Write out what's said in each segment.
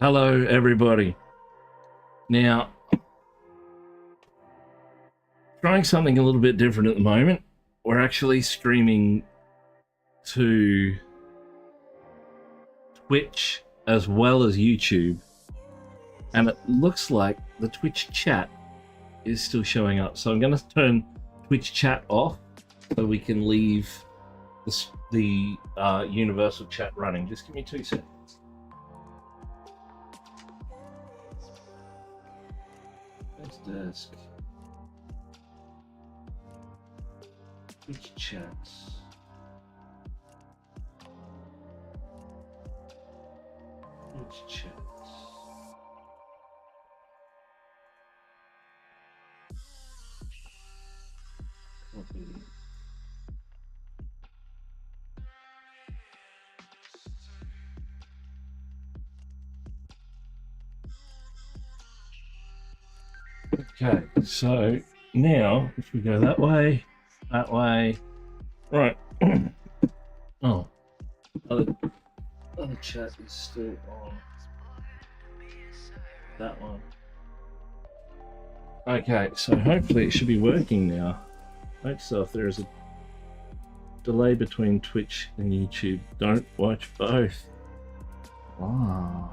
Hello, everybody. Now, trying something a little bit different at the moment. We're actually streaming to Twitch as well as YouTube, and it looks like the Twitch chat is still showing up. So I'm going to turn Twitch chat off so we can leave the universal chat running. Just give me 2 seconds. Desk. Twitch chats. Twitch chats. Copy. Okay, so now if we go that way, right. Oh, other chat is still on. That one. Okay, so hopefully it should be working now. Note self, there is a delay between Twitch and YouTube. Don't watch both. Wow.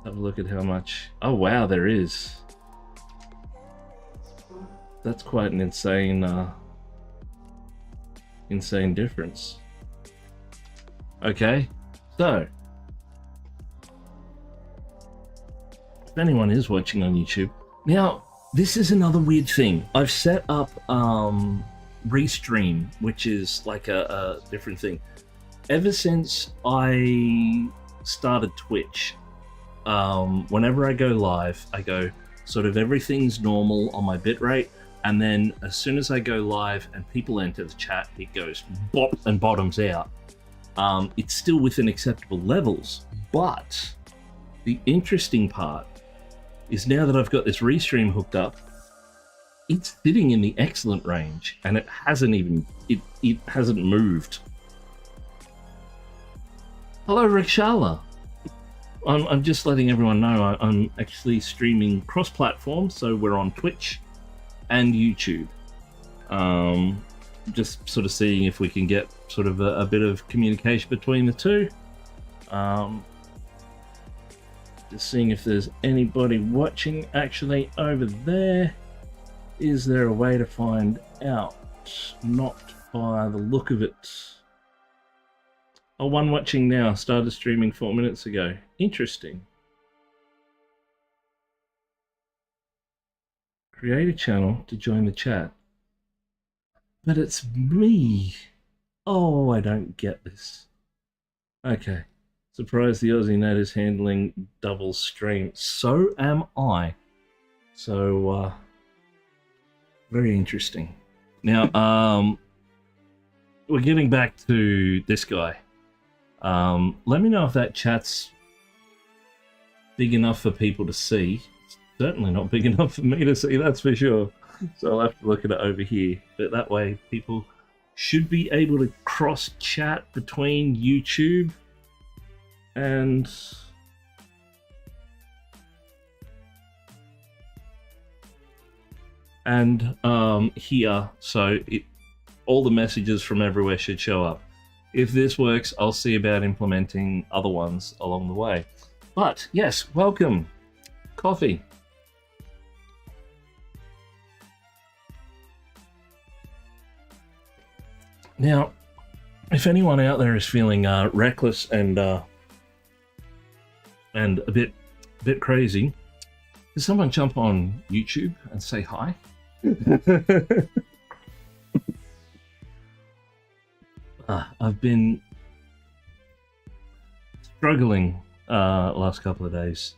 Have a look at how much. Oh wow, there is. That's quite an insane difference. Okay, so if anyone is watching on YouTube now, this is another weird thing. I've set up Restream, which is like a different thing. Ever since I started Twitch, whenever I go live, I go sort of everything's normal on my bitrate, and then as soon as I go live and people enter the chat, it goes bop and bottoms out. It's still within acceptable levels, but the interesting part is now that I've got this Restream hooked up, it's sitting in the excellent range, and it hasn't even it hasn't moved. Hello, Rikshala. I'm just letting everyone know I'm actually streaming cross-platform, so we're on Twitch and YouTube. Just sort of seeing if we can get sort of a bit of communication between the two. Just seeing if there's anybody watching actually over there. Is there a way to find out? Not by the look of it. Oh, one watching now, started streaming 4 minutes ago. Interesting. Create a channel to join the chat. But it's me. Oh, I don't get this. Okay. Surprised the Aussie Nat is handling double stream. So am I. So, very interesting. Now, we're getting back to this guy. Let me know if that chat's big enough for people to see. It's certainly not big enough for me to see, that's for sure. So I'll have to look at it over here. But that way people should be able to cross chat between YouTube and here. So all the messages from everywhere should show up. If this works, I'll see about implementing other ones along the way. But yes, welcome. Coffee. Now, if anyone out there is feeling reckless and a bit crazy, can someone jump on YouTube and say hi? I've been struggling last couple of days,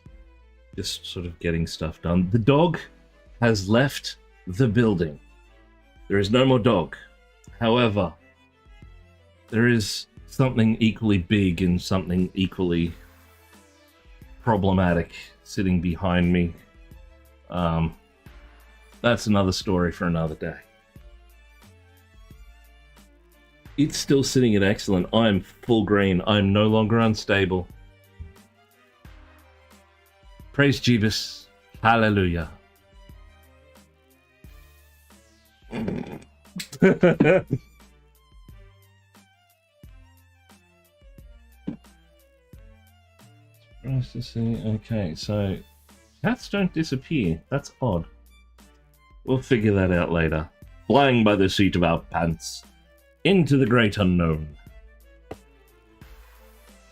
just sort of getting stuff done. The dog has left the building. There is no more dog. However, there is something equally big and something equally problematic sitting behind me. That's another story for another day. It's still sitting at excellent. I'm full green. I'm no longer unstable. Praise Jeebus. Hallelujah. Nice to see. Okay, so cats don't disappear. That's odd. We'll figure that out later. Flying by the seat of our pants into the great unknown.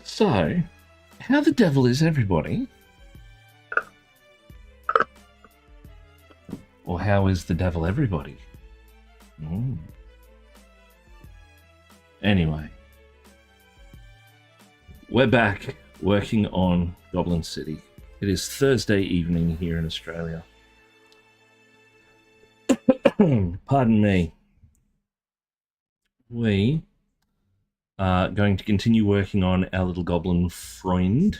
So, how the devil is everybody? Or how is the devil everybody? Anyway, we're back working on Goblin City. It is Thursday evening here in Australia. Pardon me. We are going to continue working on our little goblin friend,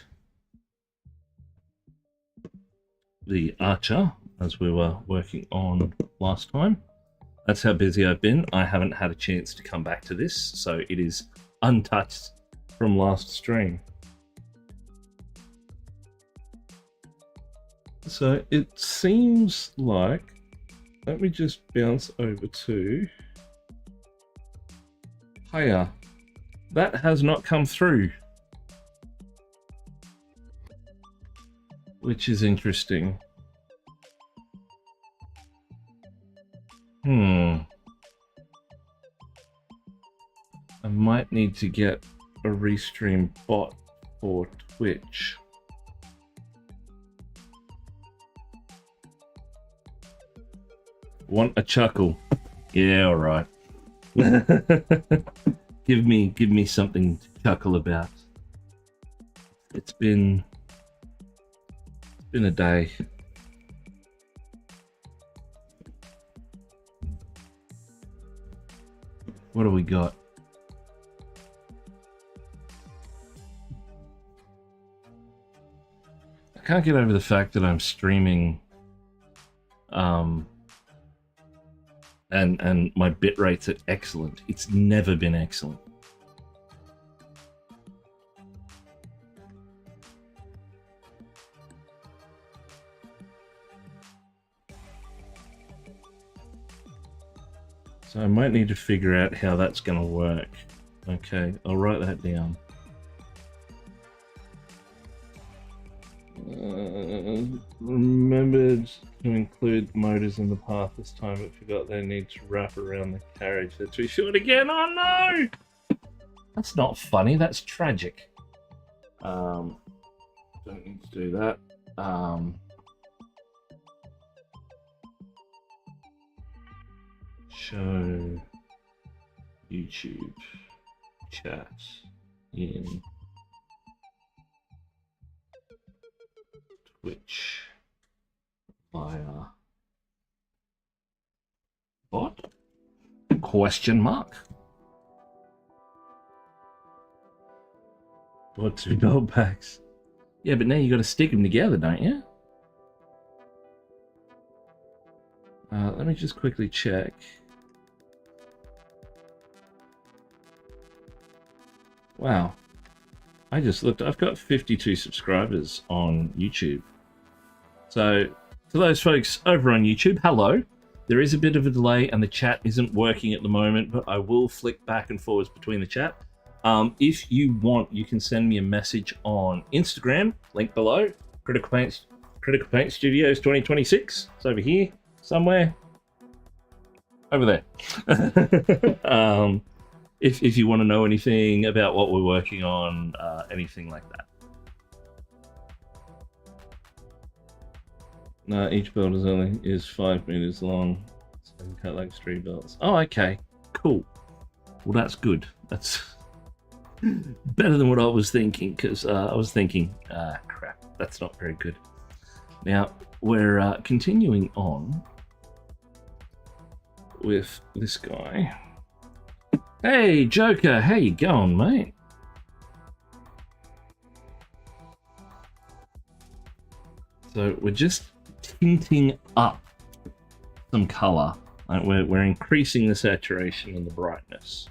the archer, as we were working on last time. That's how busy I've been. I haven't had a chance to come back to this, so it is untouched from last stream. So it seems like, let me just bounce over to Hiya. That has not come through, which is interesting. I might need to get a restream bot for Twitch. Want a chuckle? Yeah, all right. Give me something to chuckle about. It's been a day. What do we got? I can't get over the fact that I'm streaming and my bit rate's at excellent. It's never been excellent. So I might need to figure out how that's going to work. Okay, I'll write that down. Remembered to include motors in the path this time, but forgot they need to wrap around the carriage. They're too short again. Oh no! That's not funny. That's tragic. Don't need to do that. Show YouTube chat in Twitch via bot? Question mark. Bought 2 gold packs. Yeah, but now you got to stick them together, don't you? Let me just quickly check. Wow. I just looked. I've got 52 subscribers on YouTube. So, to those folks over on YouTube, hello. There is a bit of a delay and the chat isn't working at the moment, but I will flick back and forwards between the chat. If you want, you can send me a message on Instagram, link below. Critical Paint Studios 2026. It's over here somewhere. Over there. If you want to know anything about what we're working on, anything like that. No, each belt is 5 meters long, so you can cut like 3 belts. Oh, okay, cool. Well, that's good. That's better than what I was thinking, because I was thinking, crap, that's not very good. Now, we're continuing on with this guy. Hey, Joker, how you going, mate? So we're just tinting up some color. Like we're increasing the saturation and the brightness.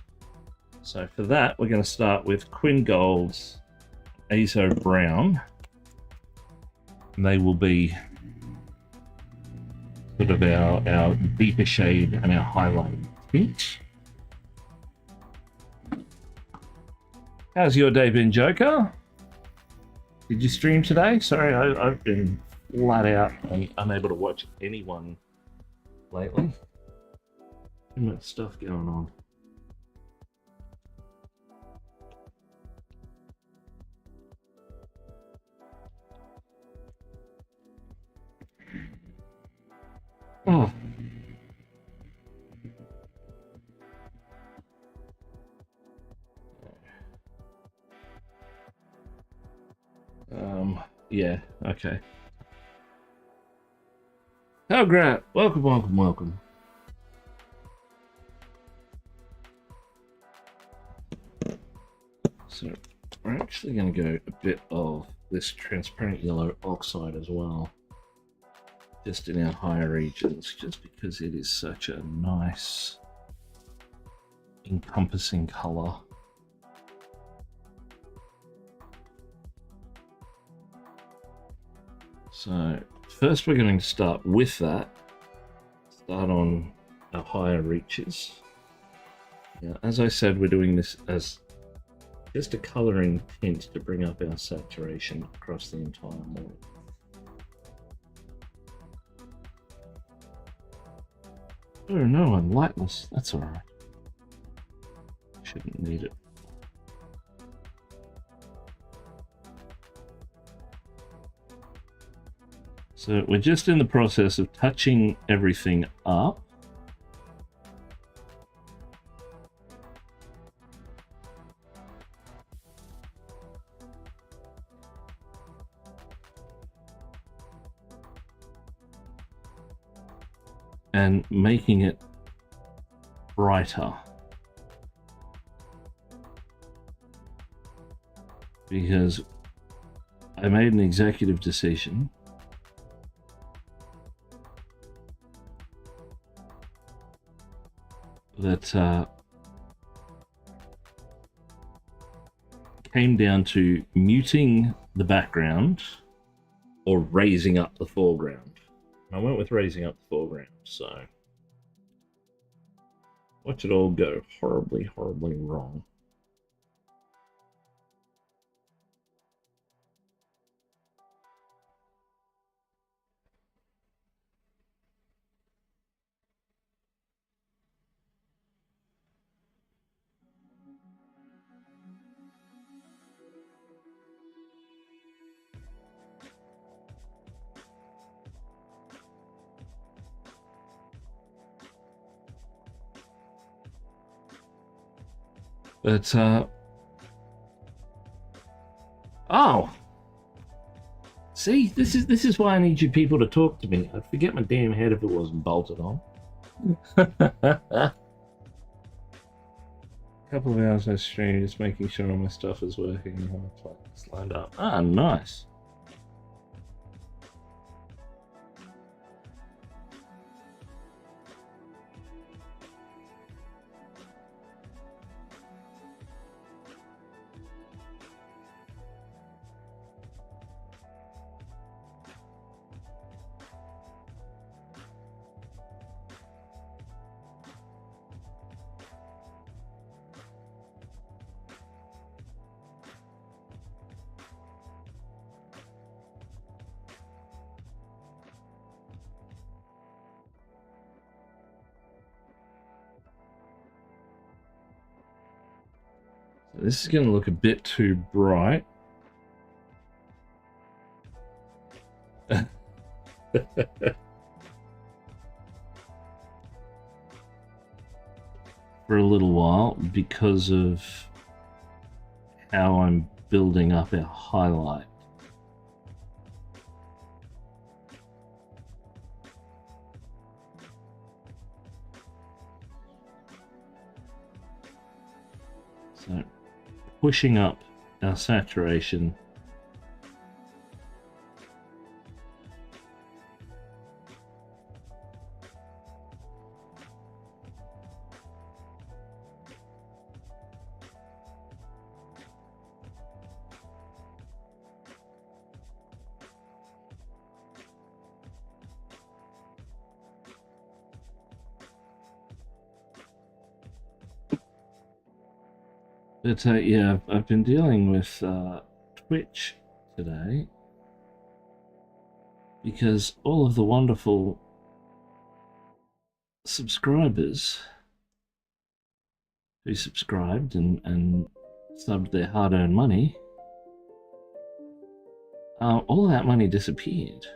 So for that, we're going to start with Quinn Gold's Azo Brown. And they will be sort of our deeper shade and our highlight tint. How's your day been, Joker? Did you stream today? Sorry, I've been flat out and unable to watch anyone lately. Too much stuff going on. Oh. Yeah, okay. Oh, great. Welcome, welcome, welcome. So we're actually going to go a bit of this transparent yellow oxide as well, just in our higher regions, just because it is such a nice encompassing color. So first we're going to start with that, start on our higher reaches. Now, as I said, we're doing this as just a coloring tint to bring up our saturation across the entire model. Oh no, I'm lightless. That's alright. Shouldn't need it. So we're just in the process of touching everything up. And making it brighter. Because I made an executive decision that came down to muting the background or raising up the foreground. I went with raising up the foreground, so watch it all go horribly, horribly wrong. But oh, see, this is why I need you people to talk to me. I'd forget my damn head if it wasn't bolted on. Couple of hours I stream, just making sure all my stuff is working and how it's lined up. Ah, nice. This is going to look a bit too bright. For a little while because of how I'm building up our highlight. So pushing up our saturation. But yeah, I've been dealing with Twitch today because all of the wonderful subscribers who subscribed and subbed their hard-earned money, all that money disappeared.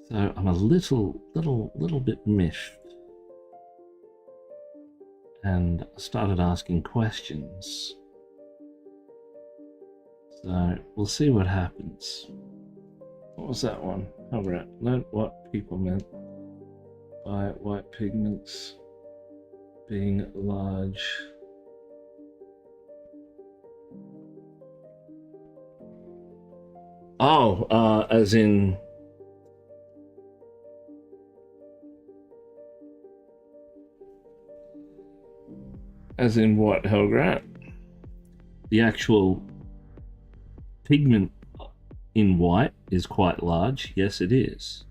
So I'm a little bit miffed, and started asking questions. So we'll see what happens. What was that one? Oh, right. Learn what people meant by white pigments being large. Oh, as in... As in what, Helgrat? The actual pigment in white is quite large. Yes, it is.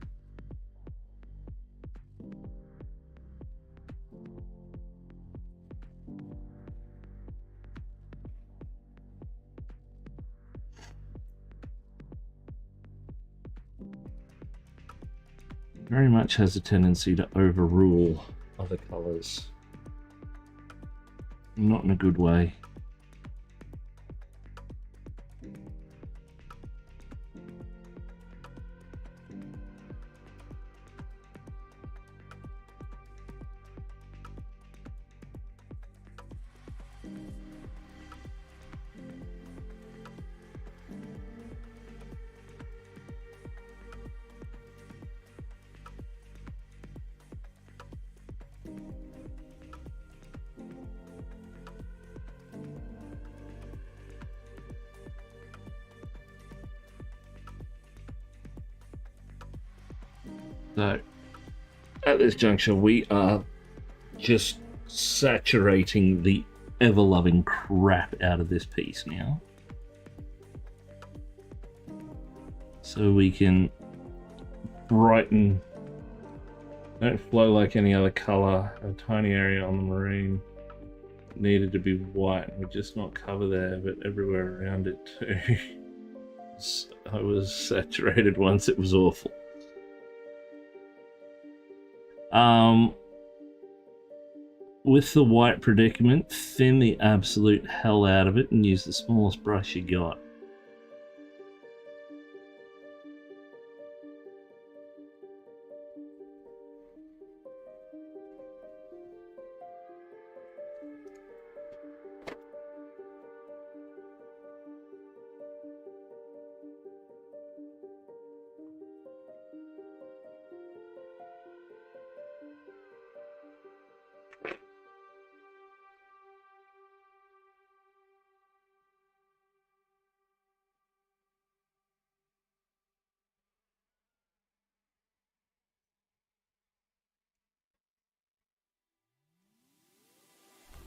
Very much has a tendency to overrule other colors. Not in a good way. So, at this juncture, we are just saturating the ever-loving crap out of this piece now. So we can brighten, don't flow like any other color, a tiny area on the marine needed to be white. We're just not cover there, but everywhere around it too. I was saturated once, it was awful. With the white predicament, thin the absolute hell out of it and use the smallest brush you got.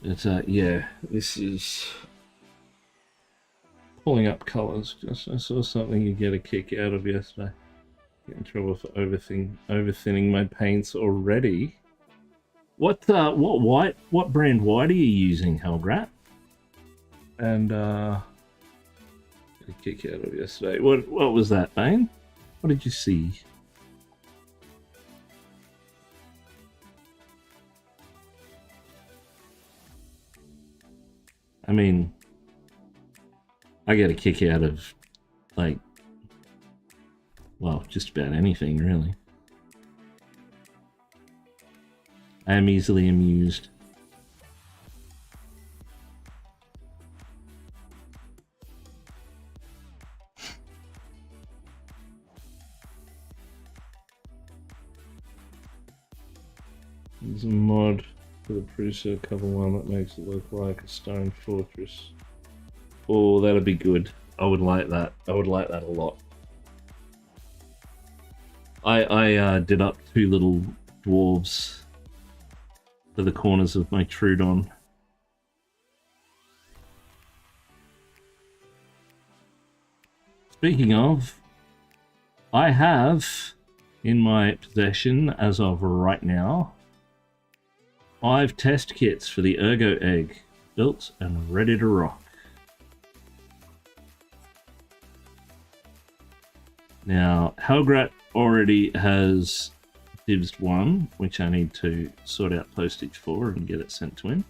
It's yeah, this is pulling up colors. Just I saw something you get a kick out of yesterday. Get in trouble for overthinning my paints already. What brand white are you using, Helgrat? And get a kick out of yesterday. What was that, Bane? What did you see? I mean, I get a kick out of, like, well, just about anything, really. I am easily amused. There's a mod for the preset cover one that makes it look like a stone fortress. Oh, that'd be good. I would like that. I would like that a lot. I did up 2 little dwarves for the corners of my Trudon. Speaking of, I have in my possession, as of right now, 5 test kits for the Ergo egg, built and ready to rock. Now, Helgrat already has divs 1, which I need to sort out postage for and get it sent to him.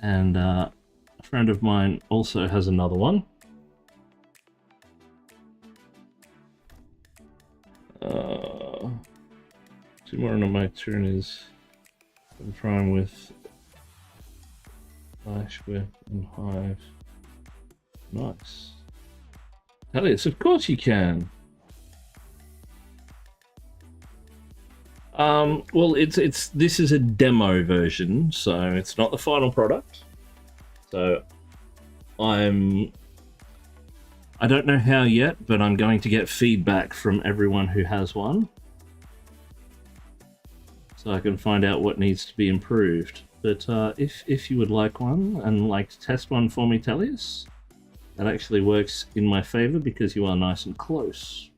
And a friend of mine also has another one. Tomorrow on my turn is prime with Flash Whip and Hive. Nice. Elias, of course you can. Well, this is a demo version, so it's not the final product. So I don't know how yet, but I'm going to get feedback from everyone who has one, so I can find out what needs to be improved. But if you would like one and like to test one for me, Tellius, that actually works in my favor because you are nice and close.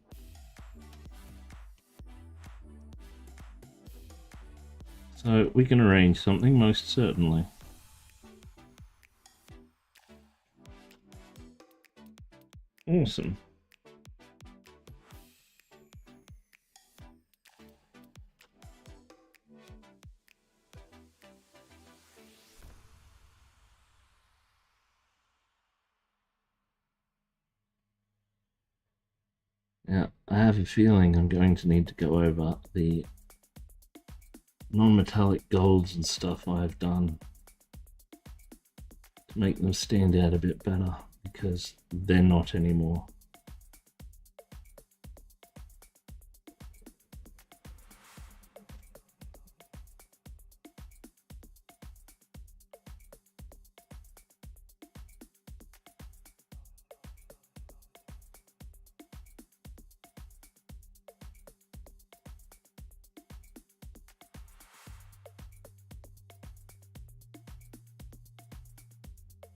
So we can arrange something, most certainly. Awesome. Now, I have a feeling I'm going to need to go over the non-metallic golds and stuff I've done to make them stand out a bit better, because they're not anymore.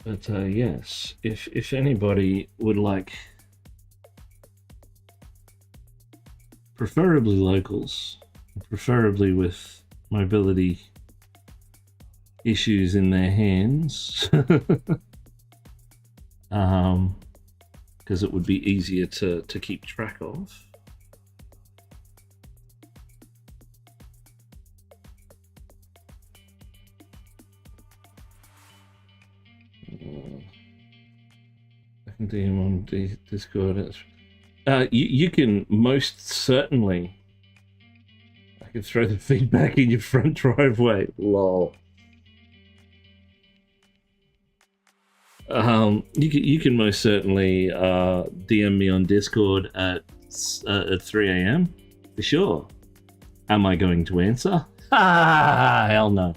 But yes, if anybody would like, preferably locals, preferably with mobility issues in their hands, because it would be easier to keep track of. I can DM on Discord. You can most certainly. I can throw the feedback in your front driveway. Lol. You can most certainly DM me on Discord at 3 a.m. for sure. Am I going to answer? Hell no.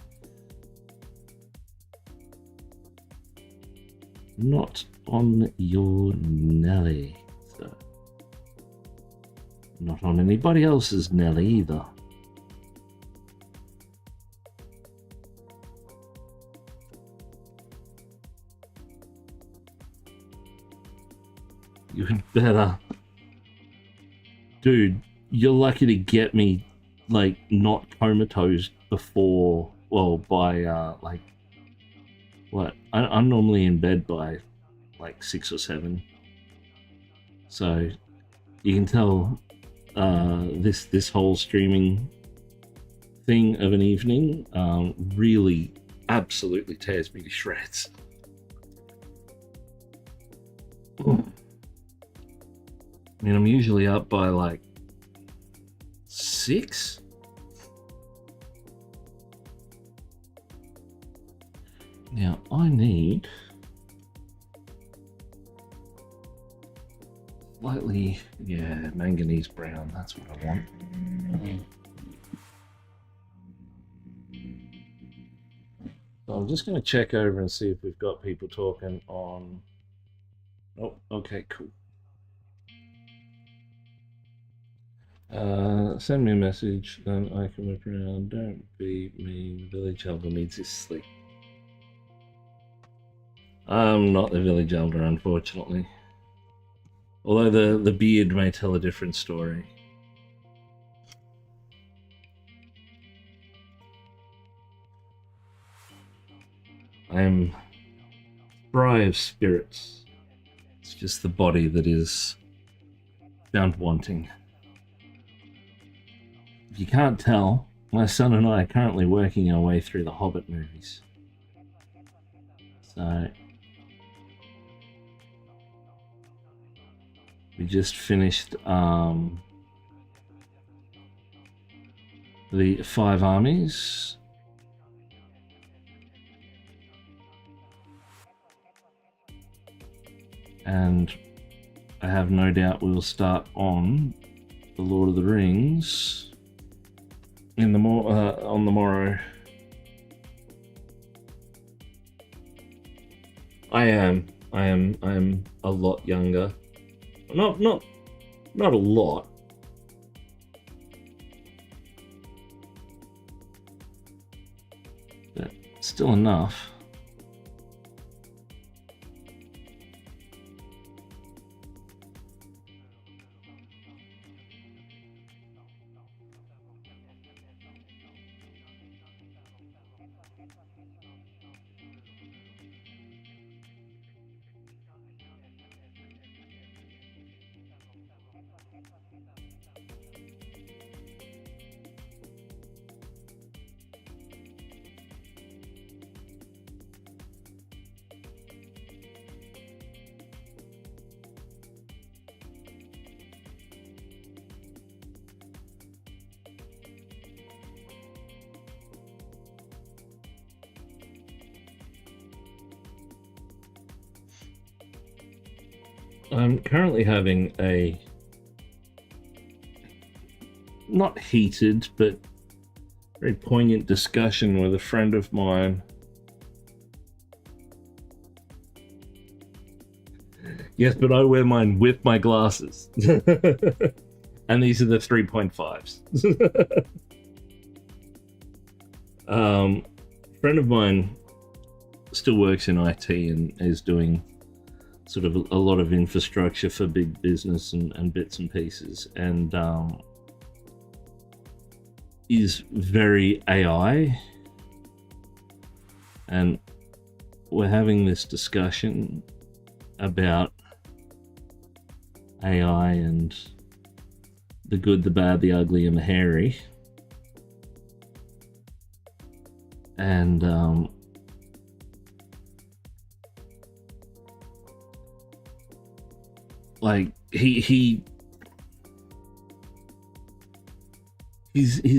Not on your Nelly. So. Not on anybody else's Nelly either. You had better. Dude, you're lucky to get me, like, not comatose before, well, by, like, what? I'm normally in bed by, like, 6 or 7. So, you can tell, this whole streaming thing of an evening, really absolutely tears me to shreds. I mean, I'm usually up by like 6. Now, I need slightly, yeah, manganese brown. That's what I want. So I'm just going to check over and see if we've got people talking on. Oh, okay, cool. Send me a message, then I can whip around. Don't be mean. The village elder needs his sleep. I'm not the village elder, unfortunately. Although the beard may tell a different story. I am dry of spirits. It's just the body that is found wanting. If you can't tell, my son and I are currently working our way through the Hobbit movies. So we just finished the Five Armies. And I have no doubt we'll start on the Lord of the Rings on the morrow. I am a lot younger. Not a lot. But still enough. I'm currently having a not heated but very poignant discussion with a friend of mine. Yes, but I wear mine with my glasses. And these are the 3.5s. Friend of mine still works in IT and is doing sort of a lot of infrastructure for big business and bits and pieces, and is very AI. And we're having this discussion about AI and the good, the bad, the ugly, and the hairy. And like he's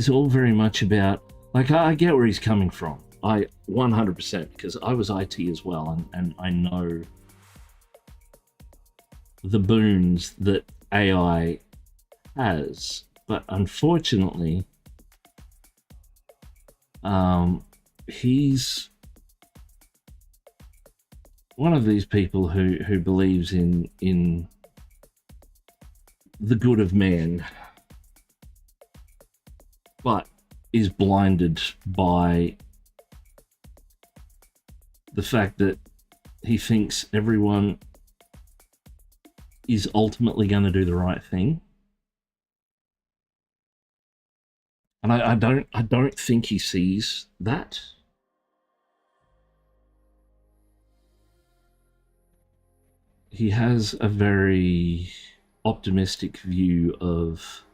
all very much about, like, I get where he's coming from. I 100%, because I was IT as well, and I know the boons that AI has, but unfortunately, he's one of these people who believes in the good of man, but is blinded by the fact that he thinks everyone is ultimately going to do the right thing. And I don't think he sees that. He has a very optimistic view of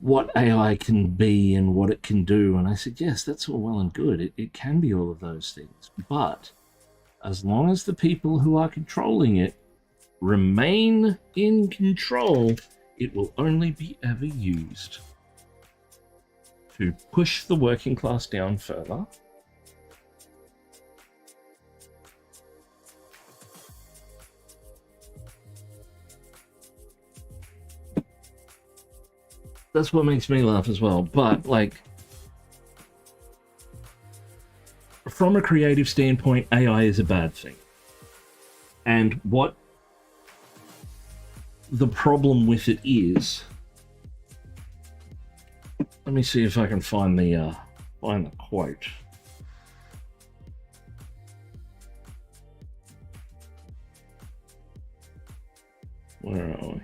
what AI can be and what it can do. And I said, yes, that's all well and good. It can be all of those things. But as long as the people who are controlling it remain in control, it will only be ever used to push the working class down further. That's what makes me laugh as well. But, like, from a creative standpoint, AI is a bad thing. And what the problem with it is, let me see if I can find the quote. Where are we?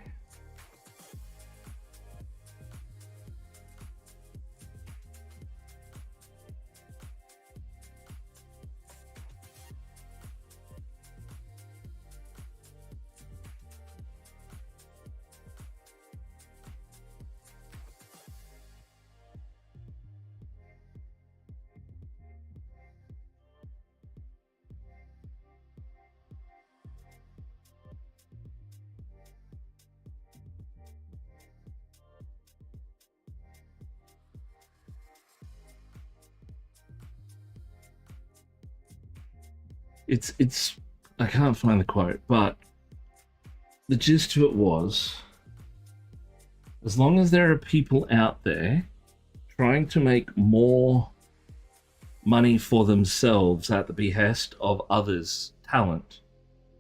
it's I can't find the quote, but the gist to it was, as long as there are people out there trying to make more money for themselves at the behest of others' talent,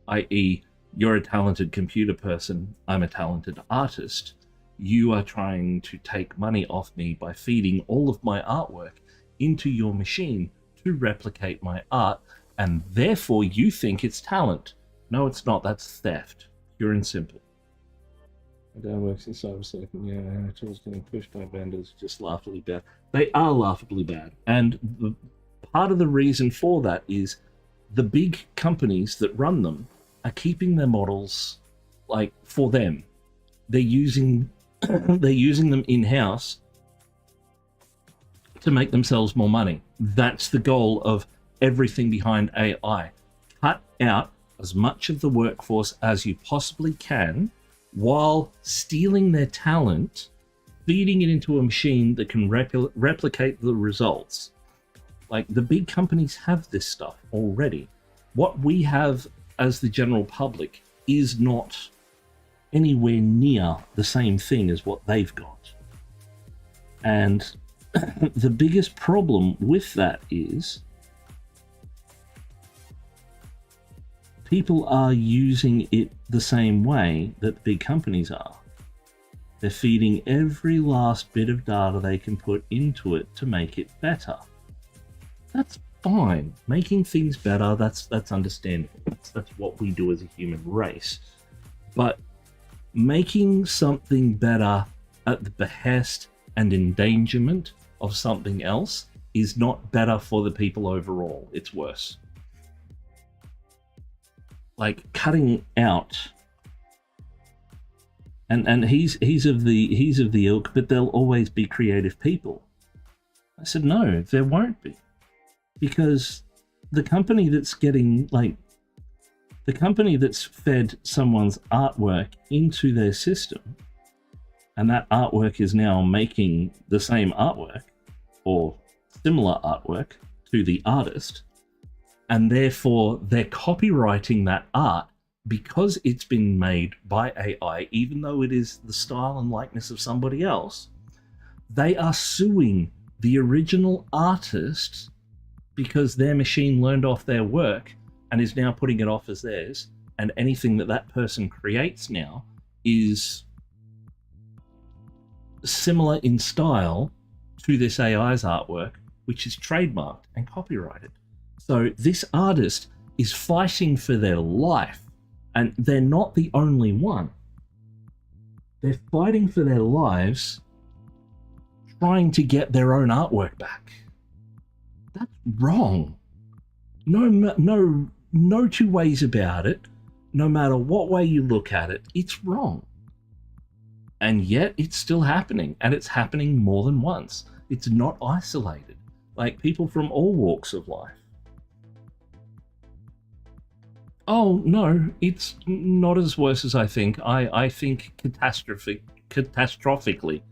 i.e., you're a talented computer person, I'm a talented artist, you are trying to take money off me by feeding all of my artwork into your machine to replicate my art, and therefore you think it's talent. No, it's not. That's theft. Pure and simple. My dad works in cybersecurity. Yeah, tools getting pushed by vendors, just laughably bad. They are laughably bad. And part of the reason for that is the big companies that run them are keeping their models like for them. They're using them in-house to make themselves more money. That's the goal of everything behind AI. Cut out as much of the workforce as you possibly can while stealing their talent, feeding it into a machine that can replicate the results. Like, the big companies have this stuff already. What we have as the general public is not anywhere near the same thing as what they've got. And the biggest problem with that is people are using it the same way that the big companies are. They're feeding every last bit of data they can put into it to make it better. That's fine. Making things better, that's understandable. That's what we do as a human race. But making something better at the behest and endangerment of something else is not better for the people overall. It's worse. Like, cutting out, and he's of the ilk, but there'll always be creative people. I said, no, there won't be. Because the company that's fed someone's artwork into their system, and that artwork is now making the same artwork or similar artwork to the artist, and therefore they're copyrighting that art because it's been made by AI, even though it is the style and likeness of somebody else. They are suing the original artist because their machine learned off their work and is now putting it off as theirs, and anything that person creates now is similar in style to this AI's artwork, which is trademarked and copyrighted. So this artist is fighting for their life, and they're not the only one. They're fighting for their lives, trying to get their own artwork back. That's wrong. No two ways about it. No matter what way you look at it, it's wrong. And yet it's still happening, and it's happening more than once. It's not isolated. Like, people from all walks of life. Oh, no, it's not as worse as I think. I think catastrophically.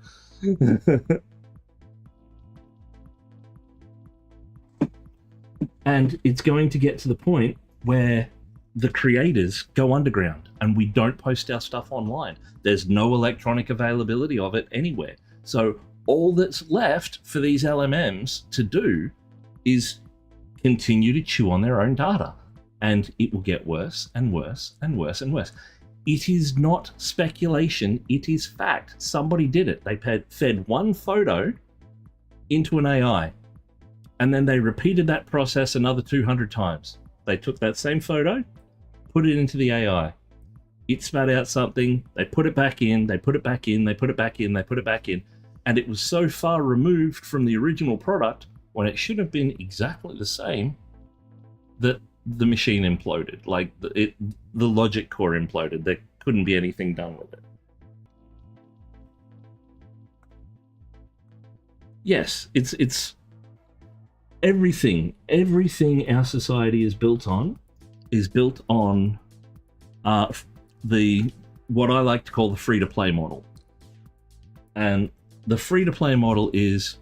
And it's going to get to the point where the creators go underground and we don't post our stuff online. There's no electronic availability of it anywhere. So all that's left for these LMMs to do is continue to chew on their own data. And it will get worse and worse and worse and worse. It is not speculation, it is fact. Somebody did it. They fed one photo into an AI, and then they repeated that process another 200 times. They took that same photo, put it into the AI. It spat out something, they put it back in, they put it back in, they put it back in, they put it back in, and it was so far removed from the original product, when it should have been exactly the same, that the machine imploded. Like, the logic core imploded. There couldn't be anything done with it. Yes, it's everything our society is built on the what I like to call the free-to-play model. And the free-to-play model is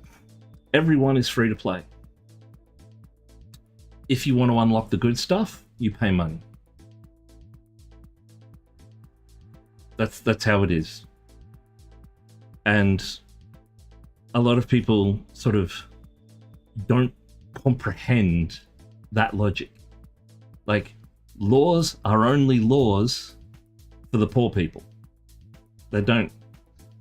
everyone is free to play. If you want to unlock the good stuff, you pay money. That's how it is. And a lot of people sort of don't comprehend that logic. Like, laws are only laws for the poor people. They don't,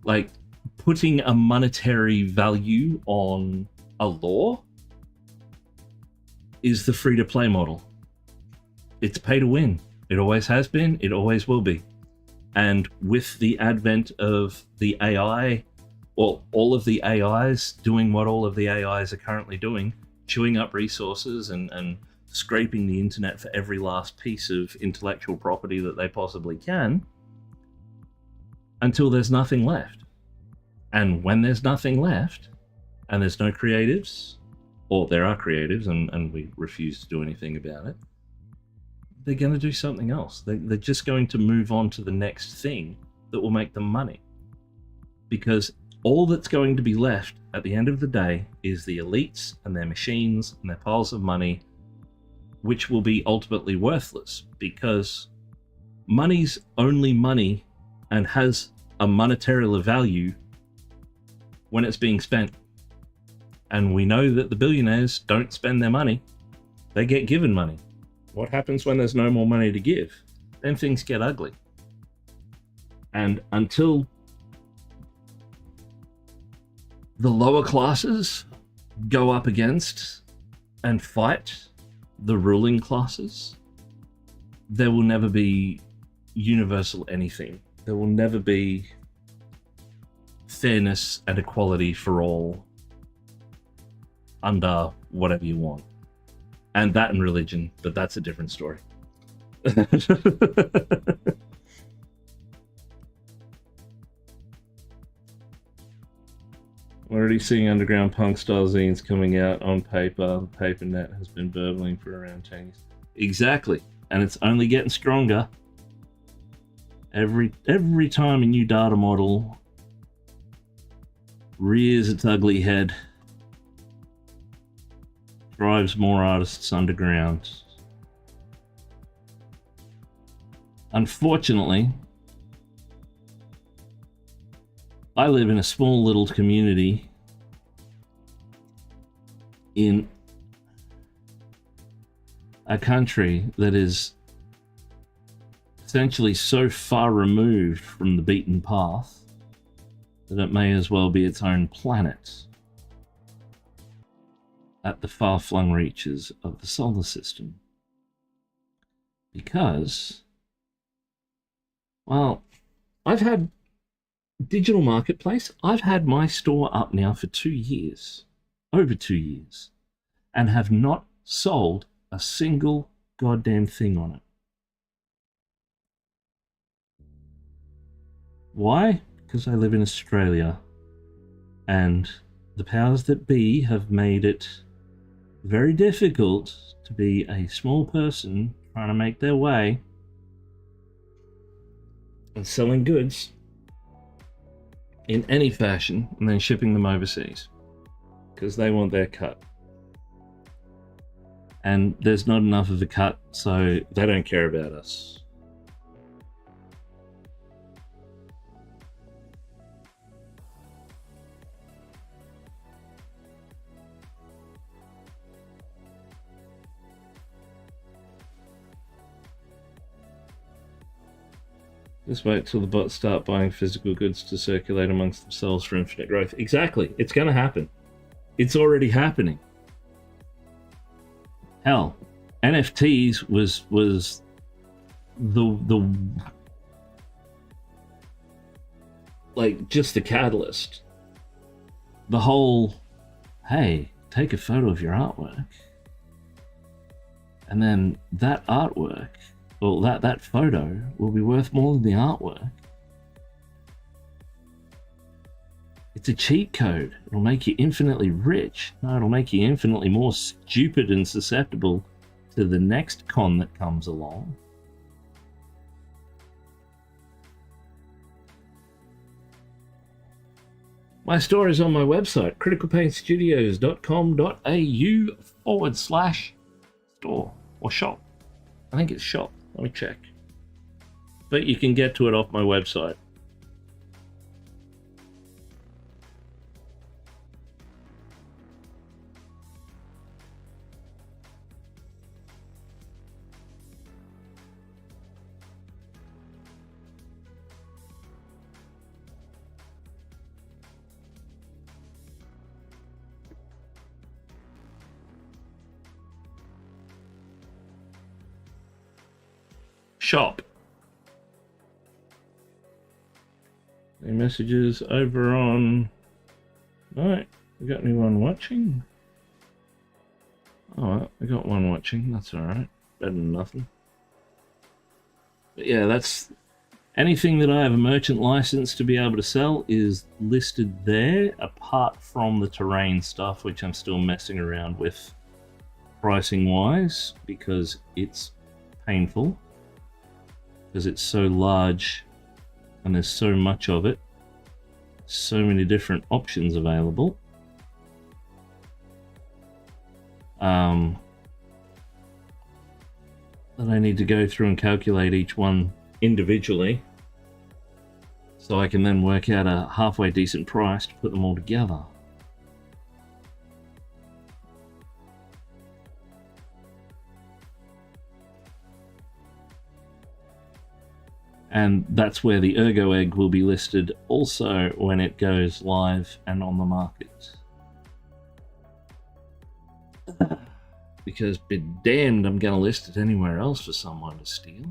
like, putting a monetary value on a law is the free-to-play model. It's pay to win. It always has been, it always will be. And with the advent of the AI, well, all of the AIs doing what all of the AIs are currently doing, chewing up resources and scraping the internet for every last piece of intellectual property that they possibly can, until there's nothing left. And when there's nothing left, and there's no creatives, or there are creatives and we refuse to do anything about it, they're going to do something else. They're just going to move on to the next thing that will make them money. Because all that's going to be left at the end of the day is the elites and their machines and their piles of money, which will be ultimately worthless, because money's only money and has a monetary value when it's being spent. And we know that the billionaires don't spend their money. They get given money. What happens when there's no more money to give? Then things get ugly. And until the lower classes go up against and fight the ruling classes, there will never be universal anything. There will never be fairness and equality for all under whatever you want. And that and religion, but that's a different story. Already seeing underground punk style zines coming out on paper. The paper net has been burbling for around 10 years. Exactly. And it's only getting stronger. Every time a new data model rears its ugly head, drives more artists underground. Unfortunately, I live in a small little community in a country that is essentially so far removed from the beaten path that it may as well be its own planet at the far-flung reaches of the solar system. Because, well, I've had digital marketplace. I've had my store up now for 2 years, over 2 years, and have not sold a single goddamn thing on it. Why? Because I live in Australia, and the powers that be have made it very difficult to be a small person trying to make their way and selling goods in any fashion and then shipping them overseas because they want their cut. And there's not enough of a cut, so they don't care about us. Just wait till the bots start buying physical goods to circulate amongst themselves for infinite growth. Exactly. It's going to happen. It's already happening. Hell, NFTs was the like just the catalyst. The whole, hey, take a photo of your artwork, and then that artwork, well, that photo will be worth more than the artwork. It's a cheat code. It'll make you infinitely rich. No, it'll make you infinitely more stupid and susceptible to the next con that comes along. My store is on my website, criticalpainstudios.com.au/store or shop. I think it's shop. Let me check. But you can get to it off my website. Shop. Any messages over on... Alright, we got anyone watching? Alright, we got one watching, that's alright. Better than nothing. But yeah, that's... Anything that I have a merchant license to be able to sell is listed there, apart from the terrain stuff, which I'm still messing around with pricing-wise, because it's painful. Because it's so large and there's so much of it, so many different options available. That I need to go through and calculate each one individually, so I can then work out a halfway decent price to put them all together. And that's where the Ergo egg will be listed also when it goes live and on the market. Because be damned, I'm going to list it anywhere else for someone to steal.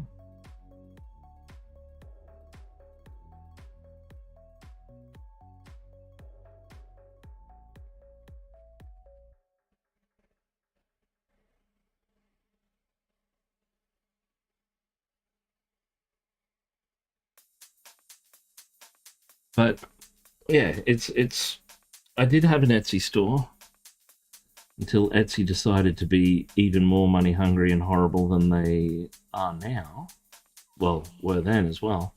But yeah, it's I did have an Etsy store until Etsy decided to be even more money hungry and horrible than they are now. Well, were then as well.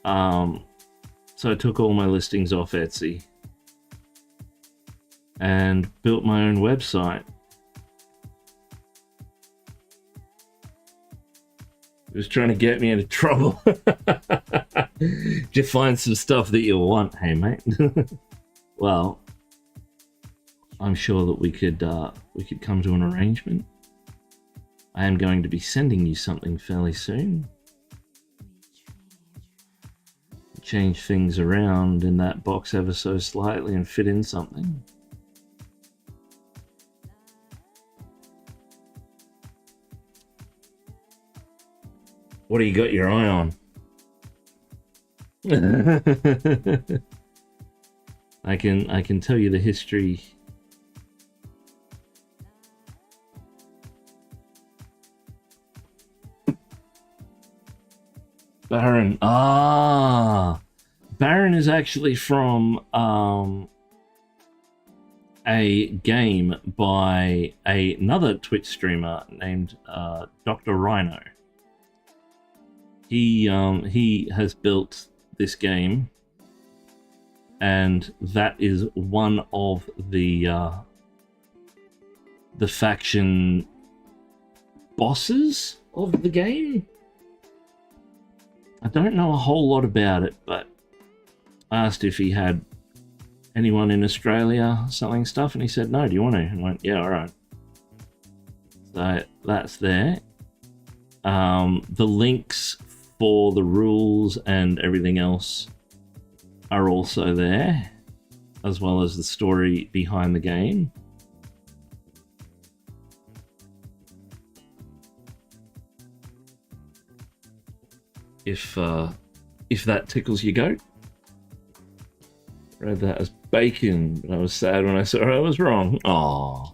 So I took all my listings off Etsy and built my own website. It was trying to get me into trouble. Just find some stuff that you want, hey mate. Well, I'm sure that we could come to an arrangement. I am going to be sending you something fairly soon. Change things around in that box ever so slightly and fit in something. What do you got your eye on? I can tell you the history. Baron. Baron is actually from a game by another Twitch streamer named Dr. Rhino. He has built this game, and that is one of the faction bosses of the game. I don't know a whole lot about it, but I asked if he had anyone in Australia selling stuff, and he said, no, do you want to? And I went, yeah, all right. So that's there. The links for the rules and everything else are also there, as well as the story behind the game. If that tickles your goat. Read that as bacon, but I was sad when I saw I was wrong. Aww.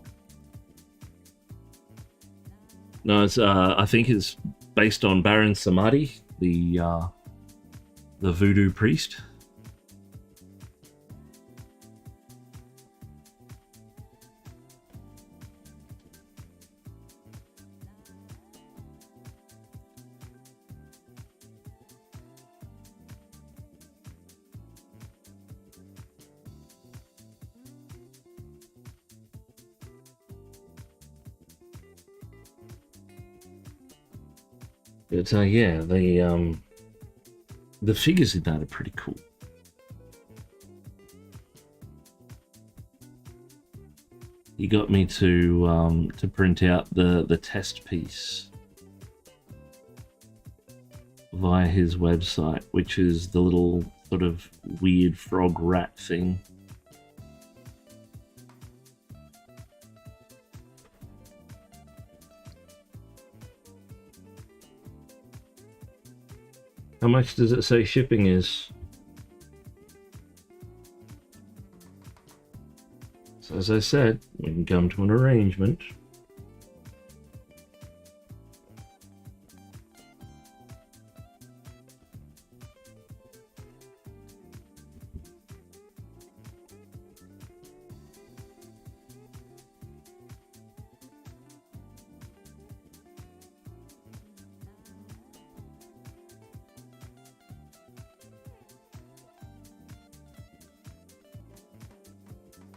No, it's I think it's based on Baron Samedi, the voodoo priest. But yeah, the figures in that are pretty cool. He got me to print out the test piece via his website, which is the little sort of weird frog rat thing. How much does it say shipping is? So as I said, we can come to an arrangement.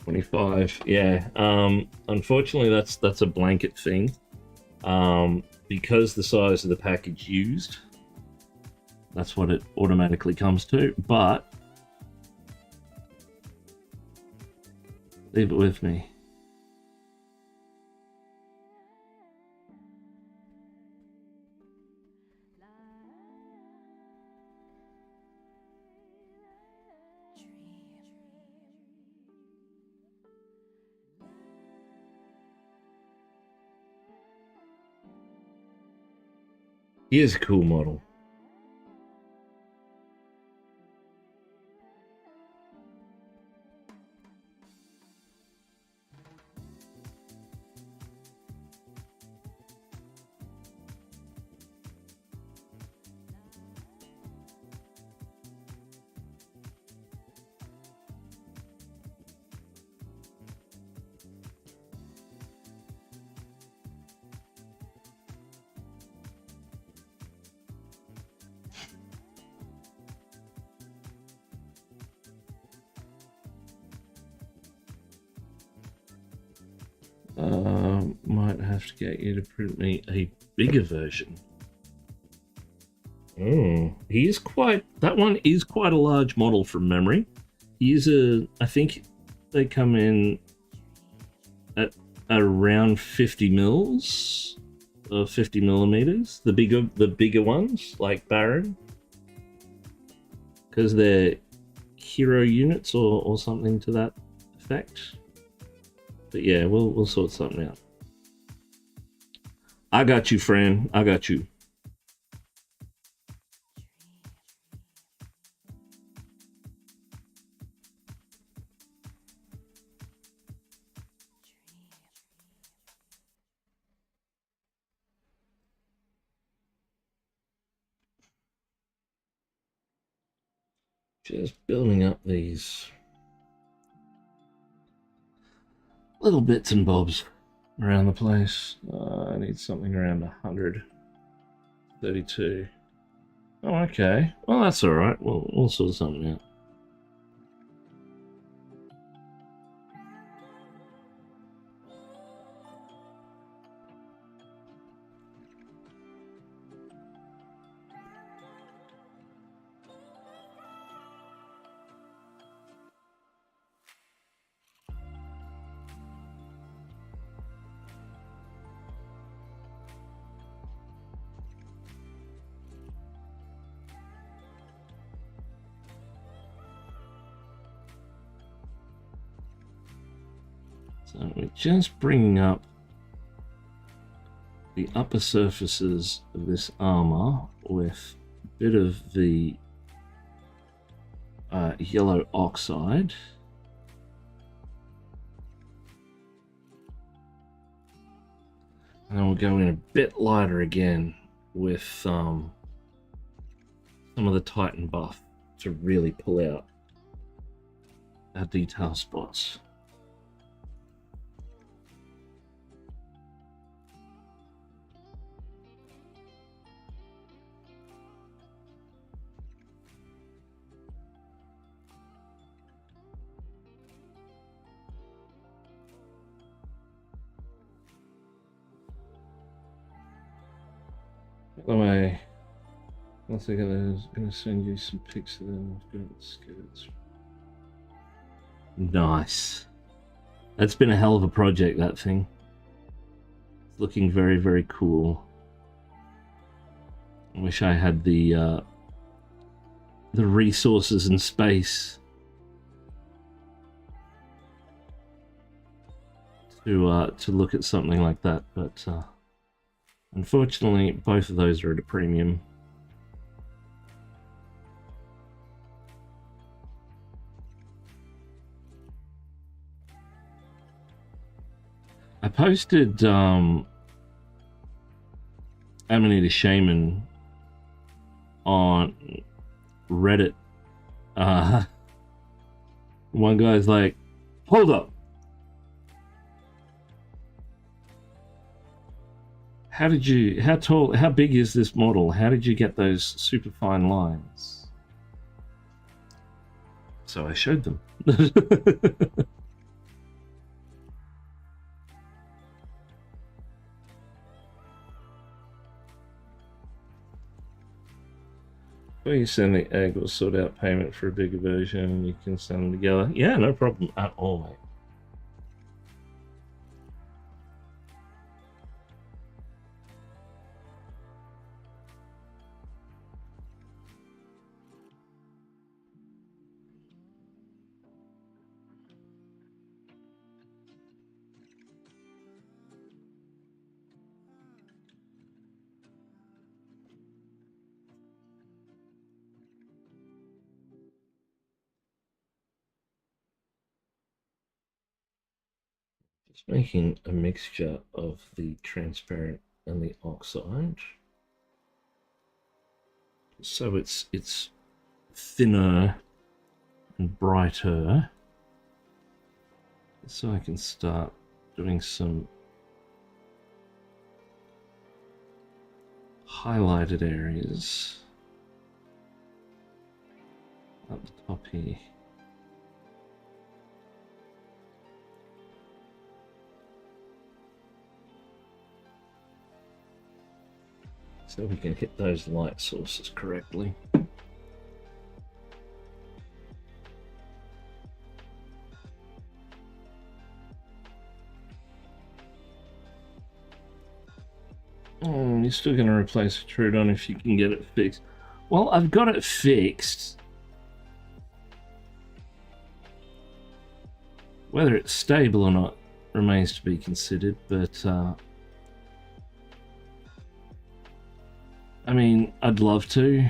$25, yeah. Unfortunately, that's a blanket thing. Because the size of the package used, that's what it automatically comes to. But leave it with me. He is a cool model. Might have to get you to print me a bigger version. Oh, he is quite. That one is quite a large model from memory. He is I think they come in at around 50 mils or 50 millimeters. The bigger ones, like Baron, because they're hero units or something to that effect. But yeah, we'll sort something out. I got you, friend. I got you. Just building up these little bits and bobs around the place. I need something around 132. Oh, okay. Well, that's all right. We'll sort something out. So we're just bringing up the upper surfaces of this armor with a bit of the yellow oxide. And then we'll go in a bit lighter again with some of the Titan buff to really pull out our detail spots. By the way, once I get those, I'm gonna send you some pics of them. I've got the skirts. Nice. That's been a hell of a project, that thing. It's looking very, very cool. I wish I had the resources and space to look at something like that, but unfortunately, both of those are at a premium. I posted Amanita Shaman on Reddit. One guy's like, hold up. How big is this model? How did you get those super fine lines? So I showed them. When you send the egg, we'll sort out payment for a bigger version and you can send them together. Yeah, no problem at all, mate. Just making a mixture of the transparent and the oxide, so it's thinner and brighter, so I can start doing some highlighted areas up the top here. So we can hit those light sources correctly. Oh, you're still going to replace Trudon if you can get it fixed. Well, I've got it fixed. Whether it's stable or not remains to be considered, but I mean, I'd love to,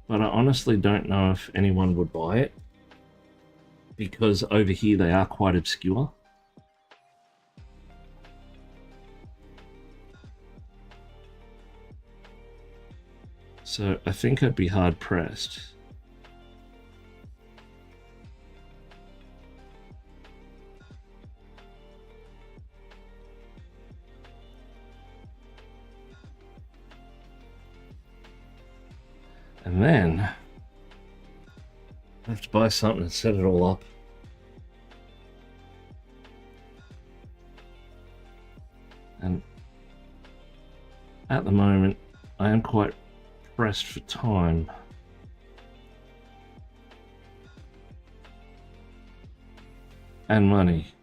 but I honestly don't know if anyone would buy it, because over here they are quite obscure. So I think I'd be hard pressed. And then I have to buy something and set it all up. And at the moment, I am quite pressed for time. And money.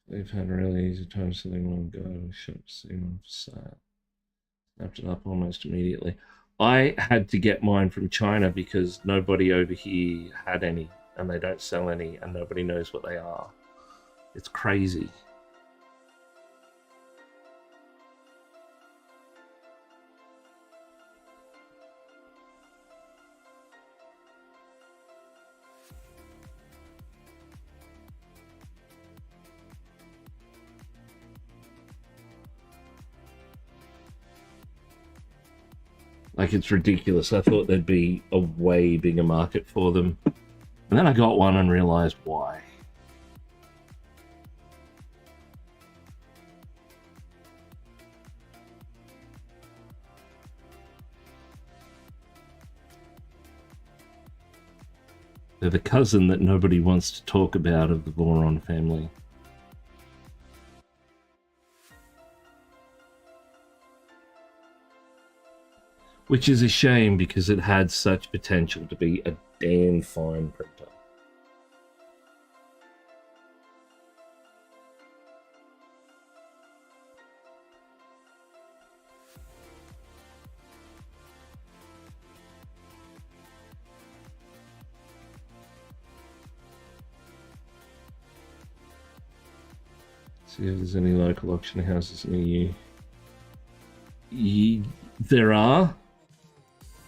They've had a really easy time selling one guy who should see one for sale. Snapped it up almost immediately. I had to get mine from China because nobody over here had any, and they don't sell any, and nobody knows what they are. It's crazy. Like, it's ridiculous. I thought there'd be a way bigger market for them. And then I got one and realized why. They're the cousin that nobody wants to talk about of the Voron family. which is a shame because it had such potential to be a damn fine printer. See if there's any local auction houses near you. There are.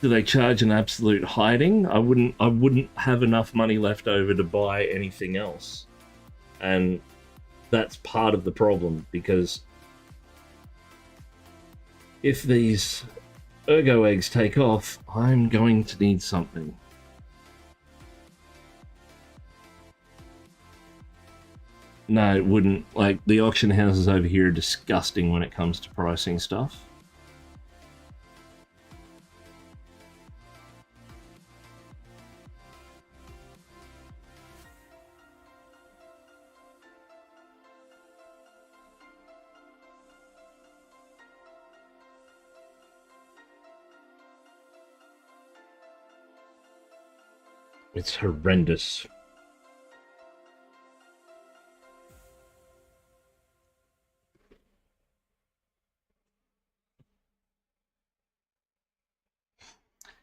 Do they charge an absolute hiding? I wouldn't have enough money left over to buy anything else. And that's part of the problem, because if these ergo eggs take off, I'm going to need something. No, it wouldn't. Like, the auction houses over here are disgusting when it comes to pricing stuff. It's horrendous.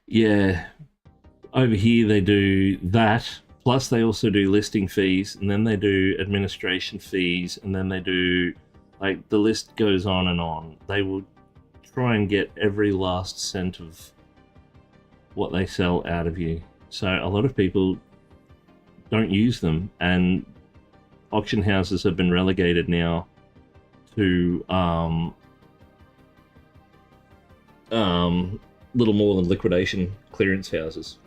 Yeah, over here they do that, plus they also do listing fees, and then they do administration fees, and then they do, like, the list goes on and on. They will try and get every last cent of what they sell out of you. So a lot of people don't use them, and auction houses have been relegated now to little more than liquidation clearance houses.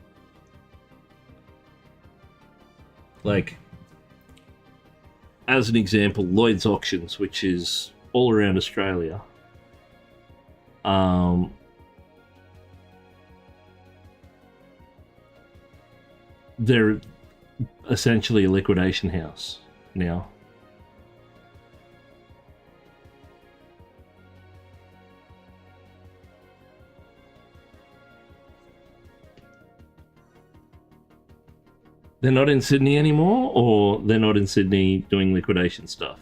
Like, as an example, Lloyd's Auctions, which is all around Australia, they're essentially a liquidation house now. They're not in Sydney anymore, or they're not in Sydney doing liquidation stuff?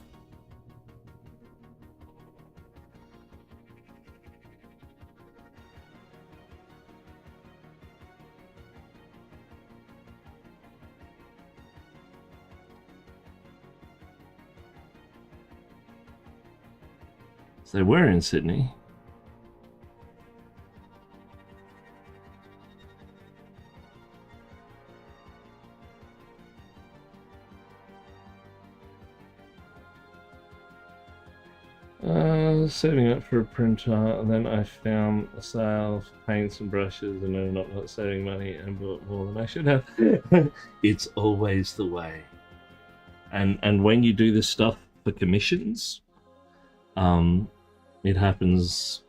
So they were in Sydney. Saving up for a printer, and then I found a sale of paints and brushes, and ended up not saving money and bought more than I should have. It's always the way. And when you do this stuff for commissions, it happens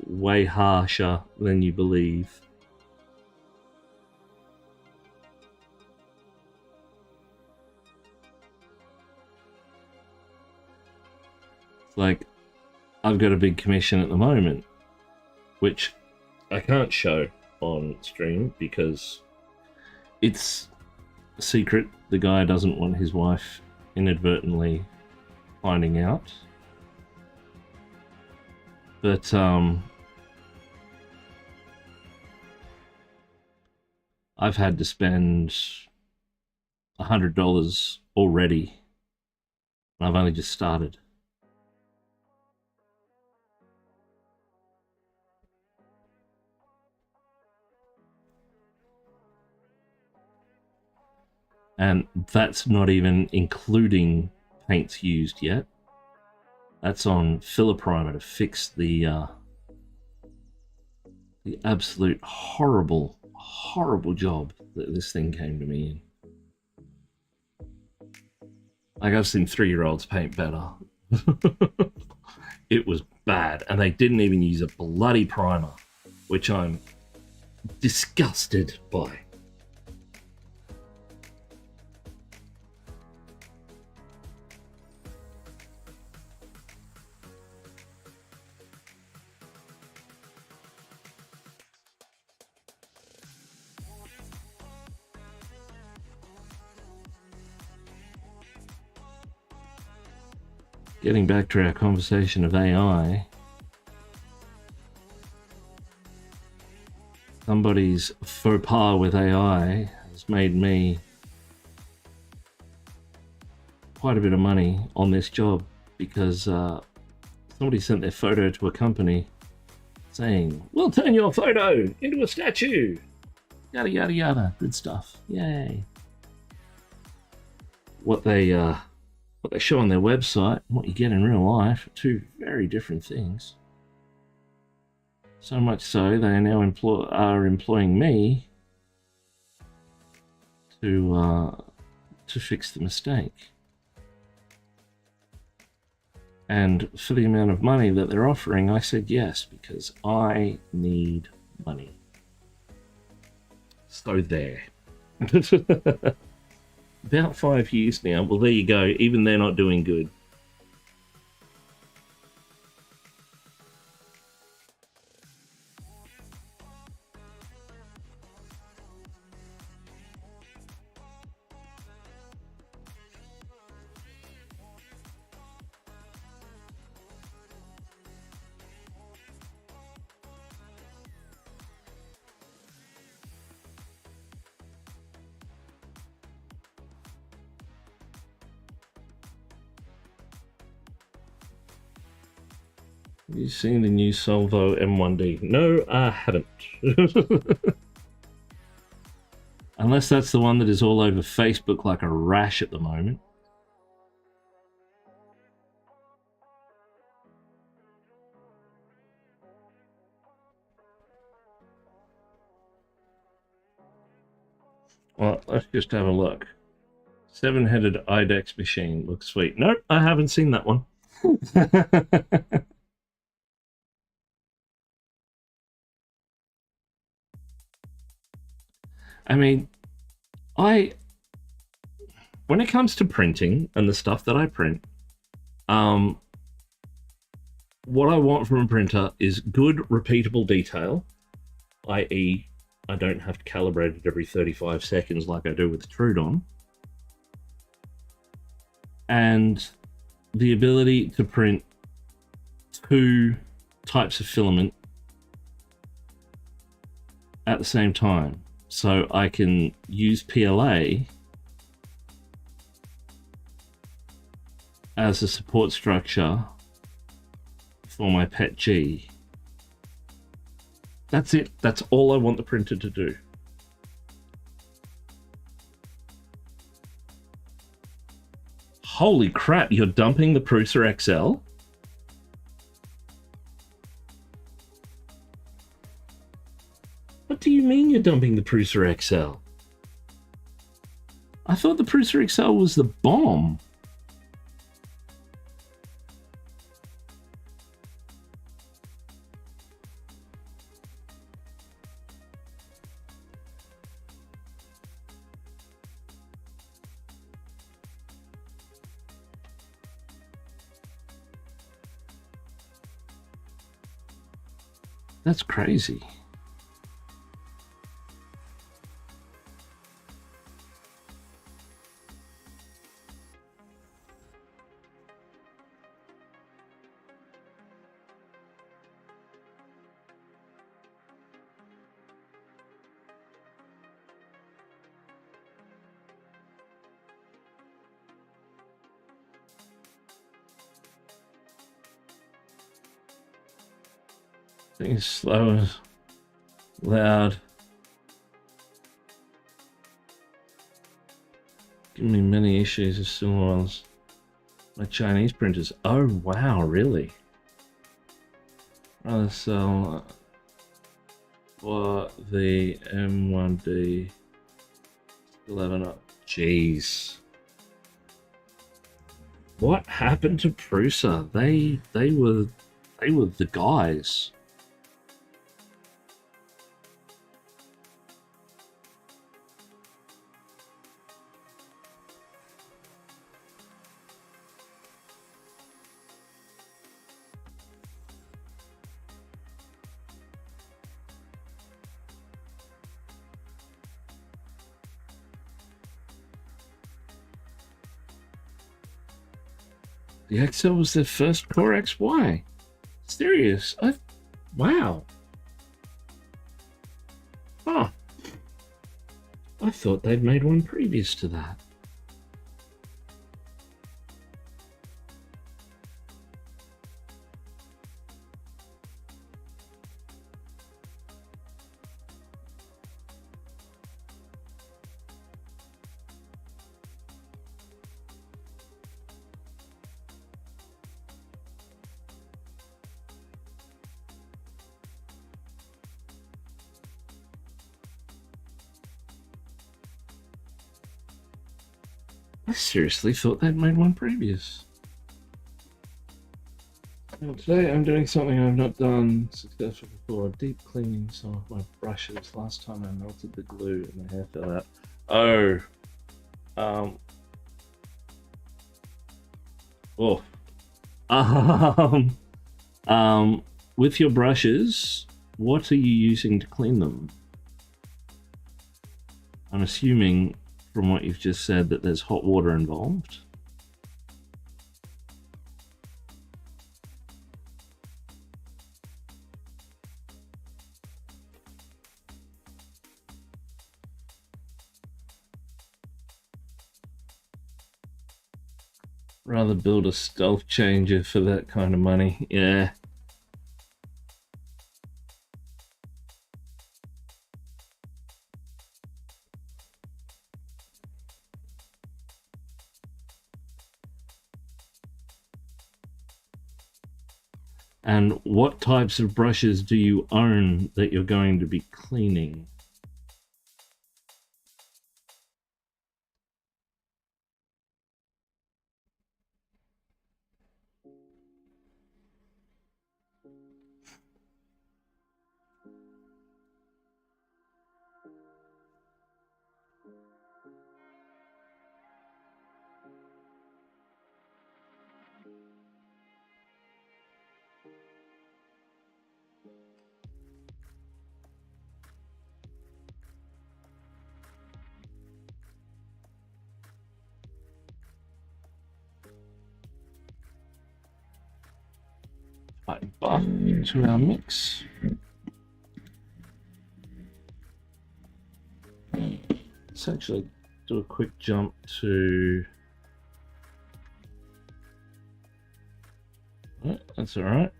way harsher than you believe. It's like, I've got a big commission at the moment, which I can't show on stream because it's a secret. The guy doesn't want his wife inadvertently finding out. But I've had to spend $100 already, and I've only just started. And that's not even including paints used yet. That's on filler primer to fix the absolute horrible job that this thing came to me in. Like, I've seen 3-year-olds paint better. It was bad, and they didn't even use a bloody primer, which I'm disgusted by. Getting back to our conversation of AI, somebody's faux pas with AI has made me quite a bit of money on this job because somebody sent their photo to a company saying, "We'll turn your photo into a statue." Yada yada yada. Good stuff. Yay. What they show on their website and what you get in real life are two very different things. So much so they are now employing me to fix the mistake. And for the amount of money that they're offering, I said yes, because I need money. So there. About 5 years now. Well, there you go. Even they're not doing good. Have you seen the new Solvo M1D? No, I haven't. Unless that's the one that is all over Facebook like a rash at the moment. Well, let's just have a look. 7-headed IDEX machine. Looks sweet. Nope, I haven't seen that one. I mean, when it comes to printing and the stuff that I print, what I want from a printer is good, repeatable detail, i.e., I don't have to calibrate it every 35 seconds like I do with Trudon, and the ability to print 2 types of filament at the same time. So I can use PLA as a support structure for my PET-G. That's it. That's all I want the printer to do. Holy crap, you're dumping the Prusa XL? What do you mean you're dumping the Prusa XL? I thought the Prusa XL was the bomb. That's crazy. Things slow, loud. Give me many issues of similar ones. My Chinese printers. Oh wow, really? Rather sell for the M1D 11 up. Jeez. What happened to Prusa? They were the guys. The XL was their first Core XY. Serious? Wow. Huh. I thought they'd made one previous to that. I seriously thought they'd made one previous. Now today I'm doing something I've not done successfully before. Deep cleaning some of my brushes. Last time I melted the glue and the hair fell out. Oh. With your brushes, what are you using to clean them? I'm assuming from what you've just said that there's hot water involved. Rather build a stealth changer for that kind of money. Yeah. And what types of brushes do you own that you're going to be cleaning? Back to our mix. Let's actually do a quick jump to... Oh, that's all right.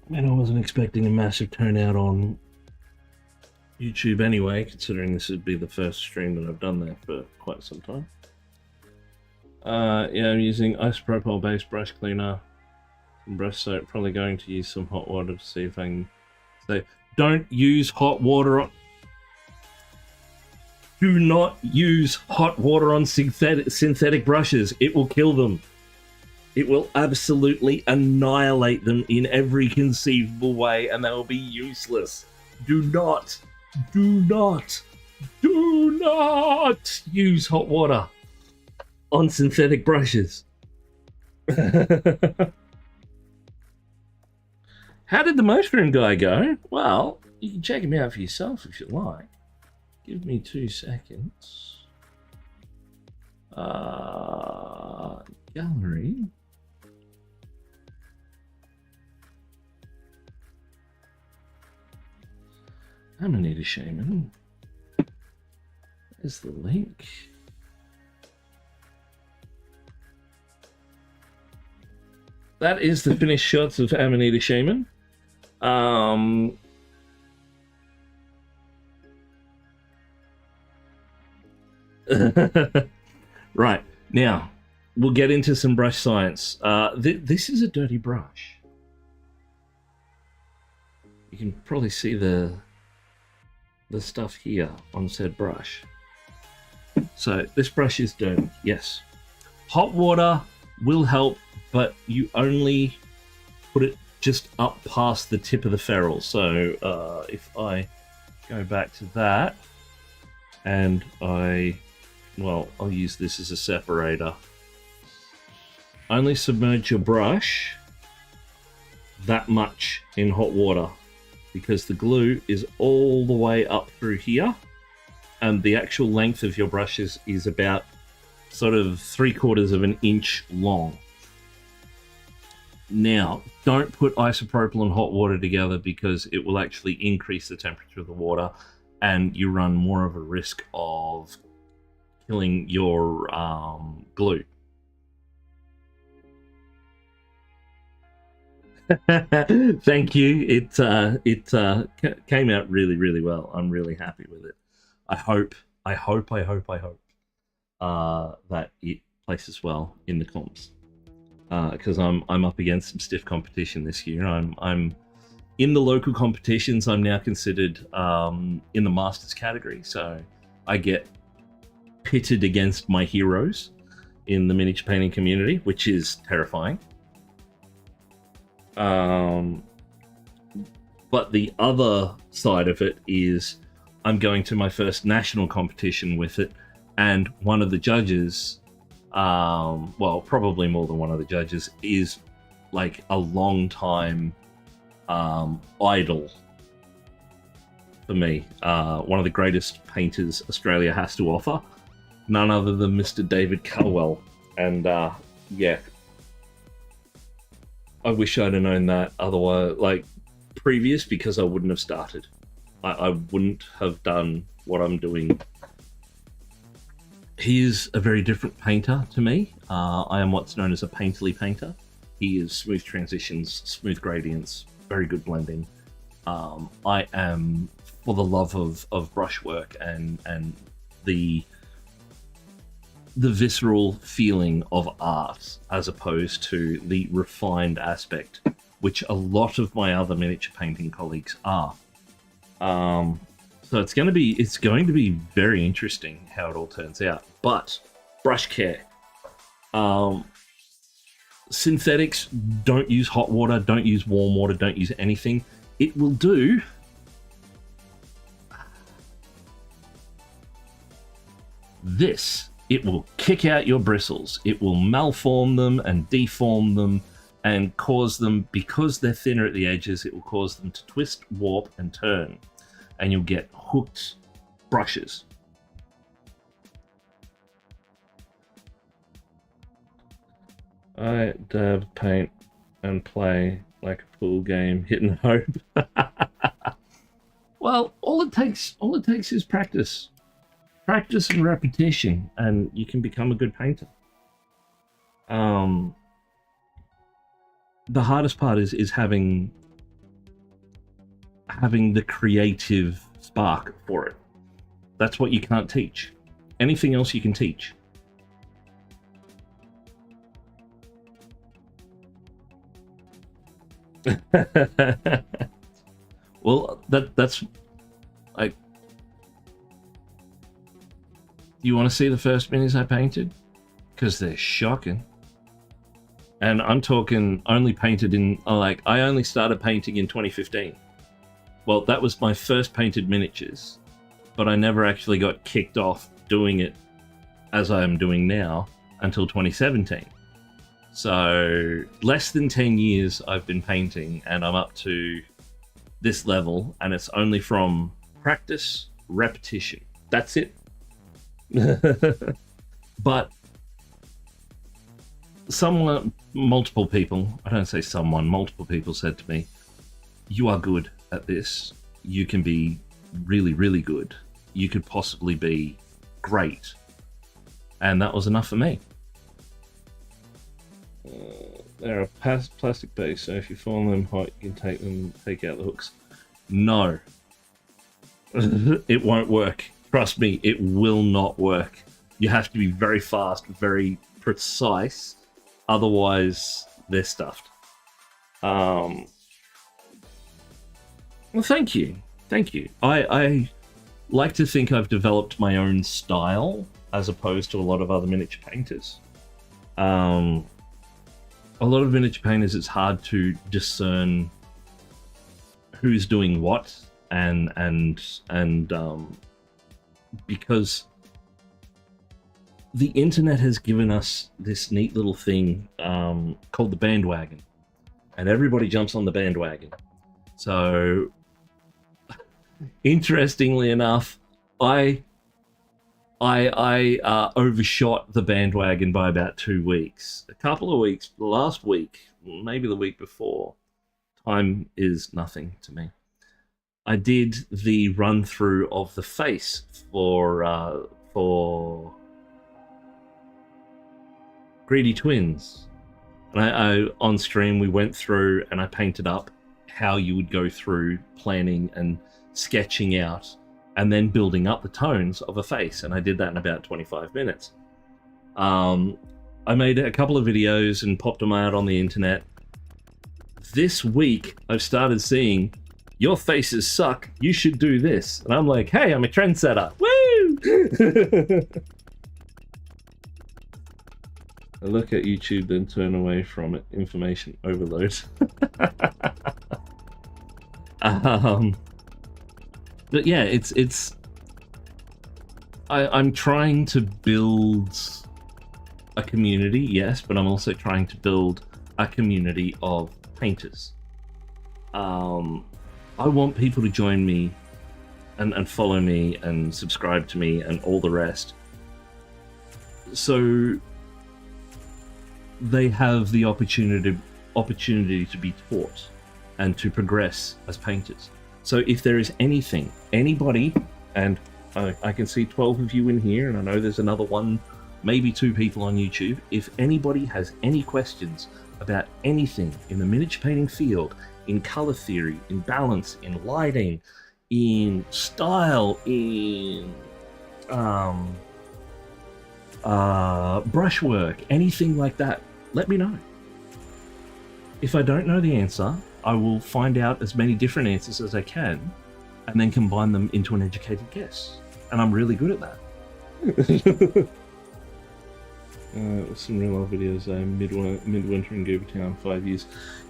And I wasn't expecting a massive turnout on YouTube anyway, considering this would be the first stream that I've done there for quite some time. Yeah, I'm using isopropyl based brush cleaner and brush soap. Probably going to use some hot water to see if I can say, don't use hot water on... Do not use hot water on synthetic brushes. It will kill them. It will absolutely annihilate them in every conceivable way, and they will be useless. Do not use hot water on synthetic brushes. How did the mushroom guy go? Well, you can check him out for yourself if you like. Give me 2 seconds. Gallery. Amanita Shaman. There's the link. That is the finished shots of Amanita Shaman. Right, now we'll get into some brush science. This is a dirty brush. You can probably see the stuff here on said brush. So this brush is dirty, yes. Hot water will help, but you only put it just up past the tip of the ferrule. So if I go back to that, and I'll use this as a separator. Only submerge your brush that much in hot water. because the glue is all the way up through here, and the actual length of your brush is about sort of 3/4 of an inch long. Now, don't put isopropyl and hot water together because it will actually increase the temperature of the water, and you run more of a risk of killing your glue. Thank you. It came out really, really well. I'm really happy with it. I hope that it places well in the comps, because I'm up against some stiff competition this year. I'm in the local competitions. I'm now considered in the masters category, so I get pitted against my heroes in the miniature painting community, which is terrifying. But the other side of it is I'm going to my first national competition with it, and one of the judges, well, probably more than one of the judges, is like a long time idol for me. One of the greatest painters Australia has to offer, none other than Mr. David Culwell. And yeah, I wish I'd have known that otherwise, like previous, because I wouldn't have started. I wouldn't have done what I'm doing. He is a very different painter to me. I am what's known as a painterly painter. He is smooth transitions, smooth gradients, very good blending. I am for the love of brushwork and the visceral feeling of art, as opposed to the refined aspect, which a lot of my other miniature painting colleagues are. So it's going to be very interesting how it all turns out. But brush care. Synthetics, don't use hot water, don't use warm water, don't use anything. It will do this. It will kick out your bristles. It will malform them and deform them and cause them, because they're thinner at the edges, it will cause them to twist, warp, and turn. And you'll get hooked brushes. I dab, paint, and play like a pool game, hit and hope. Well, all it takes is practice. Practice and repetition, and you can become a good painter. The hardest part is having the creative spark for it. That's what you can't teach. Anything else you can teach. Well, that's like, you want to see the first minis I painted? Because they're shocking. And I'm talking only painted in, like, I only started painting in 2015. Well, that was my first painted miniatures, but I never actually got kicked off doing it as I am doing now until 2017. So less than 10 years I've been painting, and I'm up to this level, and it's only from practice, repetition. That's it. But multiple people said to me, you are good at this. You can be really, really good. You could possibly be great. And that was enough for me. They're a plastic base, so if you form them hot, you can take out the hooks. No. It won't work. Trust me, it will not work. You have to be very fast, very precise. Otherwise, they're stuffed. Well, thank you. Thank you. I like to think I've developed my own style as opposed to a lot of other miniature painters. A lot of miniature painters, it's hard to discern who's doing what, and because the internet has given us this neat little thing called the bandwagon, and everybody jumps on the bandwagon. So Interestingly enough, I overshot the bandwagon by about 2 weeks. A couple of weeks, last week, maybe the week before. Time is nothing to me. I did the run through of the face for Greedy Twins, and I on stream we went through and I painted up how you would go through planning and sketching out and then building up the tones of a face, and I did that in about 25 minutes. I made a couple of videos and popped them out on the internet. This week, I've started seeing, your faces suck, you should do this. And I'm like, hey, I'm a trendsetter. Woo! I look at YouTube, then turn away from it. Information overload. But yeah, I'm trying to build a community, yes, but I'm also trying to build a community of painters. I want people to join me and follow me and subscribe to me and all the rest, so they have the opportunity to be taught and to progress as painters. So if there is anybody, and I can see 12 of you in here, and I know there's another one, maybe 2 people on YouTube. If anybody has any questions about anything in the miniature painting field, in color theory, in balance, in lighting, in style, in brushwork, anything like that, let me know. If I don't know the answer, I will find out as many different answers as I can and then combine them into an educated guess. And I'm really good at that. Some real life videos. Midwinter in Goobertown, 5 years.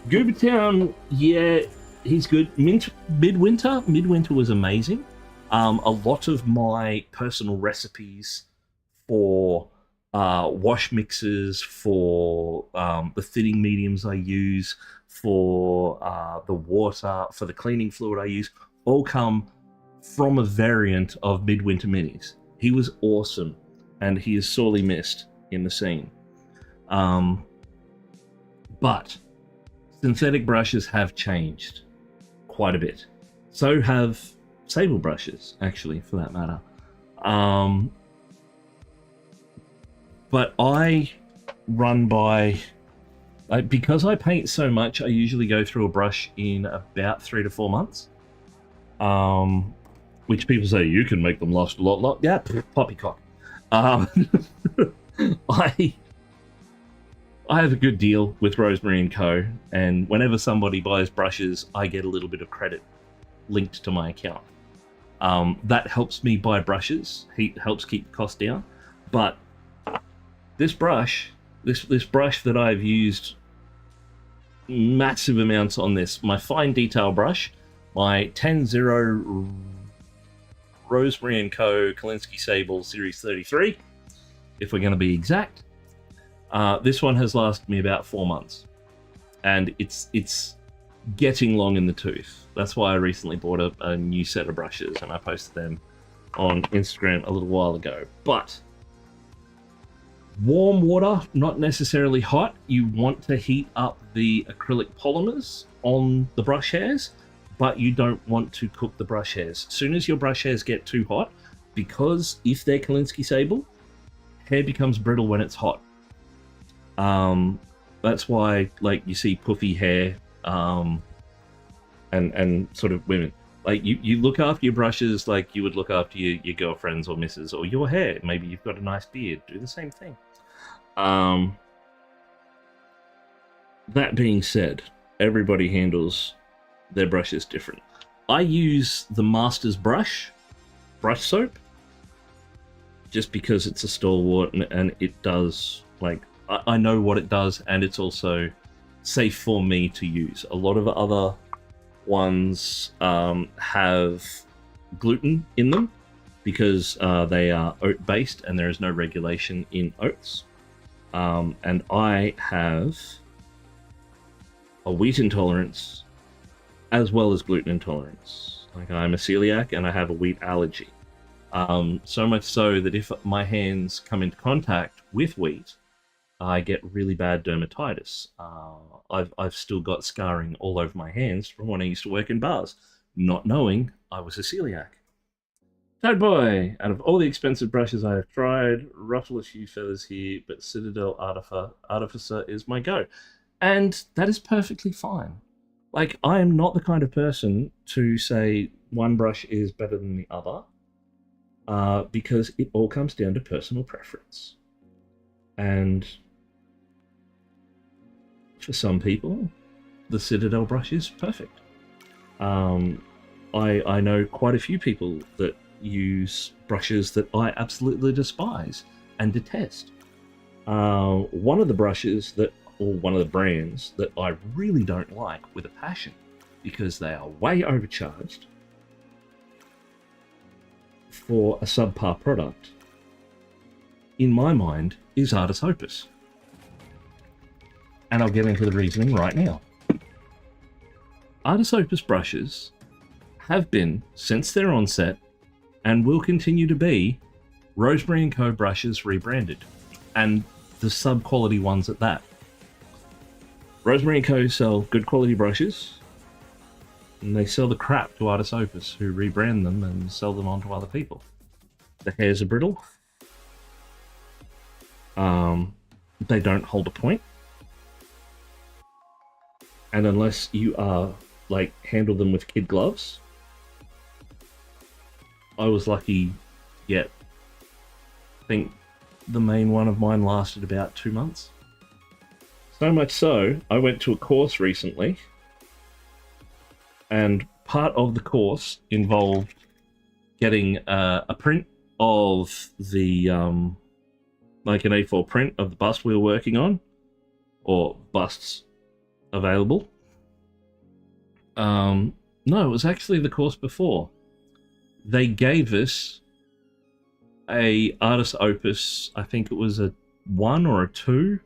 Goobertown, yeah, he's good. Midwinter was amazing. A lot of my personal recipes for wash mixes, for the thinning mediums I use, for the water, for the cleaning fluid I use, all come from a variant of Midwinter Minis. He was awesome, and he is sorely missed in the scene. But synthetic brushes have changed quite a bit. So have sable brushes, actually, for that matter. But I run by... because I paint so much, I usually go through a brush in about 3 to 4 months. Which people say, you can make them last a lot. Yeah, poppycock. I have a good deal with Rosemary & Co. And whenever somebody buys brushes, I get a little bit of credit linked to my account. That helps me buy brushes. It helps keep the cost down. But this brush, this brush that I've used massive amounts on this, my fine detail brush, my 10-0 Rosemary & Co. Kolinsky Sable Series 33, if we're going to be exact. This one has lasted me about 4 months, and it's getting long in the tooth. That's why I recently bought a new set of brushes, and I posted them on Instagram a little while ago. But warm water, not necessarily hot. You want to heat up the acrylic polymers on the brush hairs, but you don't want to cook the brush hairs. As soon as your brush hairs get too hot, because if they're Kolinsky Sable, hair becomes brittle when it's hot. That's why, like, you see puffy hair, and sort of women. Like, you look after your brushes like you would look after your girlfriends or missus, or your hair. Maybe you've got a nice beard. Do the same thing. That being said, everybody handles their brushes different. I use the Master's brush soap, just because it's a stalwart and it does, like, I know what it does, and it's also safe for me to use. A lot of other ones have gluten in them because they are oat based and there is no regulation in oats. And I have a wheat intolerance as well as gluten intolerance. Like, I'm a celiac and I have a wheat allergy. So much so that if my hands come into contact with wheat, I get really bad dermatitis. I've still got scarring all over my hands from when I used to work in bars, not knowing I was a celiac. Toad Boy, out of all the expensive brushes I have tried, ruffle a few feathers here, but Citadel Artificer is my go. And that is perfectly fine. Like, I am not the kind of person to say one brush is better than the other, because it all comes down to personal preference. And for some people, the Citadel brush is perfect. I know quite a few people that use brushes that I absolutely despise and detest. One of the brushes that, or one of the brands that I really don't like with a passion, because they are way overcharged for a subpar product, in my mind, is Artis Opus. And I'll get into the reasoning right now. Artis Opus brushes have been, since their onset, and will continue to be, Rosemary & Co. brushes rebranded, and the sub-quality ones at that. Rosemary & Co. sell good quality brushes, and they sell the crap to Artis Opus, who rebrand them and sell them on to other people. The hairs are brittle. They don't hold a point. And unless you are, like, handle them with kid gloves, I was lucky to get, I think the main one of mine lasted about 2 months. So much so, I went to a course recently, and part of the course involved getting a print of the, like an A4 print of the bust we were working on, or busts available. No, it was actually the course before. They gave us a Artis Opus, I think it was a 1 or a 2,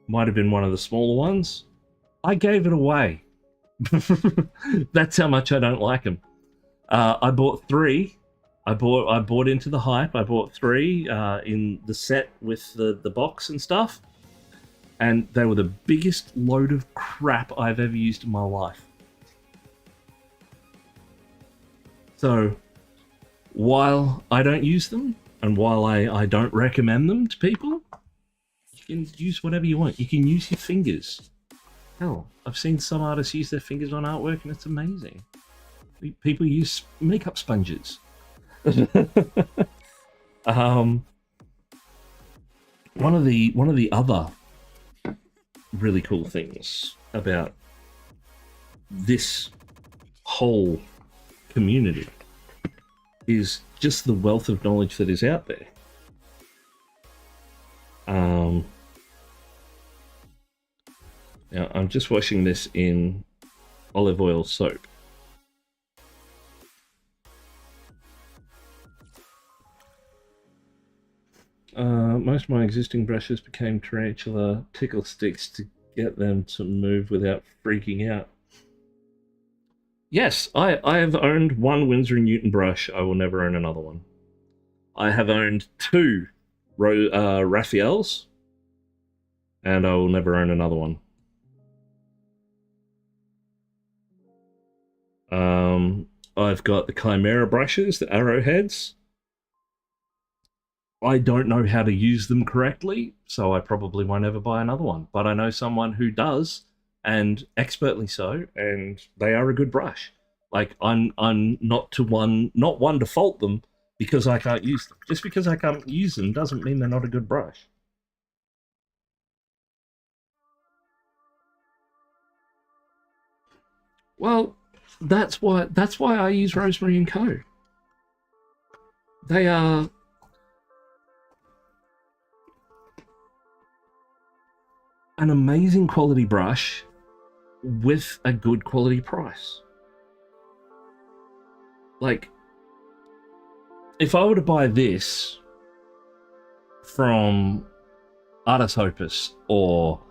might have been one of the smaller ones. I gave it away. That's how much I don't like them. I bought 3. I bought into the hype. I bought 3 in the set with the box and stuff, and they were the biggest load of crap I've ever used in my life. So, while I don't use them, and while I don't recommend them to people, you can use whatever you want. You can use your fingers. Hell, I've seen some artists use their fingers on artwork, and it's amazing. People use makeup sponges. One of the other really cool things about this whole community is just the wealth of knowledge that is out there. Now, I'm just washing this in olive oil soap. Most of my existing brushes became tarantula tickle sticks to get them to move without freaking out. Yes, I have owned 1 Winsor & Newton brush. I will never own another one. I have owned 2 Raphaels, and I will never own another one. I've got the Chimera brushes, the arrowheads. I don't know how to use them correctly, so I probably won't ever buy another one. But I know someone who does, and expertly so, and they are a good brush. Like, I'm not one to fault them because I can't use them. Just because I can't use them doesn't mean they're not a good brush. Well, that's why I use Rosemary & Co. They are an amazing quality brush with a good quality price. Like, if I were to buy this from Artis Opus or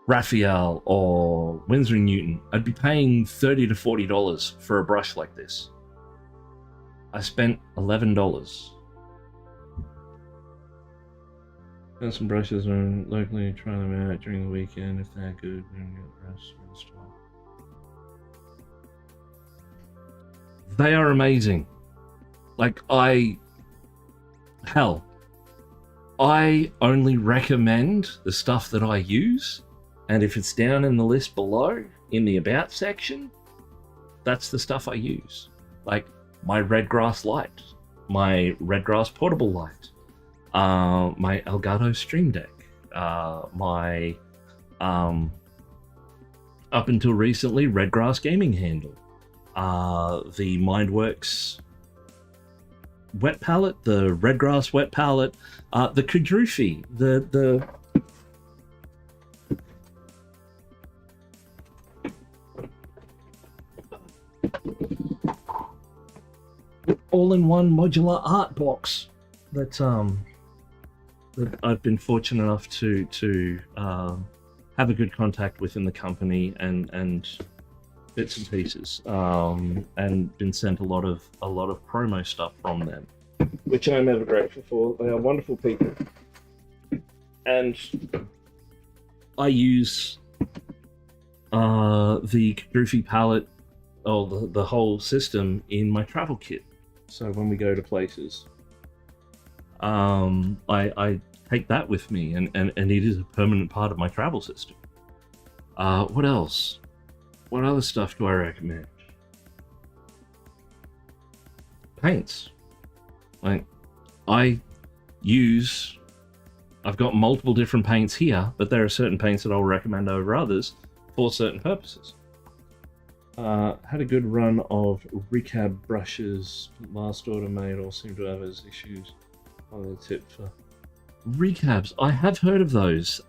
Raphael or Winsor & Newton, I'd be paying $30 to $40 for a brush like this. I spent $11. Got some brushes and locally try them out during the weekend. If they're good, then get the rest from the store. They are amazing. Like, I only recommend the stuff that I use, and if it's down in the list below in the about section, that's the stuff I use. Like my Redgrass light, my Redgrass portable light, my Elgato Stream Deck, my up until recently Redgrass gaming handle, the Mindworks wet palette, the Redgrass wet palette, the Kudrufi, the all-in-one modular art box that that I've been fortunate enough to have a good contact with in the company and bits and pieces, and been sent a lot of promo stuff from them, which I'm ever grateful for. They are wonderful people, and I use the Goofy palette, or the whole system, in my travel kit. So when we go to places, I take that with me, and it is a permanent part of my travel system. What else? What other stuff do I recommend? Paints. Like, I've got multiple different paints here, but there are certain paints that I'll recommend over others for certain purposes. Had a good run of recab brushes. Last order made all seem to have those issues. On the tip for recabs. I have heard of those.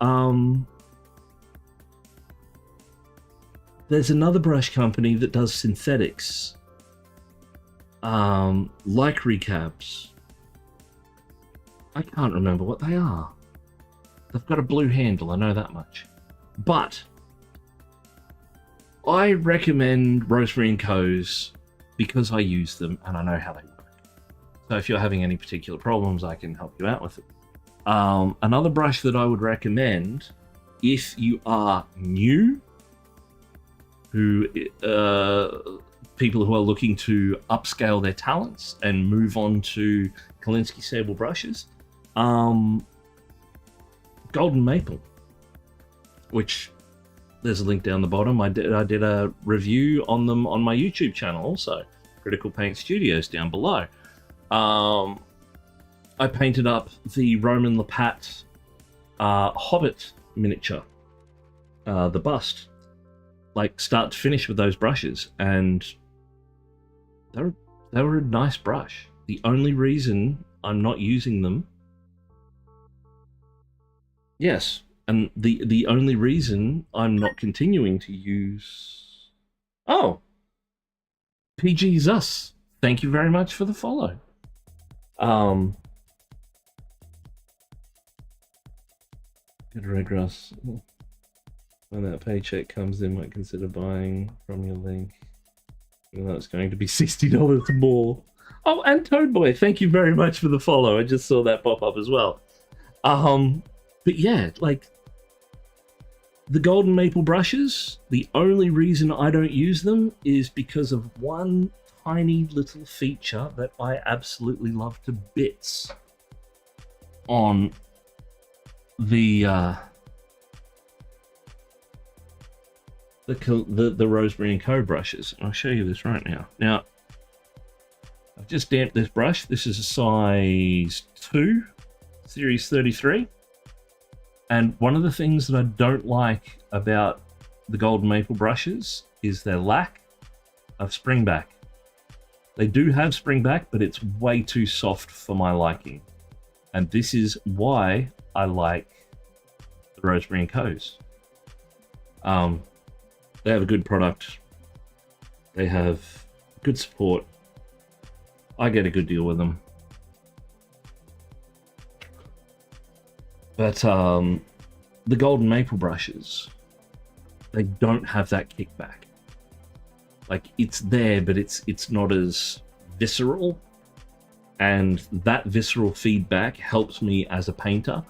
There's another brush company that does synthetics, like recabs. I can't remember what they are. They've got a blue handle, I know that much. But I recommend Rosemary & Co.'s because I use them and I know how they work. So if you're having any particular problems, I can help you out with it. Another brush that I would recommend, if you are new, people who are looking to upscale their talents and move on to Kolinsky Sable brushes, Golden Maple, which there's a link down the bottom. I did a review on them on my YouTube channel also, Critical Paint Studios, down below. I painted up the Roman Lepat Hobbit miniature, the bust, like start to finish with those brushes, and they were a nice brush. The only reason I'm not using them, yes, and the only reason I'm not continuing to use, PG's Us, thank you very much for the follow. Get a Redgrass. When that paycheck comes in, might consider buying from your link. Even though it's going to be $60 more. Oh, and Toadboy, thank you very much for the follow. I just saw that pop up as well. But yeah, like, the Golden Maple brushes, the only reason I don't use them is because of one tiny little feature that I absolutely love to bits on the Rosemary & Co. brushes. I'll show you this right now. Now, I've just damped this brush. This is a size 2, series 33. And one of the things that I don't like about the Golden Maple brushes is their lack of spring back. They do have spring back, but it's way too soft for my liking. And this is why I like the Rosemary & Co.'s. They have a good product. They have good support. I get a good deal with them. But the Golden Maple brushes, they don't have that kickback. Like, it's there, but it's not as visceral And that visceral feedback helps me as a painter,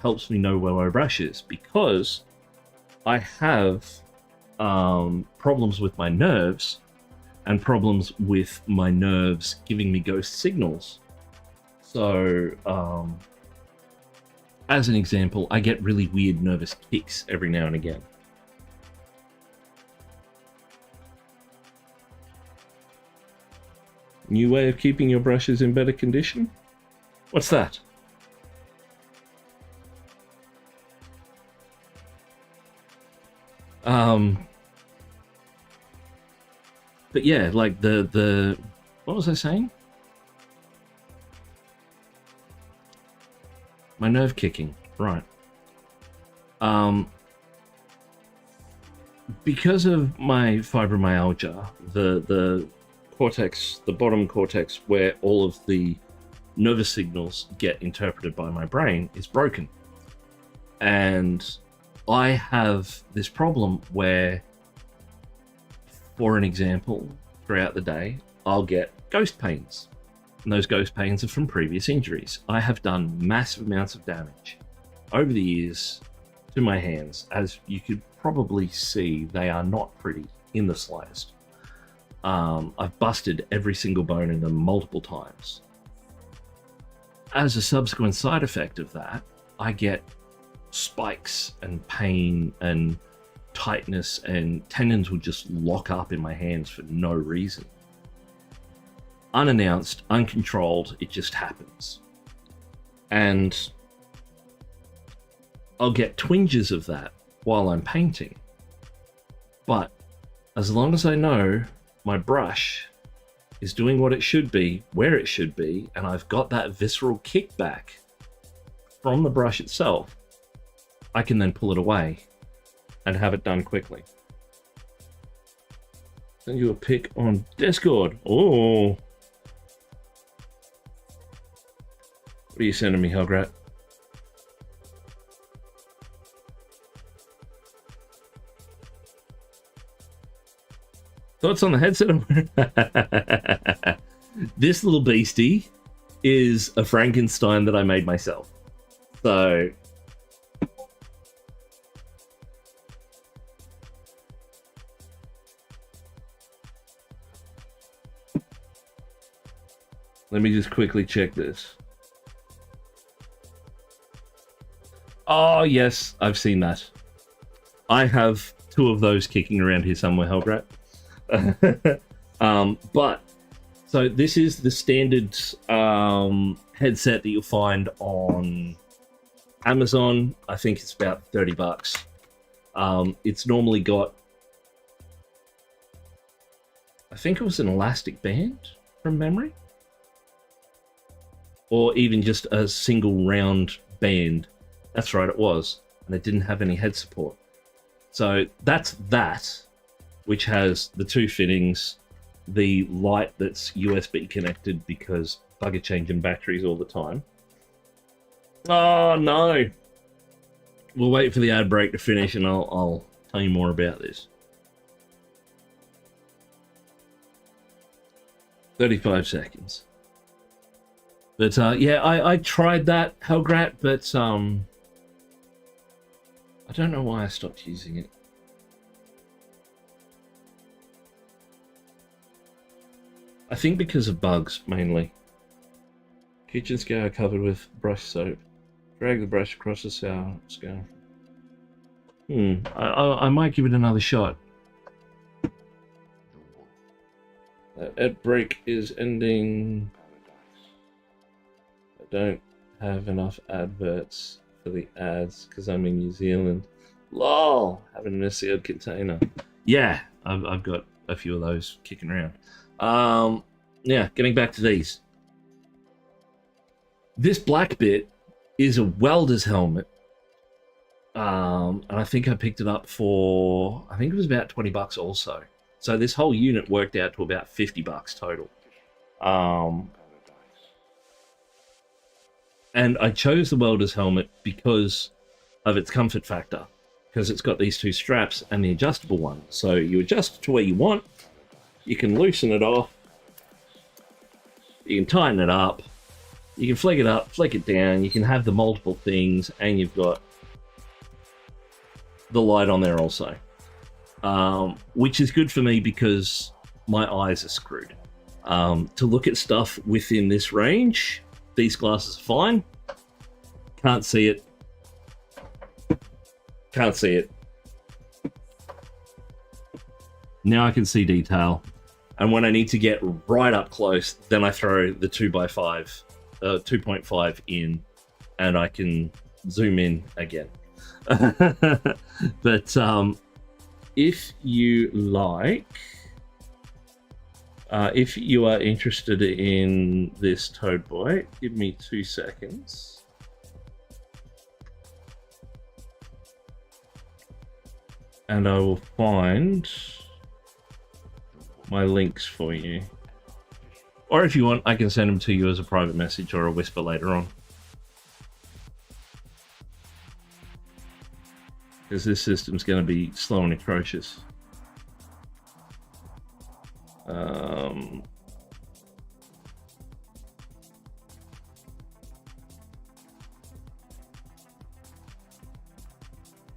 helps me know where my brush is, because I have problems with my nerves, and problems with my nerves giving me ghost signals. So, as an example, I get really weird nervous kicks every now and again. New way of keeping your brushes in better condition? What's that? But yeah, like the what was I saying? My nerve kicking, right? Because of my fibromyalgia, the cortex, the bottom cortex, where all of the nervous signals get interpreted by my brain, is broken, and I have this problem where, for an example, throughout the day, I'll get ghost pains. And those ghost pains are from previous injuries. I have done massive amounts of damage over the years to my hands. As you could probably see, they are not pretty in the slightest. I've busted every single bone in them multiple times. As a subsequent side effect of that, I get spikes and pain and tightness, and tendons will just lock up in my hands for no reason. Unannounced, uncontrolled, it just happens. And I'll get twinges of that while I'm painting. But as long as I know my brush is doing what it should be, where it should be, and I've got that visceral kickback from the brush itself, I can then pull it away and have it done quickly. Send you a pic on Discord. Oh. What are you sending me, Hellgrat? Thoughts on the headset? This little beastie is a Frankenstein that I made myself. So let me just quickly check this. Oh, yes, I've seen that. I have two of those kicking around here somewhere, Hellgrat. But, so this is the standard headset that you'll find on Amazon. I think it's about $30. It's normally got, I think it was an elastic band from memory, or even just a single round band. That's right, it was, and it didn't have any head support. So that's that, which has the two fittings, the light that's USB connected because bugger changing batteries all the time. Oh no! We'll wait for the ad break to finish, and I'll tell you more about this. 35 seconds. But yeah, I tried that, Hellgrat, but I don't know why I stopped using it. I think because of bugs, mainly. Kitchen scale covered with brush soap. Drag the brush across the scale. I might give it another shot. Ad break is ending. I don't have enough adverts for the ads because I'm in New Zealand. LOL! Having a sealed container. Yeah, I've got a few of those kicking around. Yeah, getting back to these. This black bit is a welder's helmet. And I think I picked it up for, I think it was about $20 also. So this whole unit worked out to about $50 total. And I chose the welder's helmet because of its comfort factor, because it's got these two straps and the adjustable one. So you adjust it to where you want, you can loosen it off. You can tighten it up. You can flick it up, flick it down. You can have the multiple things, and you've got the light on there also, which is good for me because my eyes are screwed. To look at stuff within this range, these glasses are fine. Can't see it. Can't see it. Now I can see detail. And when I need to get right up close, then I throw the 2.5 in, and I can zoom in again. But if you like, if you are interested in this Toad Boy, give me 2 seconds. And I will find my links for you. Or if you want, I can send them to you as a private message or a whisper later on. Because this system's going to be slow and atrocious.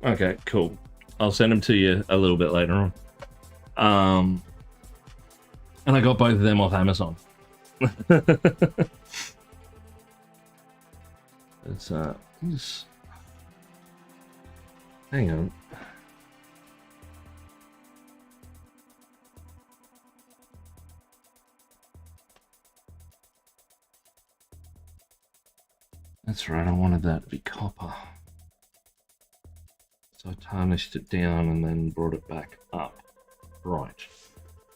Okay, cool. I'll send them to you a little bit later on. And I got both of them off Amazon. It's hang on. That's right, I wanted that to be copper. So I tarnished it down and then brought it back up. Right.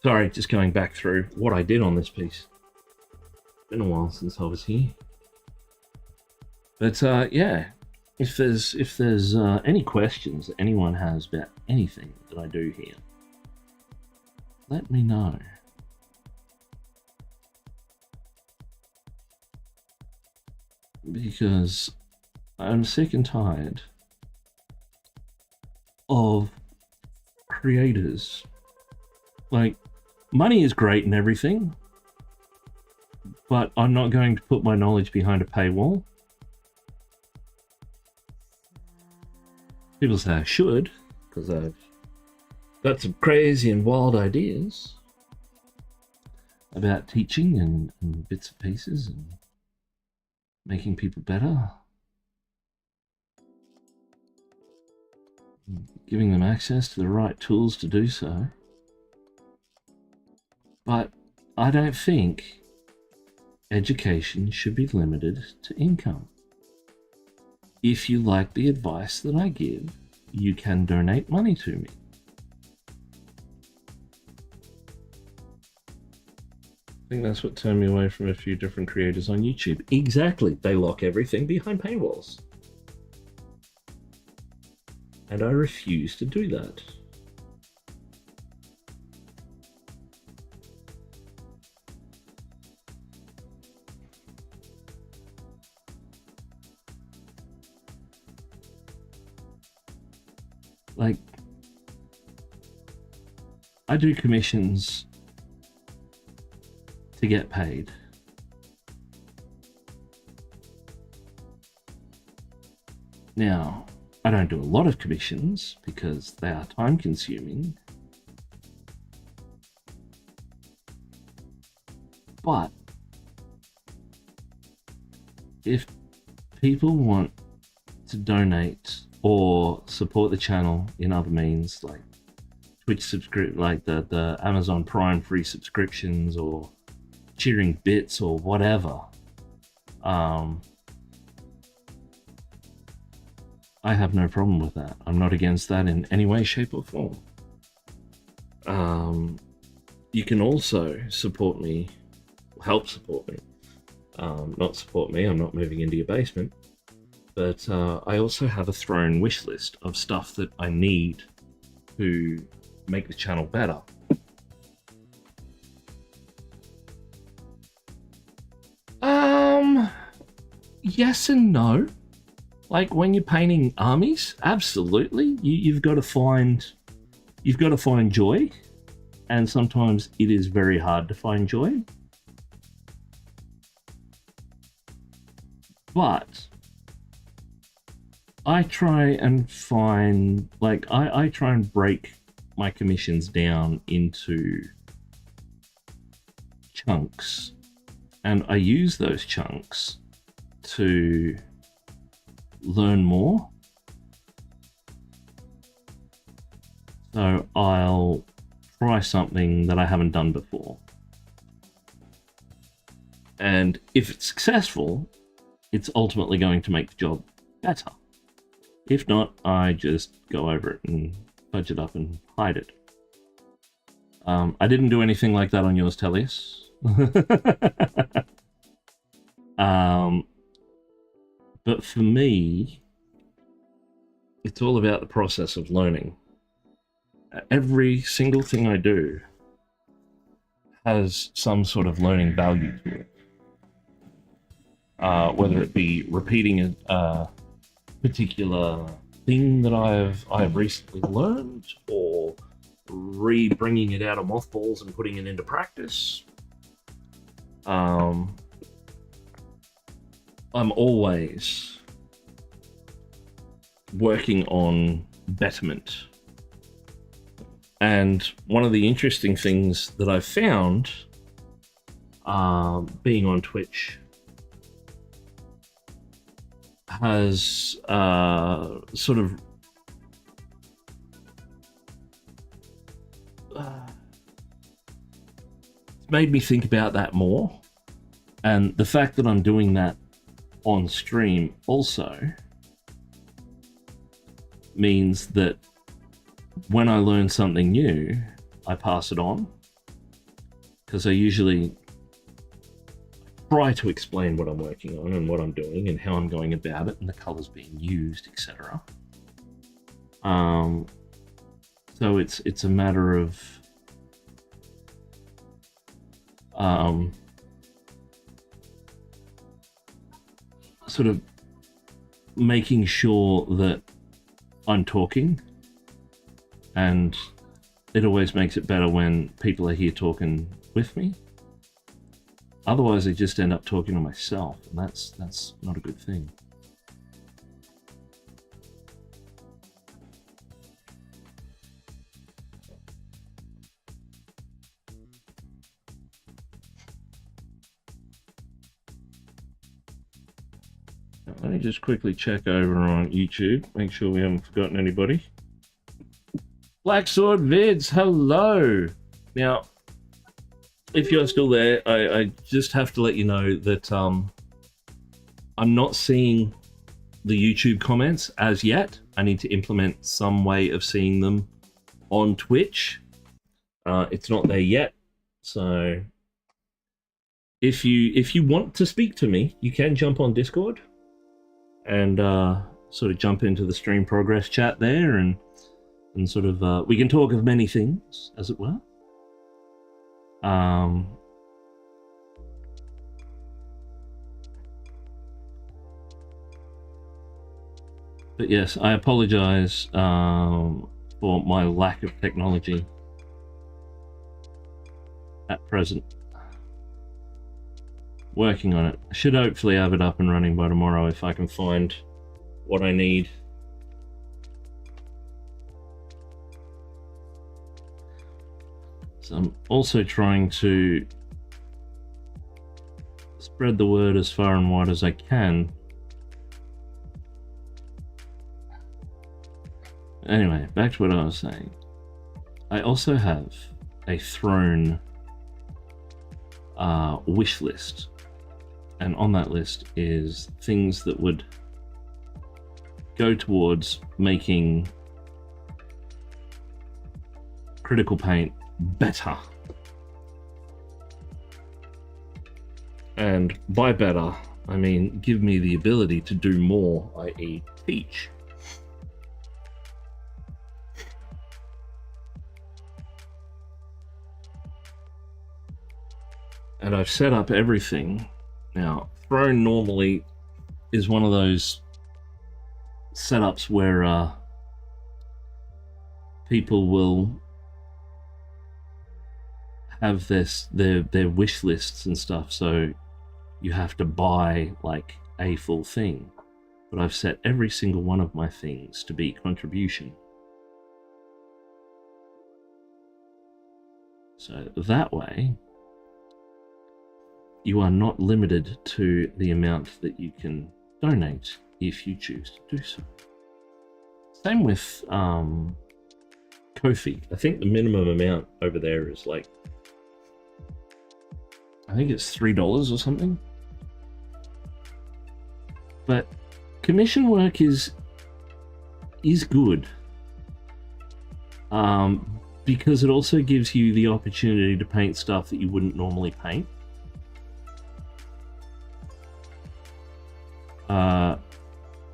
Sorry, just going back through what I did on this piece. Been a while since I was here. But yeah, if there's any questions that anyone has about anything that I do here, let me know. Because I'm sick and tired of creators. Like, money is great and everything, but I'm not going to put my knowledge behind a paywall. People say I should, because I've got some crazy and wild ideas about teaching and bits and pieces and making people better. Giving them access to the right tools to do so. But I don't think education should be limited to income. If you like the advice that I give, you can donate money to me. I think that's what turned me away from a few different creators on YouTube. Exactly. They lock everything behind paywalls. And I refuse to do that. Like, I do commissions to get paid. Now, I don't do a lot of commissions because they are time consuming. But if people want to donate or support the channel in other means, like Twitch like the Amazon Prime free subscriptions or cheering bits or whatever, I have no problem with that. I'm not against that in any way, shape, or form. You can also support me, help support me. Not support me, I'm not moving into your basement. But I also have a thrown wish list of stuff that I need to make the channel better. Yes and no. Like, when you're painting armies, absolutely. You've got to find joy, and sometimes it is very hard to find joy. But I try and find, like, I try and break my commissions down into chunks, and I use those chunks to learn more. So I'll try something that I haven't done before. And if it's successful, it's ultimately going to make the job better. If not, I just go over it and fudge it up and hide it. I didn't do anything like that on yours, Tellius. But for me, it's all about the process of learning. Every single thing I do has some sort of learning value to it. Whether it be repeating a particular thing that I've recently learned, or bringing it out of mothballs and putting it into practice. I'm always working on betterment. And one of the interesting things that I've found, being on Twitch, has sort of made me think about that more. And the fact that I'm doing that on stream also means that when I learn something new, I pass it on, because I usually try to explain what I'm working on and what I'm doing and how I'm going about it and the colors being used, etc. So it's a matter of sort of making sure that I'm talking, and it always makes it better when people are here talking with me. Otherwise, I just end up talking to myself, and that's not a good thing. Let me just quickly check over on YouTube, make sure we haven't forgotten anybody. Black Sword Vids, hello! Now, if you're still there, I just have to let you know that I'm not seeing the YouTube comments as yet. I need to implement some way of seeing them on Twitch. It's not there yet, so if you want to speak to me, you can jump on Discord and sort of jump into the stream progress chat there, and sort of we can talk of many things, as it were. But yes, I apologize for my lack of technology at present. Working on it. I should hopefully have it up and running by tomorrow if I can find what I need. So I'm also trying to spread the word as far and wide as I can. Anyway, back to what I was saying. I also have a throne wish list. And on that list is things that would go towards making Critical Paint better. And by better, I mean give me the ability to do more, i.e. teach. And I've set up everything. Now, Throne normally is one of those setups where people will have their wish lists and stuff, so you have to buy like a full thing, but I've set every single one of my things to be contribution. So that way, you are not limited to the amount that you can donate if you choose to do so. Same with Ko-fi. I think the minimum amount over there is like, I think it's $3 or something. But commission work is good, because it also gives you the opportunity to paint stuff that you wouldn't normally paint.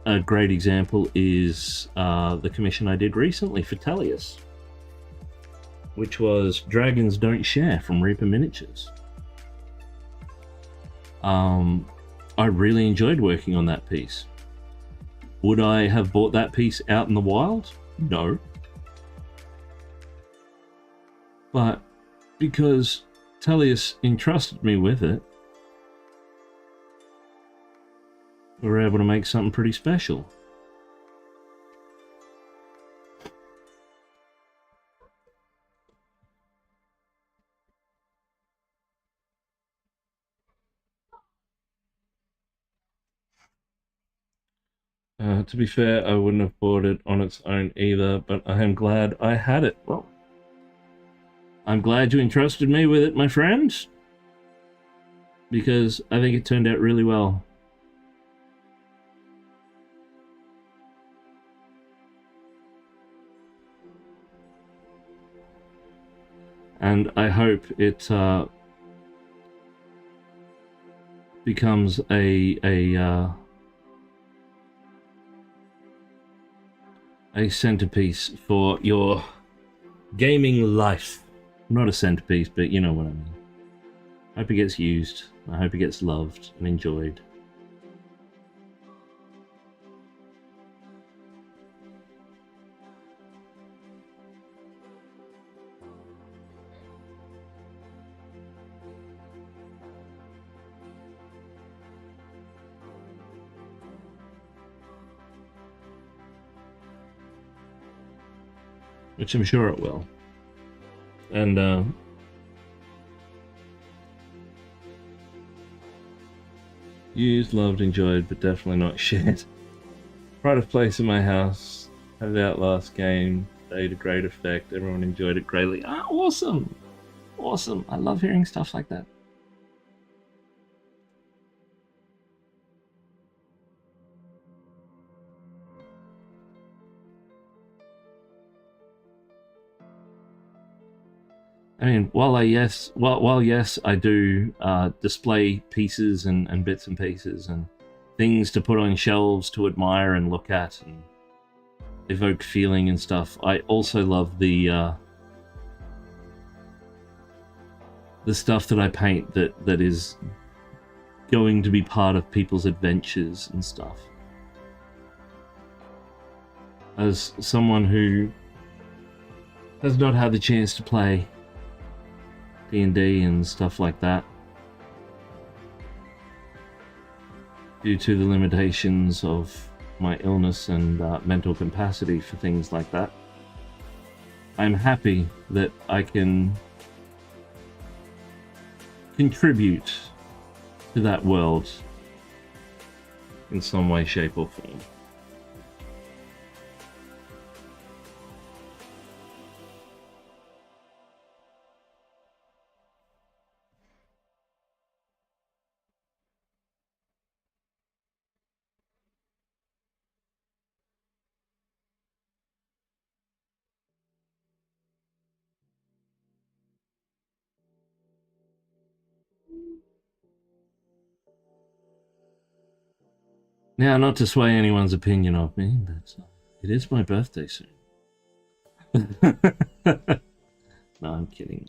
A great example is the commission I did recently for Talius, which was Dragons Don't Share from Reaper Miniatures. I really enjoyed working on that piece. Would I have bought that piece out in the wild? No. But because Talius entrusted me with it, we were able to make something pretty special. To be fair, I wouldn't have bought it on its own either, but I am glad I had it. Well, I'm glad you entrusted me with it, my friend, because I think it turned out really well. And I hope it becomes a centerpiece for your gaming life. Not a centerpiece, but you know what I mean. I hope it gets used. I hope it gets loved and enjoyed. Which I'm sure it will. And used, loved, enjoyed, but definitely not shared. Pride of place in my house. Had it out last game. Played to great effect. Everyone enjoyed it greatly. Ah, awesome! Awesome. I love hearing stuff like that. I mean, while yes, I do display pieces and bits and pieces and things to put on shelves to admire and look at and evoke feeling and stuff, I also love the stuff that I paint that is going to be part of people's adventures and stuff. As someone who has not had the chance to play D&D and stuff like that, due to the limitations of my illness and mental capacity for things like that, I'm happy that I can contribute to that world in some way, shape, or form. Now, not to sway anyone's opinion of me, but it is my birthday soon. No, I'm kidding.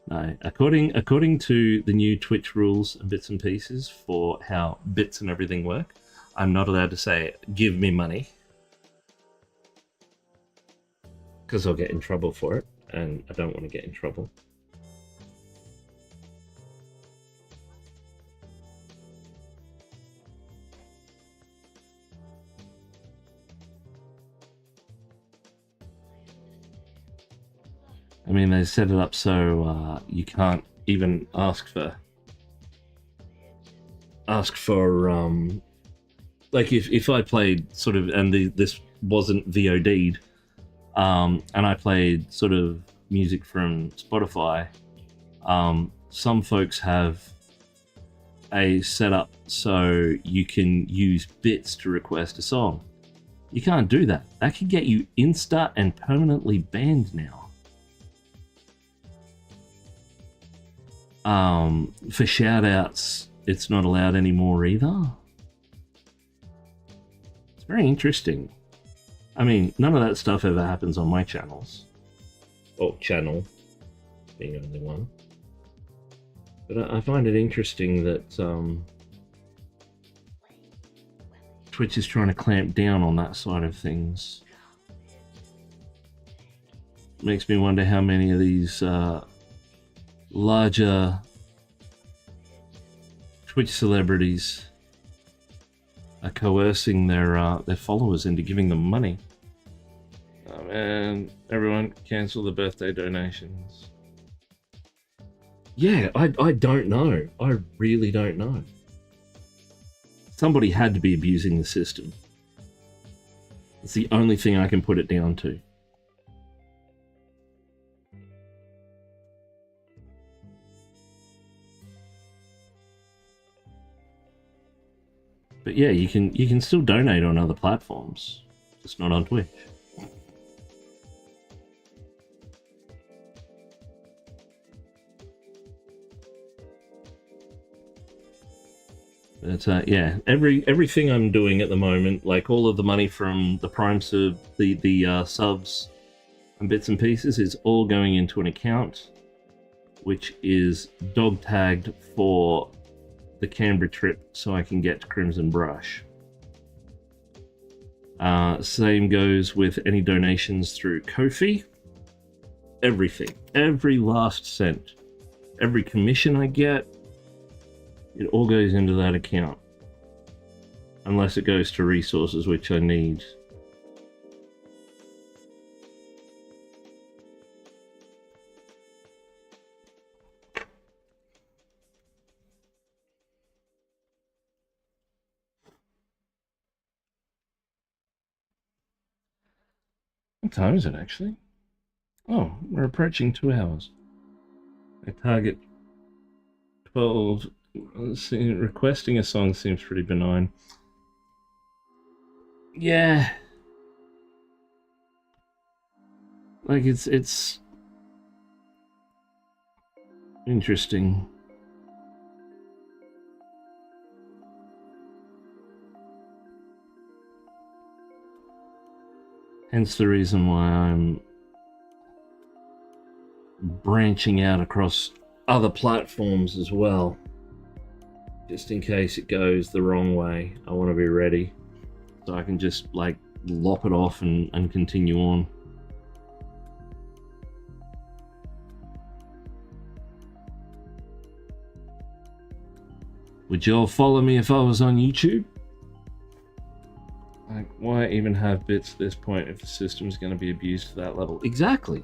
No, according to the new Twitch rules and bits and pieces for how bits and everything work, I'm not allowed to say, give me money, because I'll get in trouble for it, and I don't want to get in trouble. I mean, they set it up so you can't even ask for like if I played sort of, and this wasn't VOD'd, and I played sort of music from Spotify, some folks have a setup so you can use bits to request a song. You can't do that. That can get you insta and permanently banned now. For shoutouts, it's not allowed anymore either. It's very interesting. I mean, none of that stuff ever happens on my channels. Or channel, being the only one. But I find it interesting that Twitch is trying to clamp down on that side of things. Makes me wonder how many of these larger Twitch celebrities are coercing their followers into giving them money. Oh man, everyone cancel the birthday donations. Yeah, I don't know. I really don't know. Somebody had to be abusing the system. It's the only thing I can put it down to. But yeah, you can still donate on other platforms, just not on Twitch. But yeah, everything I'm doing at the moment, like all of the money from the Prime sub, the subs, and bits and pieces, is all going into an account, which is dog tagged for the Canberra trip, so I can get to Crimson Brush. Same goes with any donations through Ko-fi. Everything, every last cent, every commission I get, it all goes into that account. Unless it goes to resources, which I need. What time is it actually? Oh, we're approaching 2 hours. I target 12. Let's see, requesting a song seems pretty benign. Yeah. Like it's interesting. Hence the reason why I'm branching out across other platforms as well. Just in case it goes the wrong way, I want to be ready. So I can just like lop it off and continue on. Would y'all follow me if I was on YouTube? Like, why even have bits at this point if the system's going to be abused to that level? Exactly.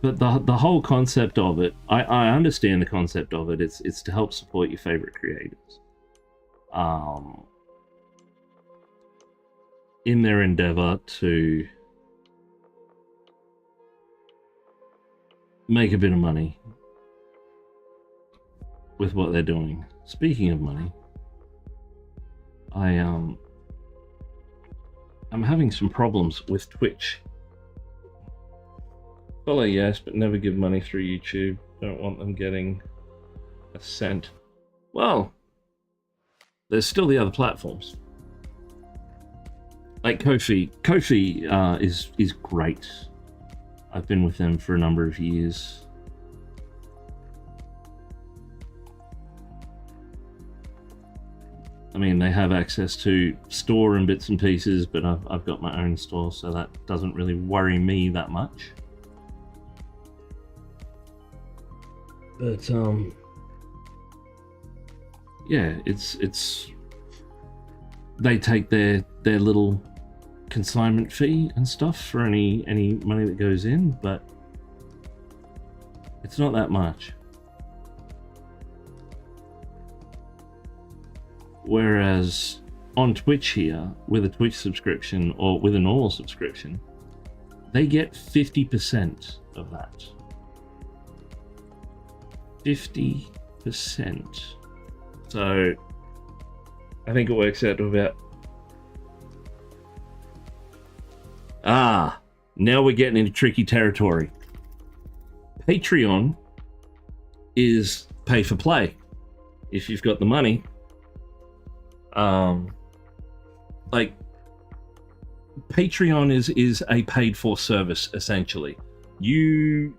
But the whole concept of it, I understand the concept of it. It's to help support your favorite creators. In their endeavor to make a bit of money with what they're doing. Speaking of money, I'm having some problems with Twitch. Follow yes, but never give money through YouTube. Don't want them getting a cent. Well, there's still the other platforms. Like Ko-fi. Ko-fi is great. I've been with them for a number of years. I mean, they have access to store and bits and pieces, but I've got my own store, so that doesn't really worry me that much. But yeah, it's they take their little consignment fee and stuff for any money that goes in, but it's not that much. Whereas on Twitch here, with a Twitch subscription or with a normal subscription, they get 50% of that. 50%. So I think it works out to about... now we're getting into tricky territory. Patreon is pay for play. If you've got the money, like Patreon is a paid for service essentially. You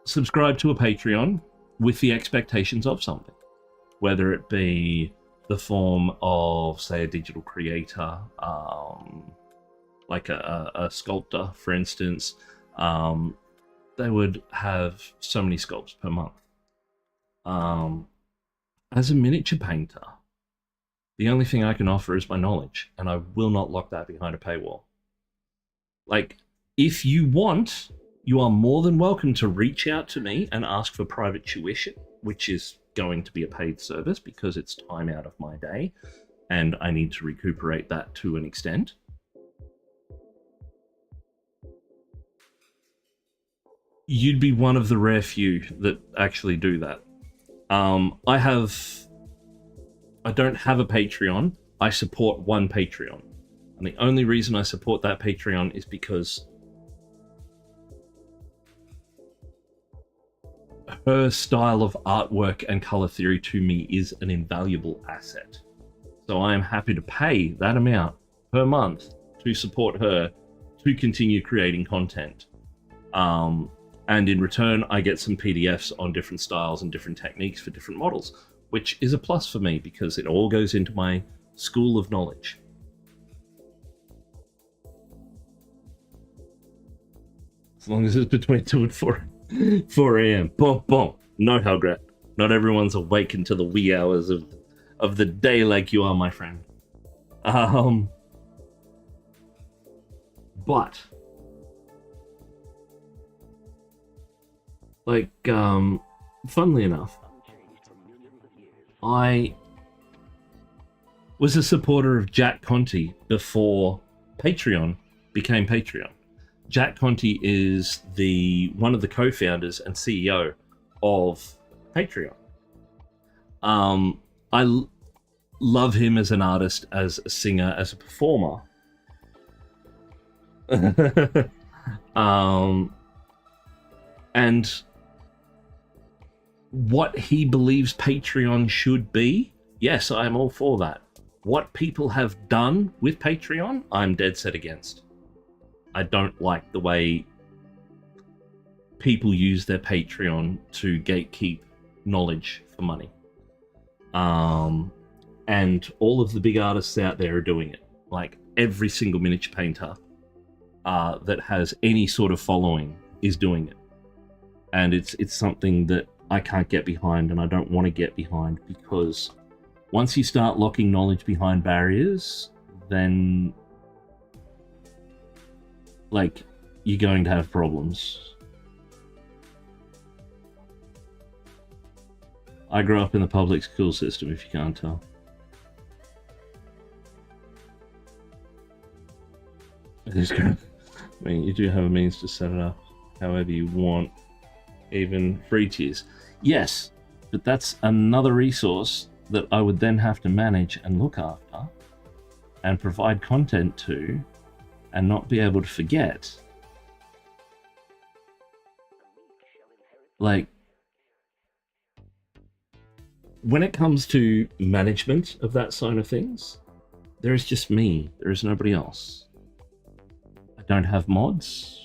subscribe to a Patreon with the expectations of something, whether it be the form of, say, a digital creator, like a sculptor, for instance. They would have so many sculpts per month. As a miniature painter, the only thing I can offer is my knowledge, and I will not lock that behind a paywall. Like, if you want, you are more than welcome to reach out to me and ask for private tuition, which is going to be a paid service because it's time out of my day, and I need to recuperate that to an extent. You'd be one of the rare few that actually do that. I don't have a Patreon. I support one Patreon. And the only reason I support that Patreon is because her style of artwork and color theory to me is an invaluable asset. So I am happy to pay that amount per month to support her to continue creating content. And in return, I get some PDFs on different styles and different techniques for different models, which is a plus for me because it all goes into my school of knowledge. As long as it's between 2 and 4 a.m. Boom, boom. No, Helgrat. Not everyone's awake until the wee hours of the day like you are, my friend. But... like, funnily enough, I was a supporter of Jack Conte before Patreon became Patreon. Jack Conte is one of the co-founders and CEO of Patreon. I love him as an artist, as a singer, as a performer. And what he believes Patreon should be, yes, I'm all for that. What people have done with Patreon, I'm dead set against. I don't like the way people use their Patreon to gatekeep knowledge for money. And all of the big artists out there are doing it. Like, every single miniature painter that has any sort of following is doing it. And it's something that I can't get behind, and I don't want to get behind, because once you start locking knowledge behind barriers, then, like, you're going to have problems. I grew up in the public school system, if you can't tell. I mean, you do have a means to set it up however you want. Even free tiers. Yes, but that's another resource that I would then have to manage and look after and provide content to and not be able to forget. Like, when it comes to management of that side of things, there is just me. There is nobody else. I don't have mods.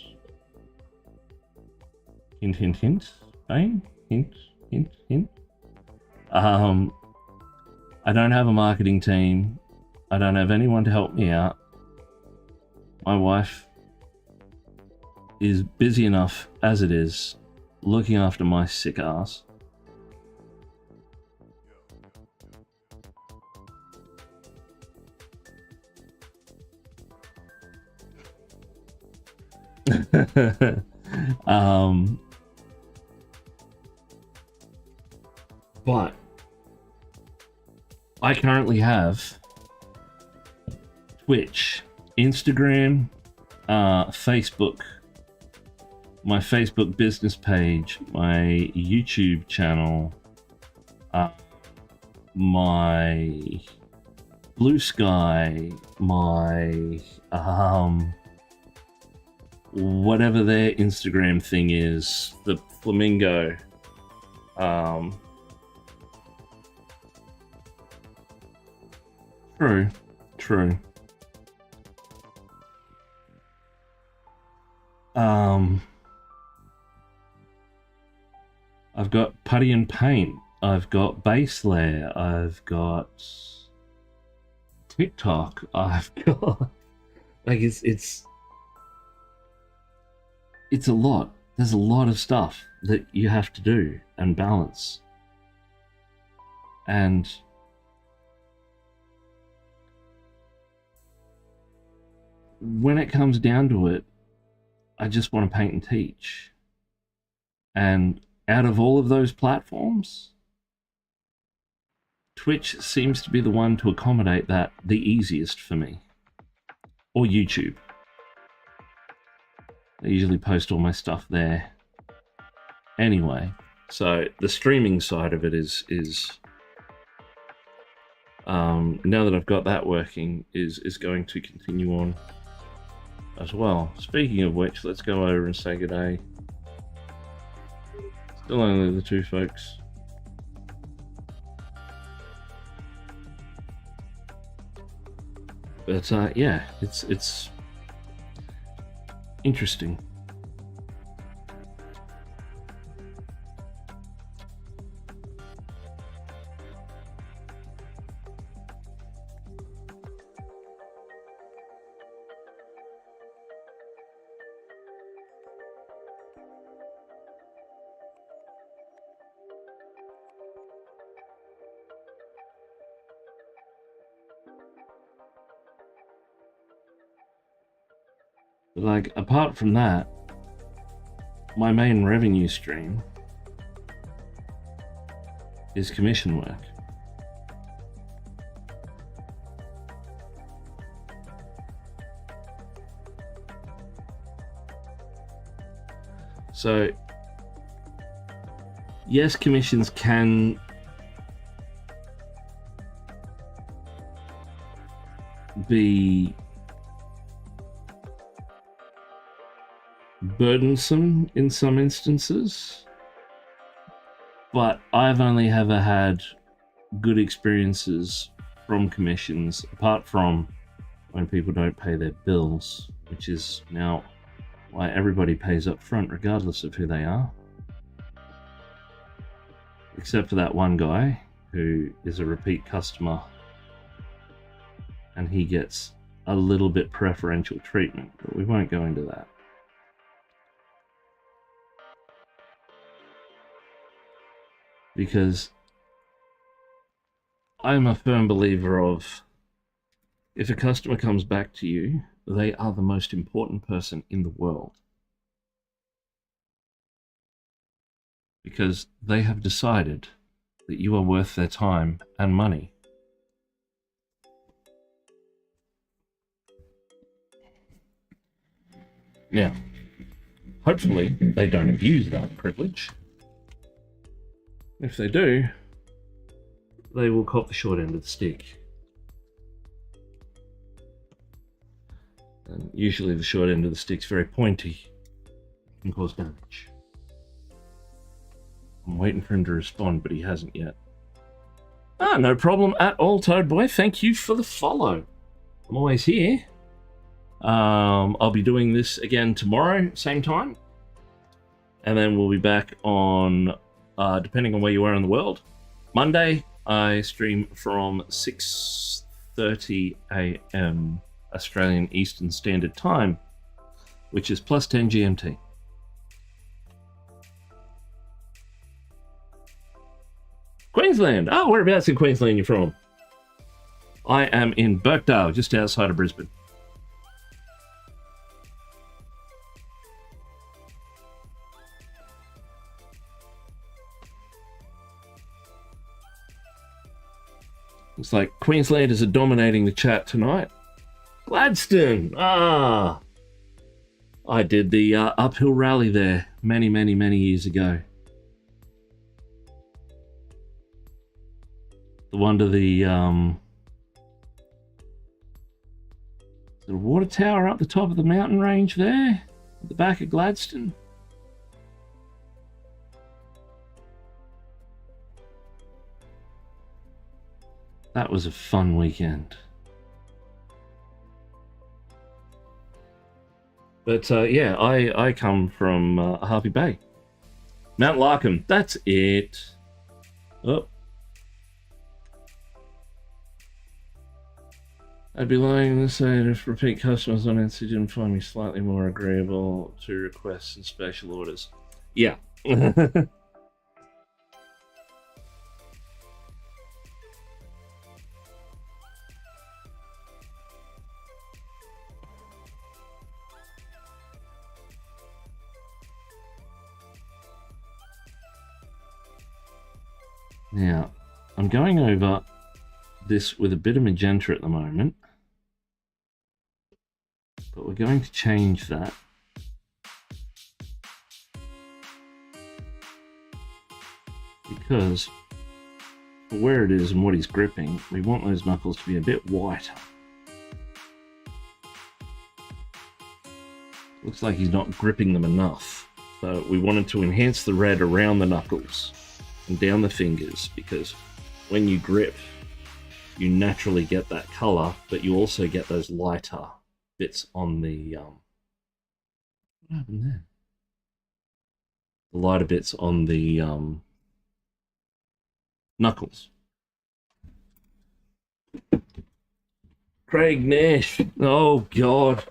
Hint, hint, hint. Bang. Hint, hint, hint. I don't have a marketing team. I don't have anyone to help me out. My wife is busy enough as it is, looking after my sick ass. But I currently have Twitch, Instagram, Facebook, my Facebook business page, my YouTube channel, my Blue Sky, my whatever their Instagram thing is, the flamingo. True. I've got Putty and Paint. I've got Base Layer. I've got TikTok. I've got like it's a lot. There's a lot of stuff that you have to do and balance. And when it comes down to it, I just want to paint and teach. And out of all of those platforms, Twitch seems to be the one to accommodate that the easiest for me. Or YouTube. I usually post all my stuff there. Anyway, so the streaming side of it is now that I've got that working, is going to continue on as well. Speaking of which, let's go over and say good day. Still only the two folks. But yeah, it's interesting. Like, apart from that, my main revenue stream is commission work. So, yes, commissions can be burdensome in some instances, but I've only ever had good experiences from commissions, apart from when people don't pay their bills, which is now why everybody pays up front regardless of who they are, except for that one guy who is a repeat customer and he gets a little bit preferential treatment, but we won't go into that. Because I'm a firm believer of, if a customer comes back to you, they are the most important person in the world. Because they have decided that you are worth their time and money. Now, hopefully they don't abuse that privilege. If they do, they will cop the short end of the stick. And usually the short end of the stick's very pointy and cause damage. I'm waiting for him to respond, but he hasn't yet. No problem at all, Toad Boy. Thank you for the follow. I'm always here. I'll be doing this again tomorrow, same time. And then we'll be back on, depending on where you are in the world, Monday. I stream from 6:30 a.m. Australian Eastern Standard Time, which is +10 GMT. Queensland. Oh, whereabouts in Queensland are you from? I am in Birkdale, just outside of Brisbane. Looks like Queenslanders are dominating the chat tonight. Gladstone! Ah! I did the uphill rally there many, many, many years ago. The one to the water tower up the top of the mountain range there, at the back of Gladstone. That was a fun weekend. But yeah, I come from Harvey Bay. Mount Larkham, that's it. Oh. I'd be lying to say that if repeat customers on Etsy didn't find me slightly more agreeable to requests and special orders. Yeah. Now, I'm going over this with a bit of magenta at the moment, but we're going to change that. Because for where it is and what he's gripping, we want those knuckles to be a bit whiter. Looks like he's not gripping them enough. So we wanted to enhance the red around the knuckles and down the fingers, because when you grip, you naturally get that color, but you also get those lighter bits on the what happened there? The lighter bits on the knuckles. Craig Nash. Oh God.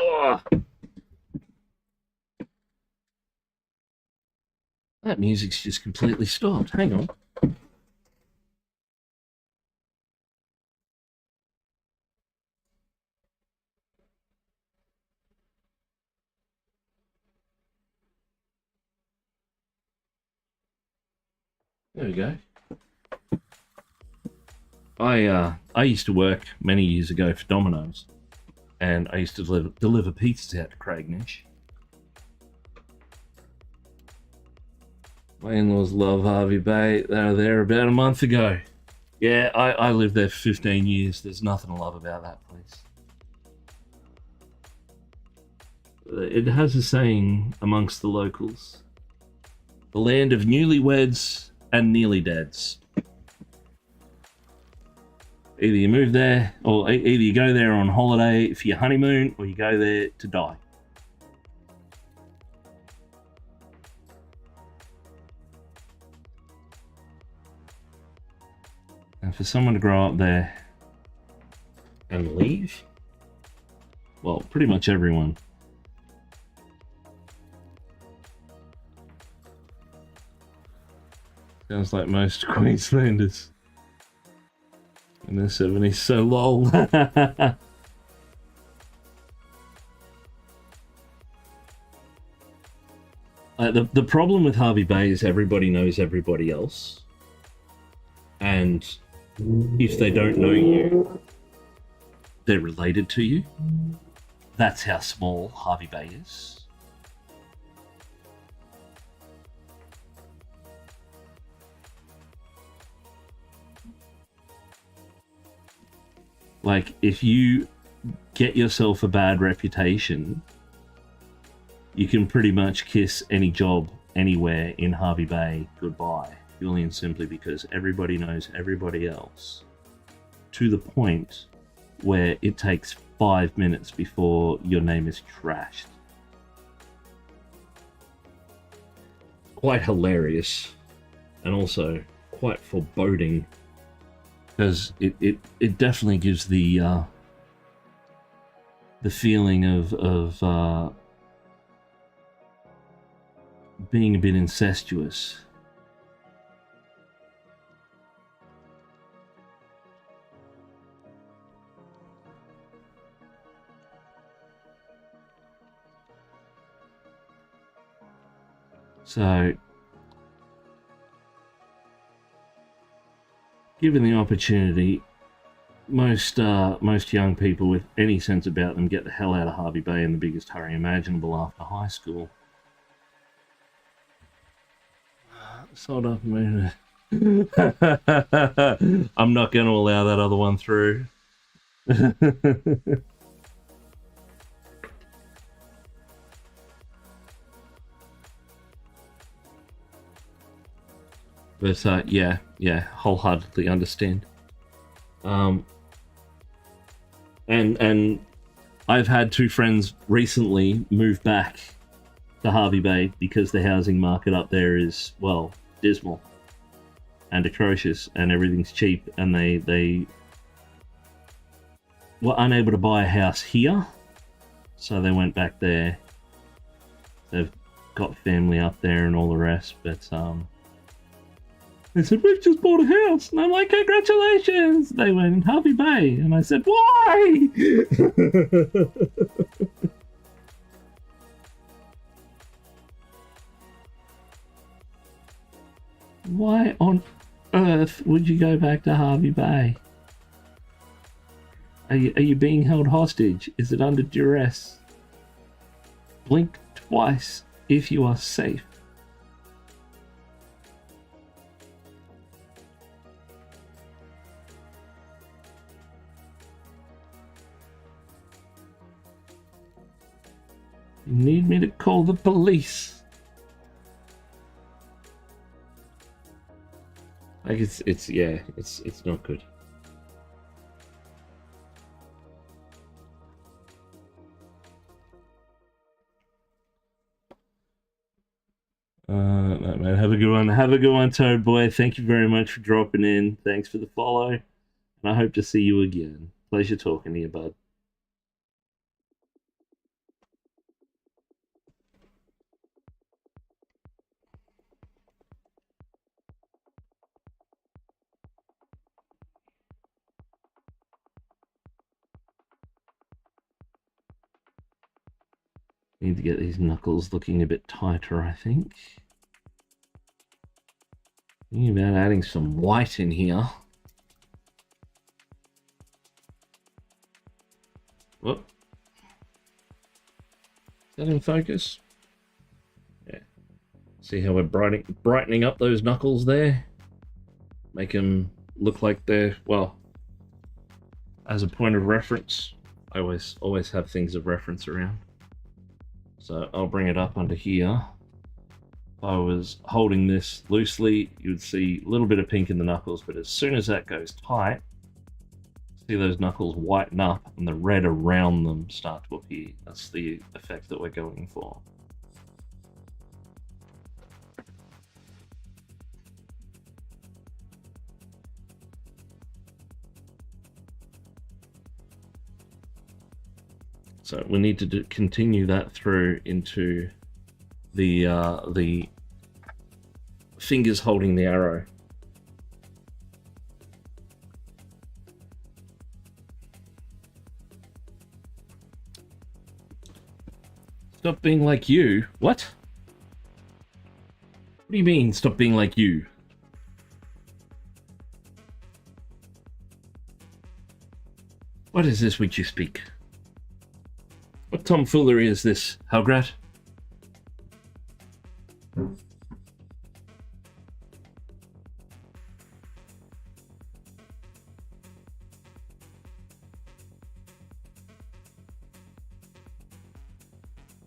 Oh. That music's just completely stopped. Hang on. There we go. I used to work many years ago for Domino's, and I used to deliver pizzas out to Craig Nash. My in-laws love Harvey Bay. They were there about a month ago. Yeah, I lived there for 15 years. There's nothing to love about that place. It has a saying amongst the locals: the land of newlyweds and nearly deads. Either you move there, or either you go there on holiday for your honeymoon, or you go there to die. And for someone to grow up there and leave, well, pretty much everyone. Sounds like most Queenslanders in their 70s, so lol. The problem with Harvey Bay is everybody knows everybody else. And if they don't know you, they're related to you. That's how small Harvey Bay is. Like, if you get yourself a bad reputation, you can pretty much kiss any job anywhere in Harvey Bay goodbye, purely and simply because everybody knows everybody else, to the point where it takes 5 minutes before your name is trashed. Quite hilarious, and also quite foreboding, because it definitely gives the feeling of being a bit incestuous. So, given the opportunity, most young people with any sense about them get the hell out of Harvey Bay in the biggest hurry imaginable after high school. Sold up moon. I'm not going to allow that other one through. But yeah, wholeheartedly understand. And I've had two friends recently move back to Harvey Bay because the housing market up there is, well, dismal and atrocious, and everything's cheap, and they were unable to buy a house here, so they went back there. They've got family up there and all the rest, but they said, we've just bought a house. And I'm like, congratulations. They went in Harvey Bay. And I said, why? Why on earth would you go back to Harvey Bay? Are you being held hostage? Is it under duress? Blink twice if you are safe. You need me to call the police? Like it's not good. No, man, have a good one. Have a good one, Toad Boy. Thank you very much for dropping in. Thanks for the follow. And I hope to see you again. Pleasure talking to you, bud. Need to get these knuckles looking a bit tighter, I think. Thinking about adding some white in here. Whoop. Is that in focus? Yeah. See how we're brightening up those knuckles there? Make them look like they're, well, as a point of reference. I always have things of reference around. So I'll bring it up under here. If I was holding this loosely, you would see a little bit of pink in the knuckles, but as soon as that goes tight, see those knuckles whiten up and the red around them start to appear. That's the effect that we're going for. So we need to continue that through into the fingers holding the arrow. Stop being like you. What? What do you mean, stop being like you? What is this which you speak? What tomfoolery is this, Halgrat?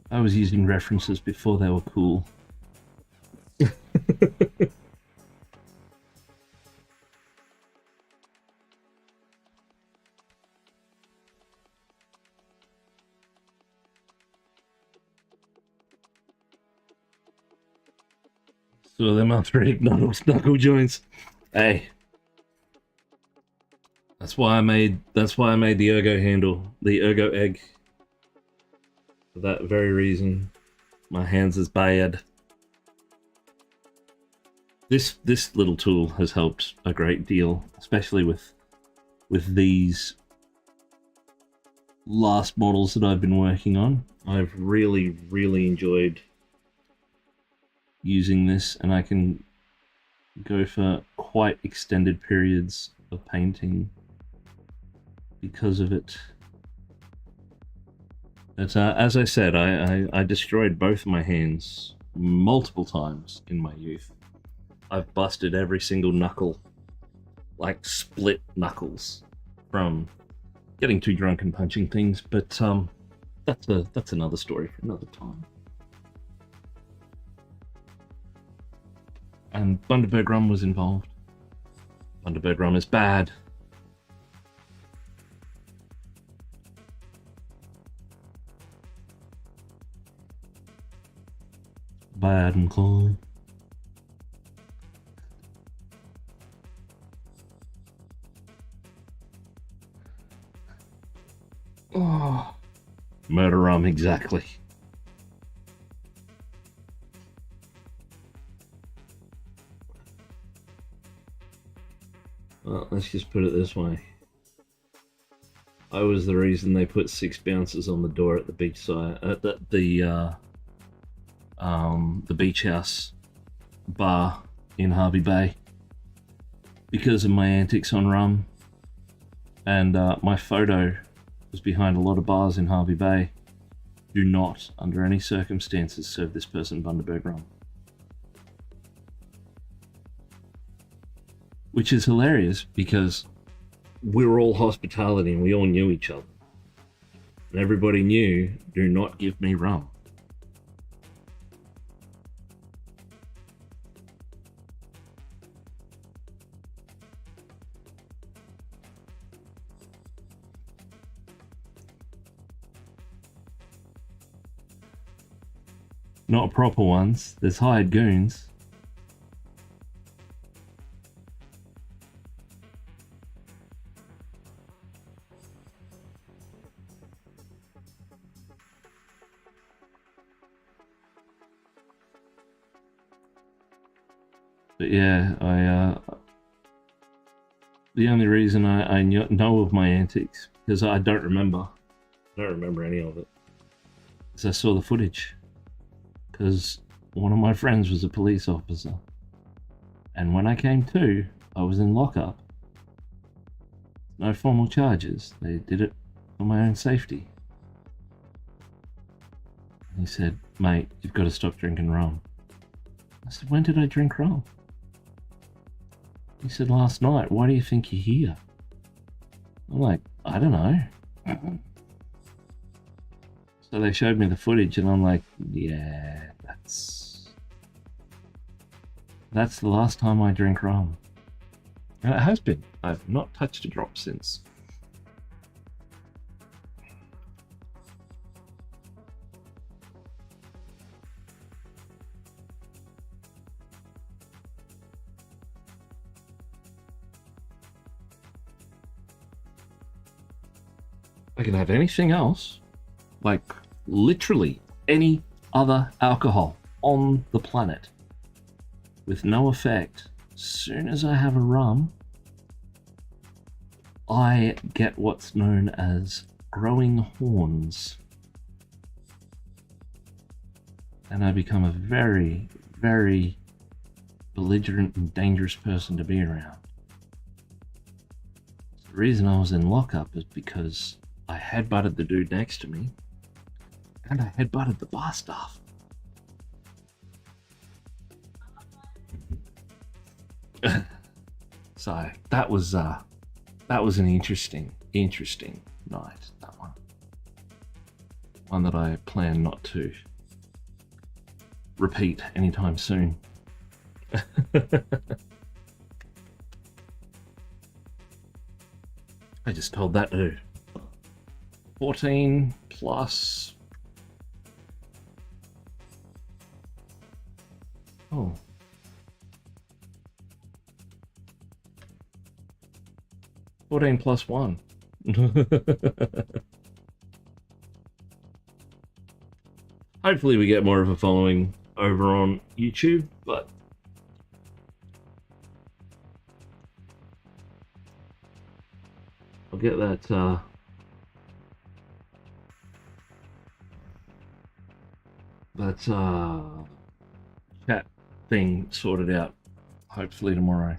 I was using references before they were cool. So them arthritic knuckle joints. Hey. That's why I made the ergo handle, the ergo egg. For that very reason. My hands is bad. This little tool has helped a great deal, especially with these last models that I've been working on. I've really enjoyed using this, and I can go for quite extended periods of painting because of it. But as I said, I destroyed both my hands multiple times in my youth. I've busted every single knuckle, like split knuckles, from getting too drunk and punching things. But that's another story for another time. And Bundaberg rum was involved. Bundaberg rum is bad. Bad and cold. Oh, murder rum, exactly. Well, let's just put it this way. I was the reason they put 6 bouncers on the door at the beachside, at the beach house bar in Harvey Bay, because of my antics on rum. And my photo was behind a lot of bars in Harvey Bay. Do not, under any circumstances, serve this person Bundaberg rum. Which is hilarious because we were all hospitality and we all knew each other. And everybody knew, do not give me rum. Not proper ones, there's hired goons. But yeah, the only reason I know of my antics, because I don't remember any of it, is I saw the footage. Because one of my friends was a police officer, and when I came to, I was in lockup. No formal charges. They did it for my own safety. And he said, "Mate, you've got to stop drinking rum." I said, "When did I drink rum?" He said, "Last night. Why do you think you're here?" I'm like, "I don't know." So they showed me the footage, and I'm like, yeah, that's the last time I drink rum. And it has been. I've not touched a drop since. I can have anything else, like literally any other alcohol on the planet, with no effect. As soon as I have a rum, I get what's known as growing horns. And I become a very, very belligerent and dangerous person to be around. The reason I was in lockup is because I headbutted the dude next to me, and I headbutted the bar staff. So that was an interesting night. That one that I plan not to repeat anytime soon. I just told that dude 14 plus. Oh. +14 +1. Hopefully we get more of a following over on YouTube, but I'll get that chat thing sorted out, hopefully tomorrow.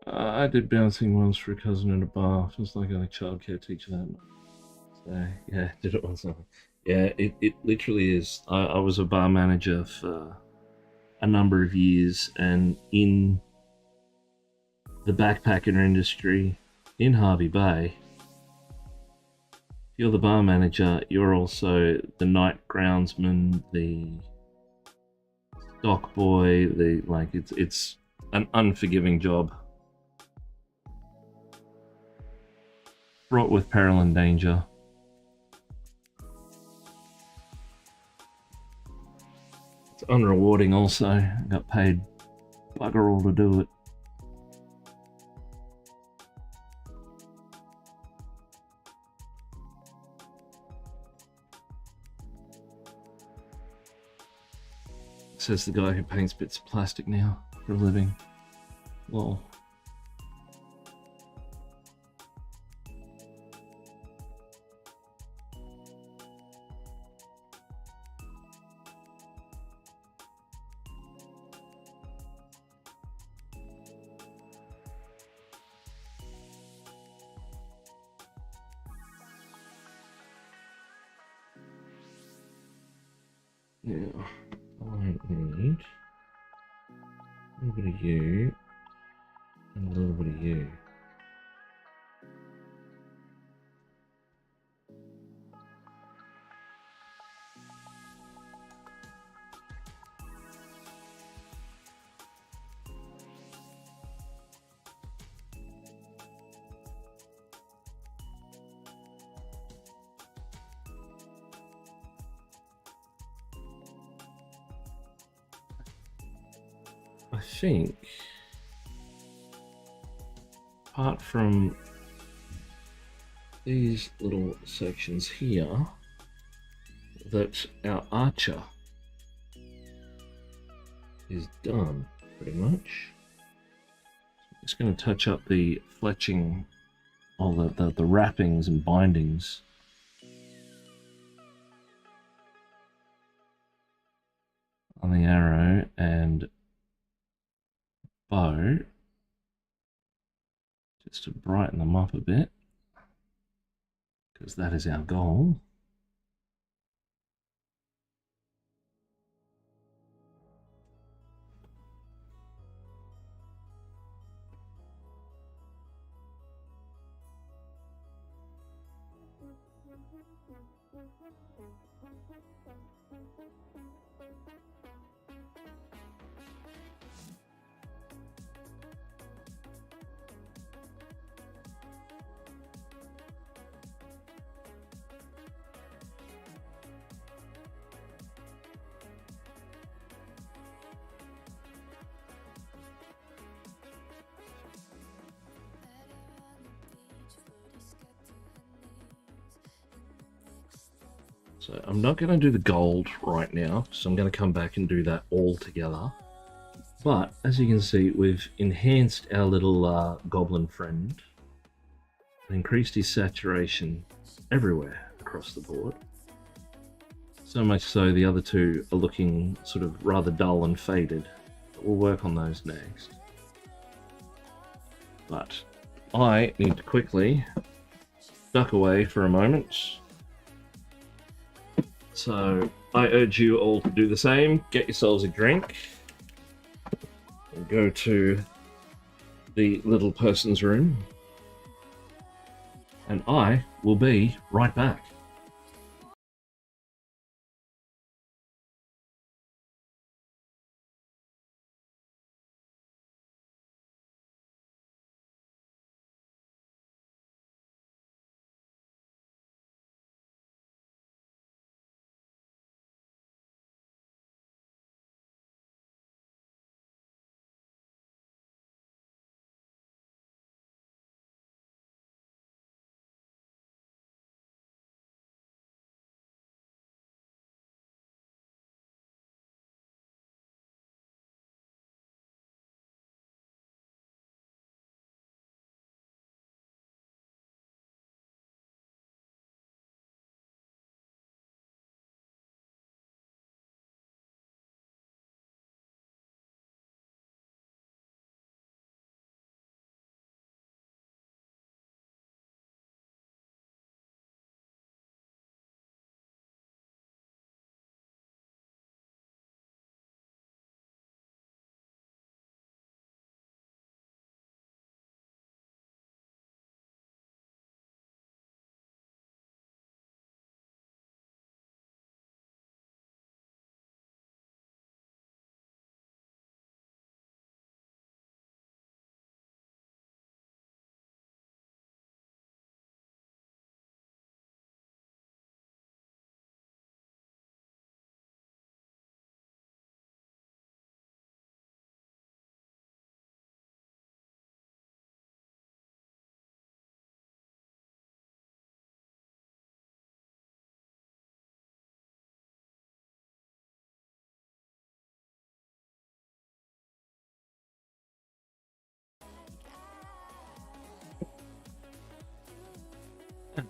I did bouncing once for a cousin in a bar. Feels like a childcare teacher that much. So yeah, did it once. Yeah, it literally is. I was a bar manager for a number of years, and in the backpacker industry in Harvey Bay, if you're the bar manager, you're also the night groundsman, the dock boy, the like. It's an unforgiving job, fraught with peril and danger. It's unrewarding also. I got paid bugger all to do it. Says the guy who paints bits of plastic now for a living. Lol. Now, I need a little bit of you and a little bit of you. I think, apart from these little sections here, that our archer is done, pretty much. Just going to touch up the fletching, all the wrappings and bindings. On the arrow and bow, just to brighten them up a bit, because that is our goal. So I'm not going to do the gold right now, so I'm going to come back and do that all together. But as you can see, we've enhanced our little goblin friend, increased his saturation everywhere across the board. So much so the other two are looking sort of rather dull and faded. But we'll work on those next. But I need to quickly duck away for a moment. So I urge you all to do the same. Get yourselves a drink and go to the little person's room. And I will be right back.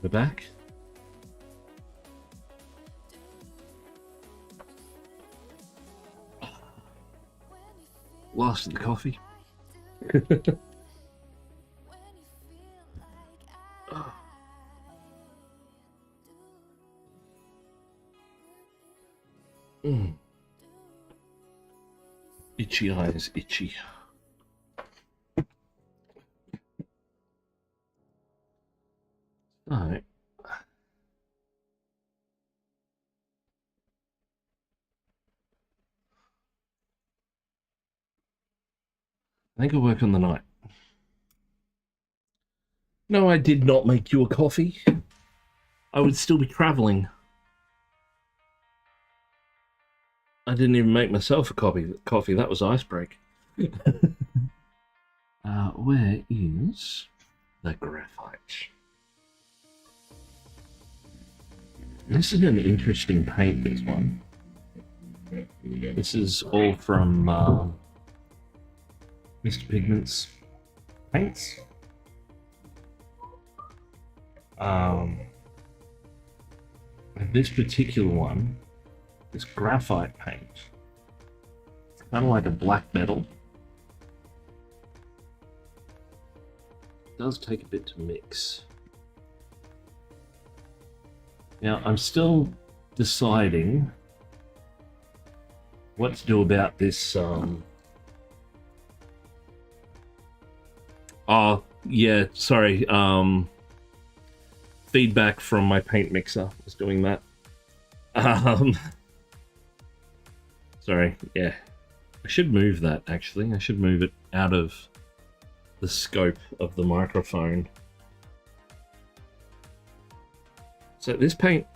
We're back. Last of the coffee. Itchy eyes, itchy. Alright. I think I'll work on the night. No, I did not make you a coffee. I would still be traveling. I didn't even make myself a coffee. That was icebreak. Where is the graphite? This is an interesting paint, this one. This is all from Mr. Pigment's paints. And this particular one, this graphite paint, it's kind of like a black metal. It does take a bit to mix. Now, I'm still deciding what to do about this. Oh, yeah, sorry. Feedback from my paint mixer was doing that. Sorry, yeah. I should move that, actually. I should move it out of the scope of the microphone. So this paint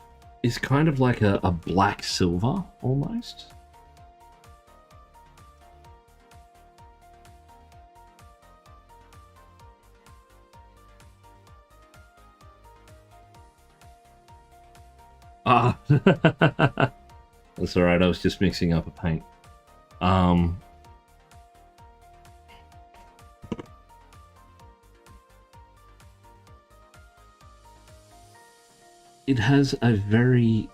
is kind of like a black silver, almost. Ah, that's all right. I was just mixing up a paint. It has a very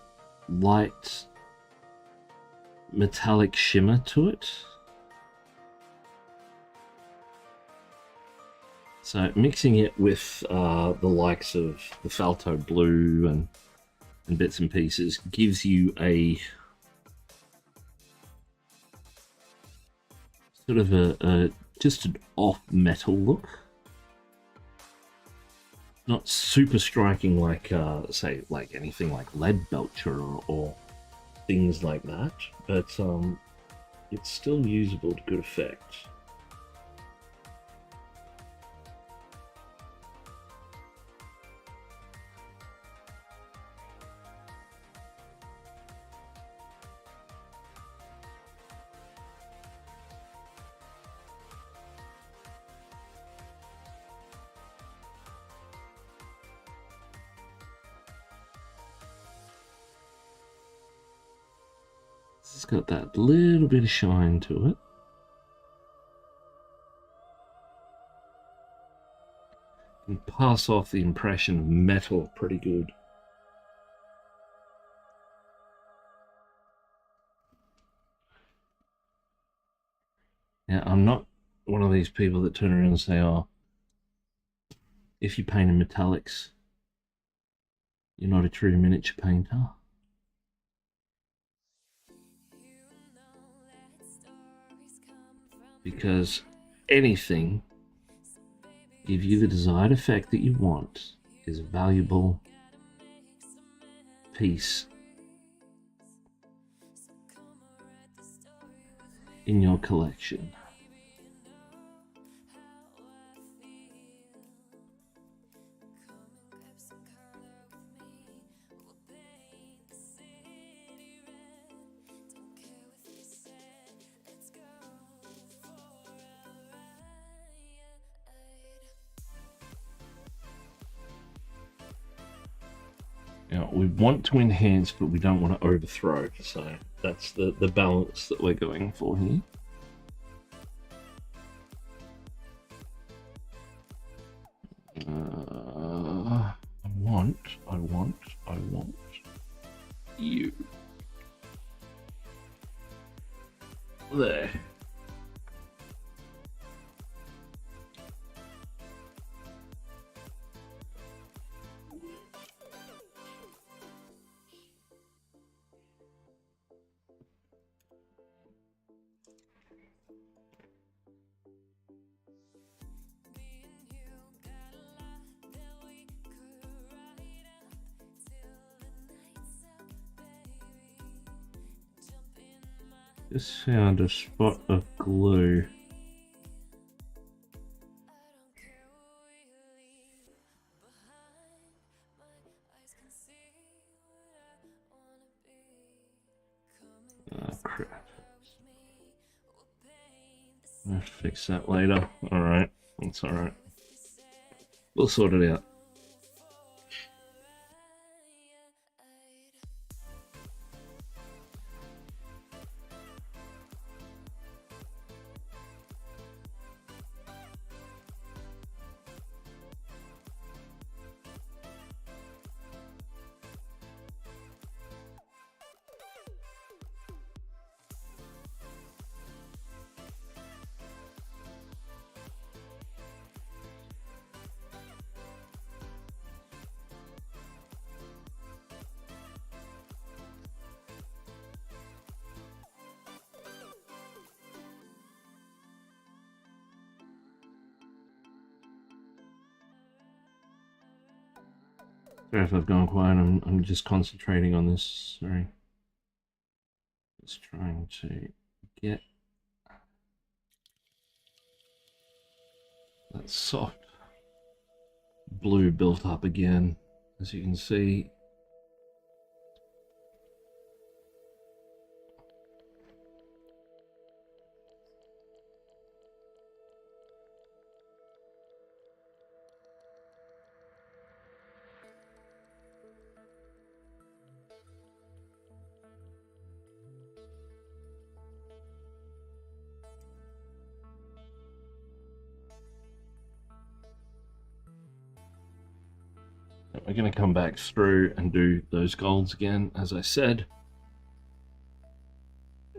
light metallic shimmer to it. So mixing it with the likes of the Falto Blue and bits and pieces gives you a sort of a just an off metal look. Not super striking like say like anything like Lead Belcher or things like that, but it's still usable to good effect. It's got that little bit of shine to it. And pass off the impression of metal pretty good. Now, I'm not one of these people that turn around and say, oh, if you paint in metallics, you're not a true miniature painter. Because anything give you the desired effect that you want is a valuable piece in your collection. Now, we want to enhance, but we don't want to overthrow. So that's the balance that we're going for here. I want you. There. Just found a spot of glue. Oh crap. I'll have to fix that later. Alright, that's alright. We'll sort it out. Sorry if I've gone quiet, I'm just concentrating on this, sorry. Just trying to get that soft blue built up again, as you can see. We're going to come back through and do those golds again, as I said.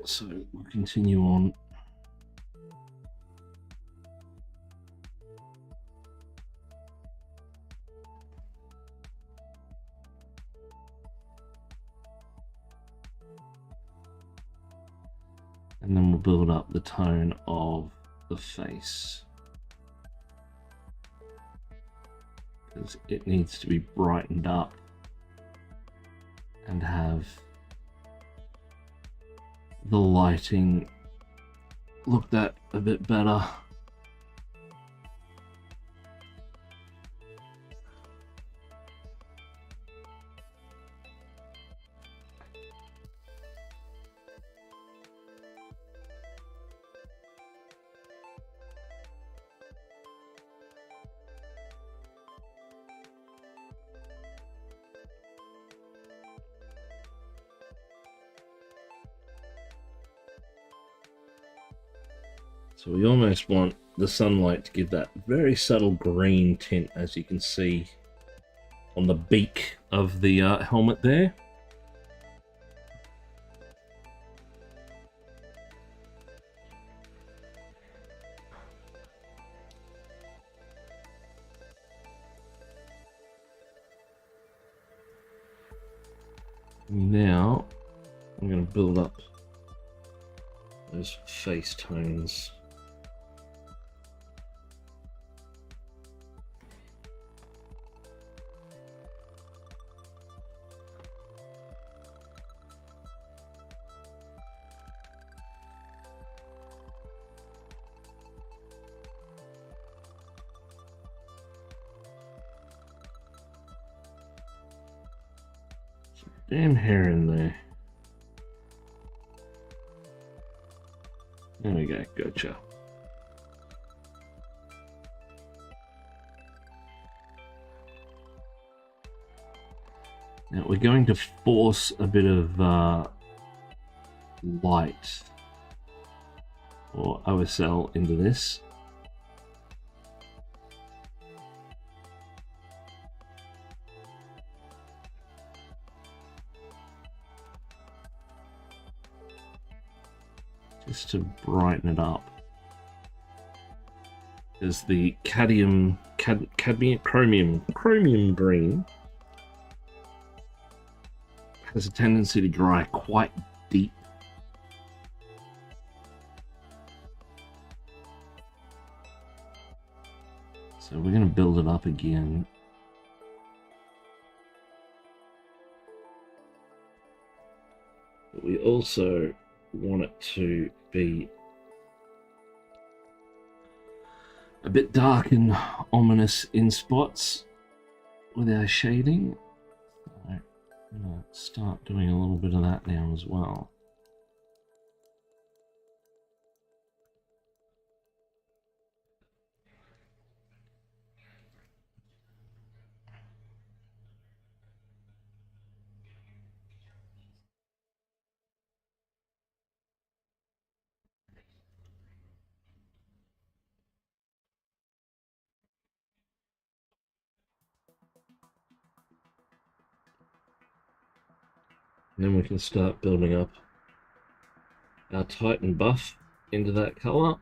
So we'll continue on. And then we'll build up the tone of the face, because it needs to be brightened up and have the lighting looked at a bit better. So we almost want the sunlight to give that very subtle green tint, as you can see on the beak of the helmet there. Now I'm going to build up those face tones. Damn hair in there. There we go, gotcha. Now we're going to force a bit of light or OSL into this. just to brighten it up. Because the chromium green has a tendency to dry quite deep. So we're going to build it up again. But we also want it to be a bit dark and ominous in spots with our shading. So I'm going to start doing a little bit of that now as well. And then we can start building up our Titan buff into that color.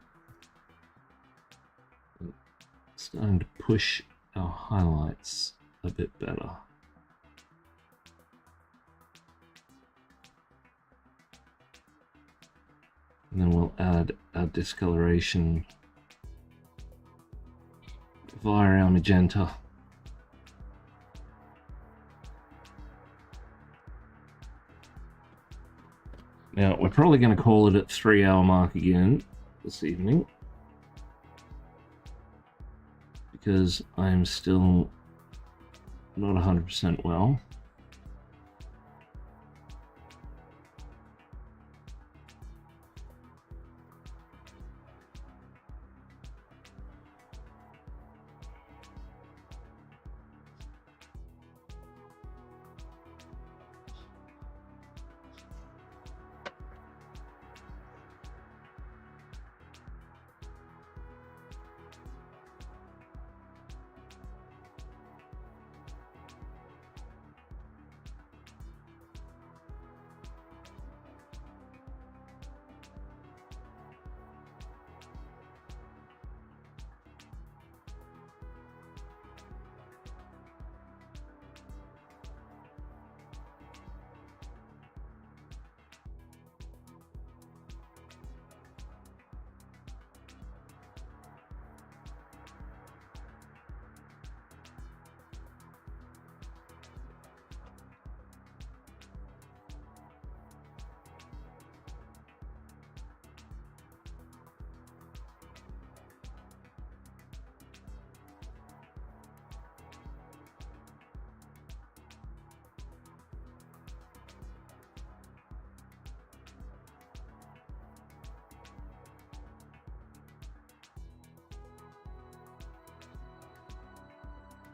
Starting to push our highlights a bit better. And then we'll add our discoloration via our magenta. Now, we're probably going to call it at 3-hour mark again this evening, because I'm still not 100% well.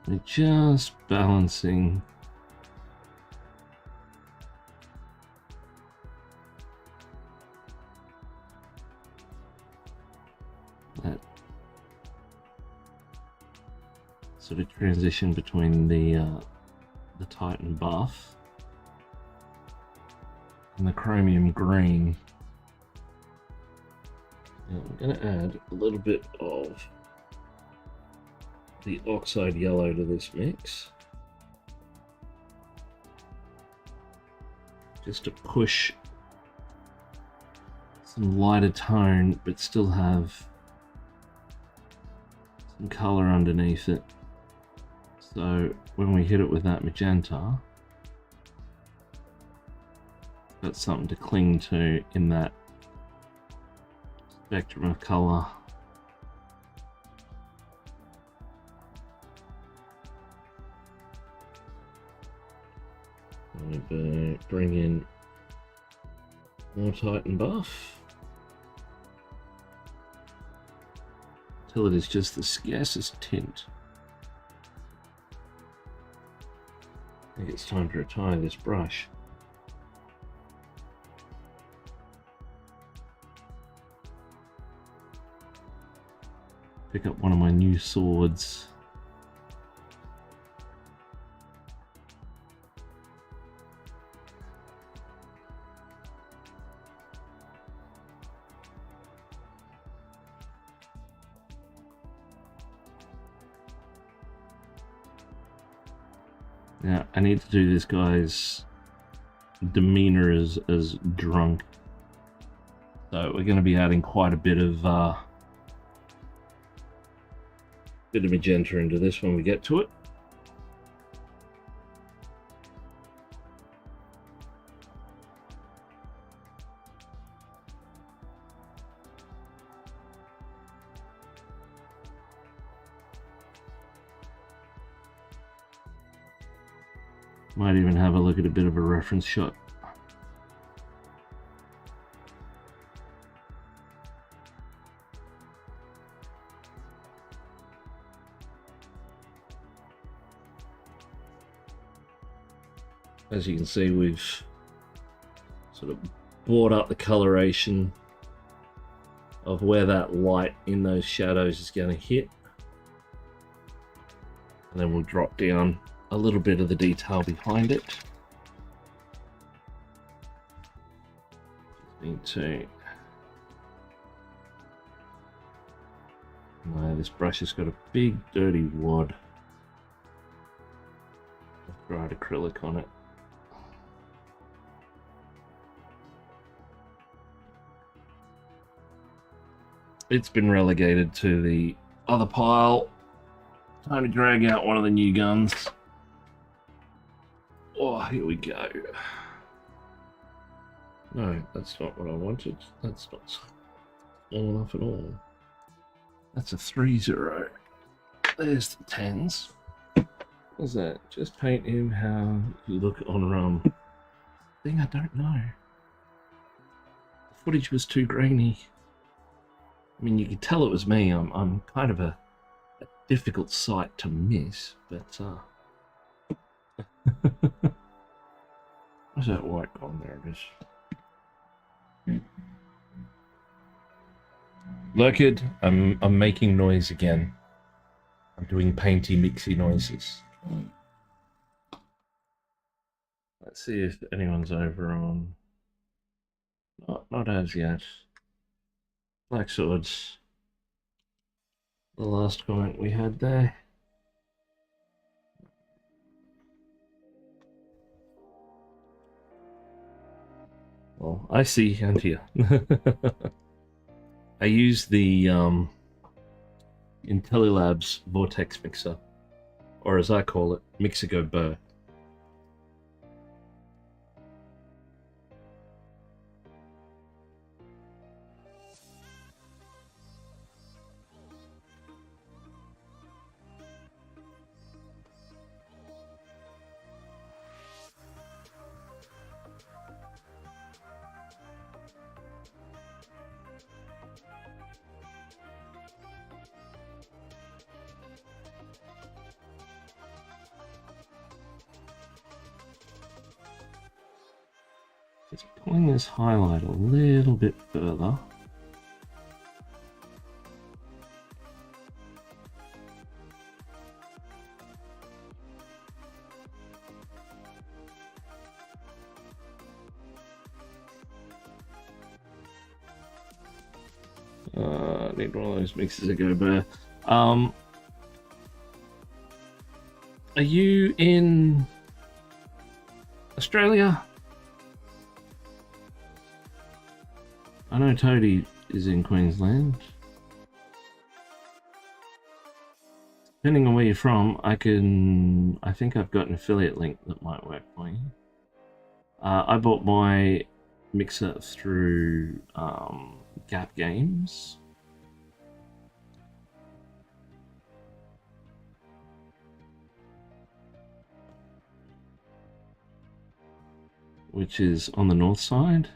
We're just balancing that sort of transition between the Titan buff and the chromium green. Now I'm going to add a little bit of the oxide yellow to this mix, just to push some lighter tone but still have some color underneath it, so when we hit it with that magenta, got something to cling to in that spectrum of color. Bring in more Titan buff till it is just the scarcest tint. I think it's time to retire this brush. Pick up one of my new swords. Now, I need to do this guy's demeanor as drunk. So we're going to be adding quite a bit of magenta into this when we get to it. Might even have a look at a bit of a reference shot. As you can see, we've sort of brought up the coloration of where that light in those shadows is going to hit. And then we'll drop down a little bit of the detail behind it. Just need to... No, this brush has got a big dirty wad of dried acrylic on it. It's been relegated to the other pile. Time to drag out one of the new guns. Oh, here we go. No, that's not what I wanted. That's not small enough at all. That's a 3-0. There's the 10s. What's that? Just paint him how you look on rum. Thing I don't know. The footage was too grainy. I mean, you could tell it was me. I'm kind of a difficult sight to miss, but where's that white gone? There it is. Look, I'm making noise again. I'm doing painty mixy noises. Let's see if anyone's over on. Not as yet. Black Swords. The last comment we had there. Well, I see and hear. I use the IntelliLabs Vortex Mixer, or as I call it, Mixigo Burr. Just pulling this highlight a little bit further. Need one of those mixes that go bare. Are you in Australia? I know Toadie is in Queensland. Depending on where you're from, I think I've got an affiliate link that might work for you. I bought my mixer through Gap Games. Which is on the north side.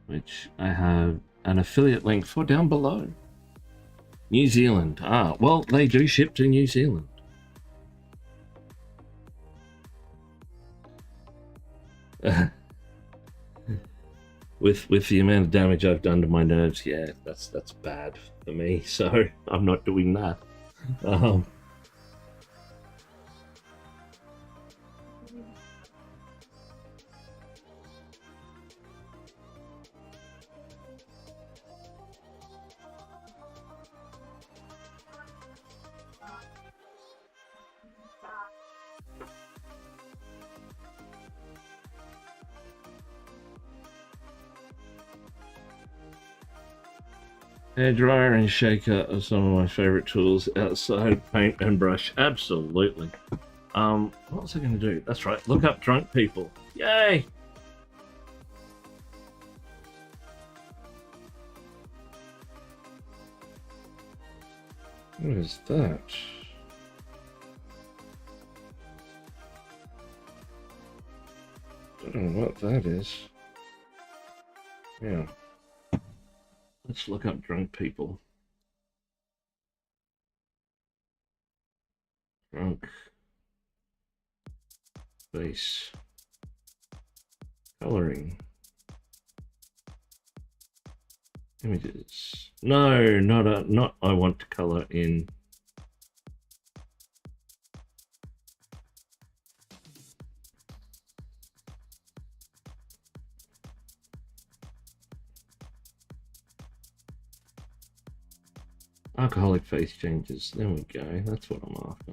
Which I have an affiliate link for down below. New Zealand. Ah, well, they do ship to New Zealand. With the amount of damage I've done to my nerves, yeah, that's bad for me. So I'm not doing that. Hairdryer and shaker are some of my favorite tools outside paint and brush. Absolutely. What was I going to do? That's right. Look up drunk people. Yay! What is that? I don't know what that is. Yeah. Let's look up drunk people. Drunk face coloring images. No, not I want to color in. Alcoholic face changes. There we go. That's what I'm after.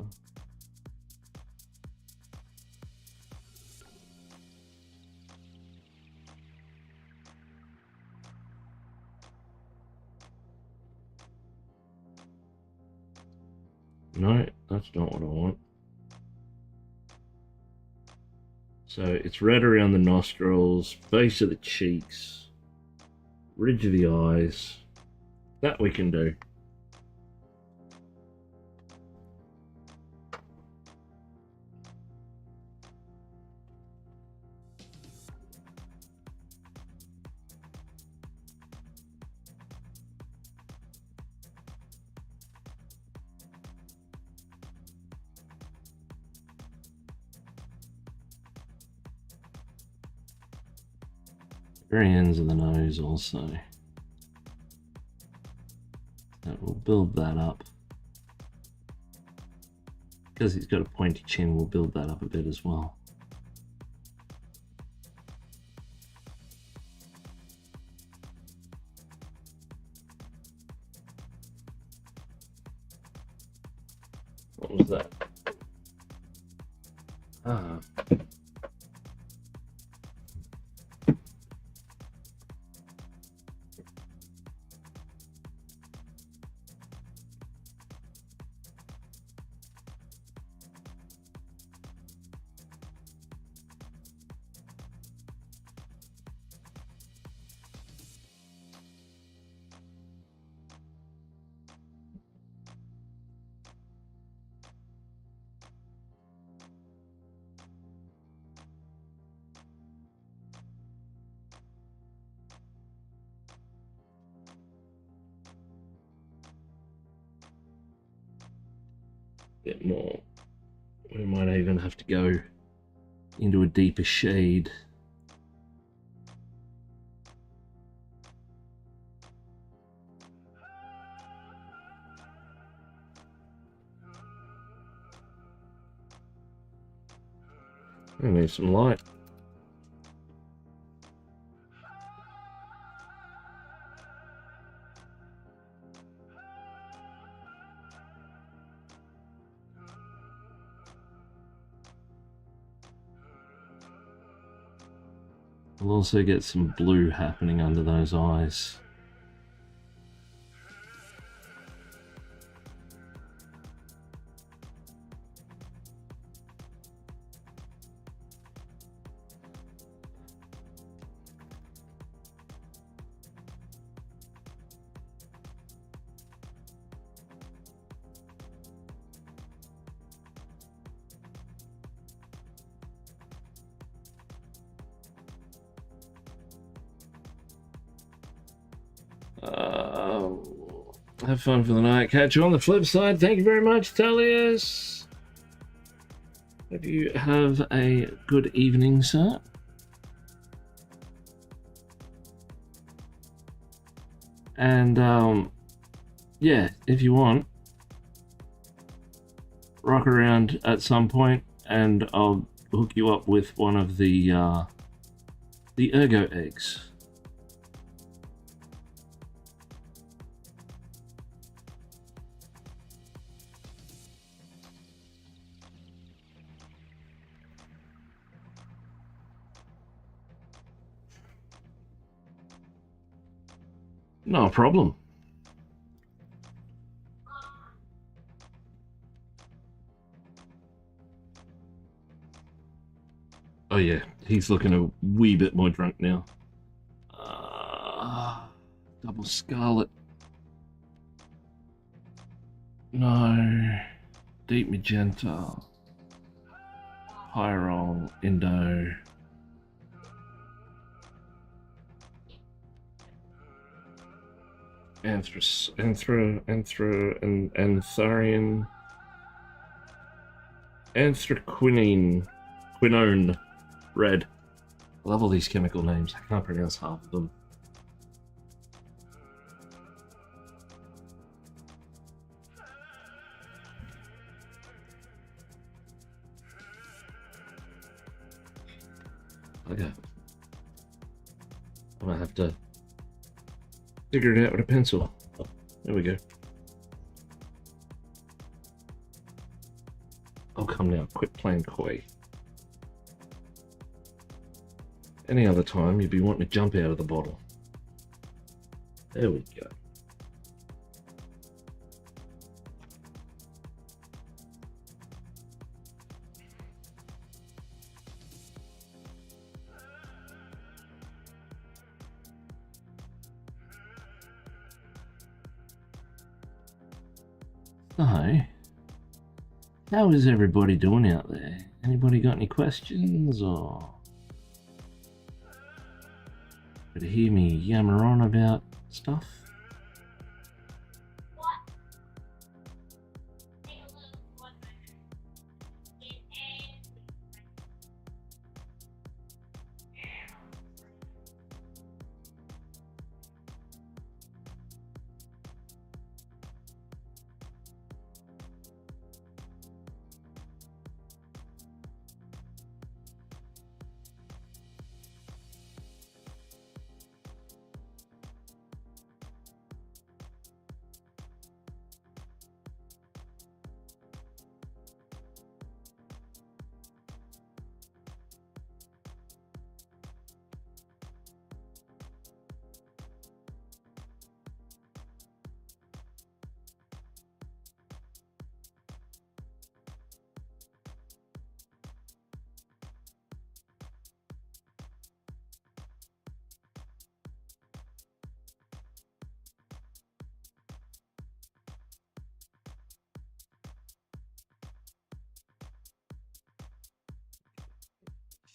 No, that's not what I want. So it's red around the nostrils, base of the cheeks, ridge of the eyes. That we can do. Very ends of the nose also. That will build that up. Because he's got a pointy chin, we'll build that up a bit as well. What was that? Ah. Bit more. We might even have to go into a deeper shade. I need some light. We'll also get some blue happening under those eyes. Have fun for the night. Catch you on the flip side. Thank you very much, Talius. Hope you have a good evening, sir. And yeah, if you want, rock around at some point, and I'll hook you up with one of the ergo eggs. No problem. yeah, he's looking a wee bit more drunk now. Double scarlet. No. Deep magenta. Pyrol. Indo. Antharian. Anthraquinine. Quinone. Red. I love all these chemical names. I can't pronounce half of them. Okay. I'm gonna have to figure it out with a pencil. Oh, there we go. Oh, come now. Quit playing coy. Any other time, you'd be wanting to jump out of the bottle. There we go. So, how is everybody doing out there? Anybody got any questions, or could hear me yammer on about stuff?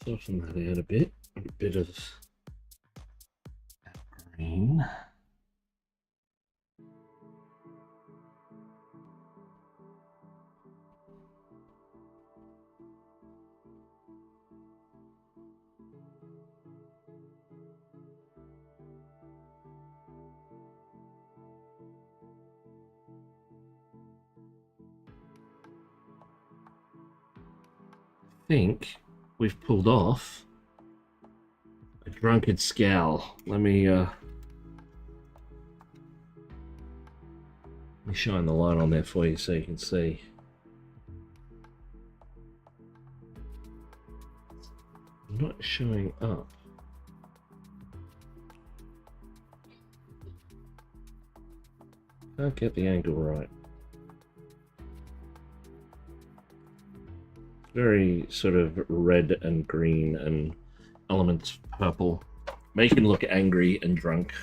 Soften that out a bit of green. I think we've pulled off a drunkard scowl. Let me shine the light on there for you so you can see. It's not showing up. Can't get the angle right. Very sort of red and green and elements purple. Make him look angry and drunk.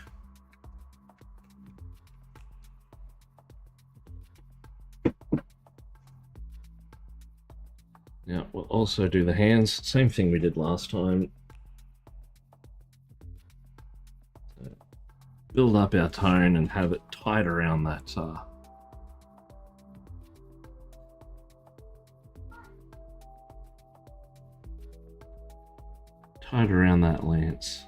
Now we'll also do the hands. Same thing we did last time. Build up our tone and have it tight around that lance.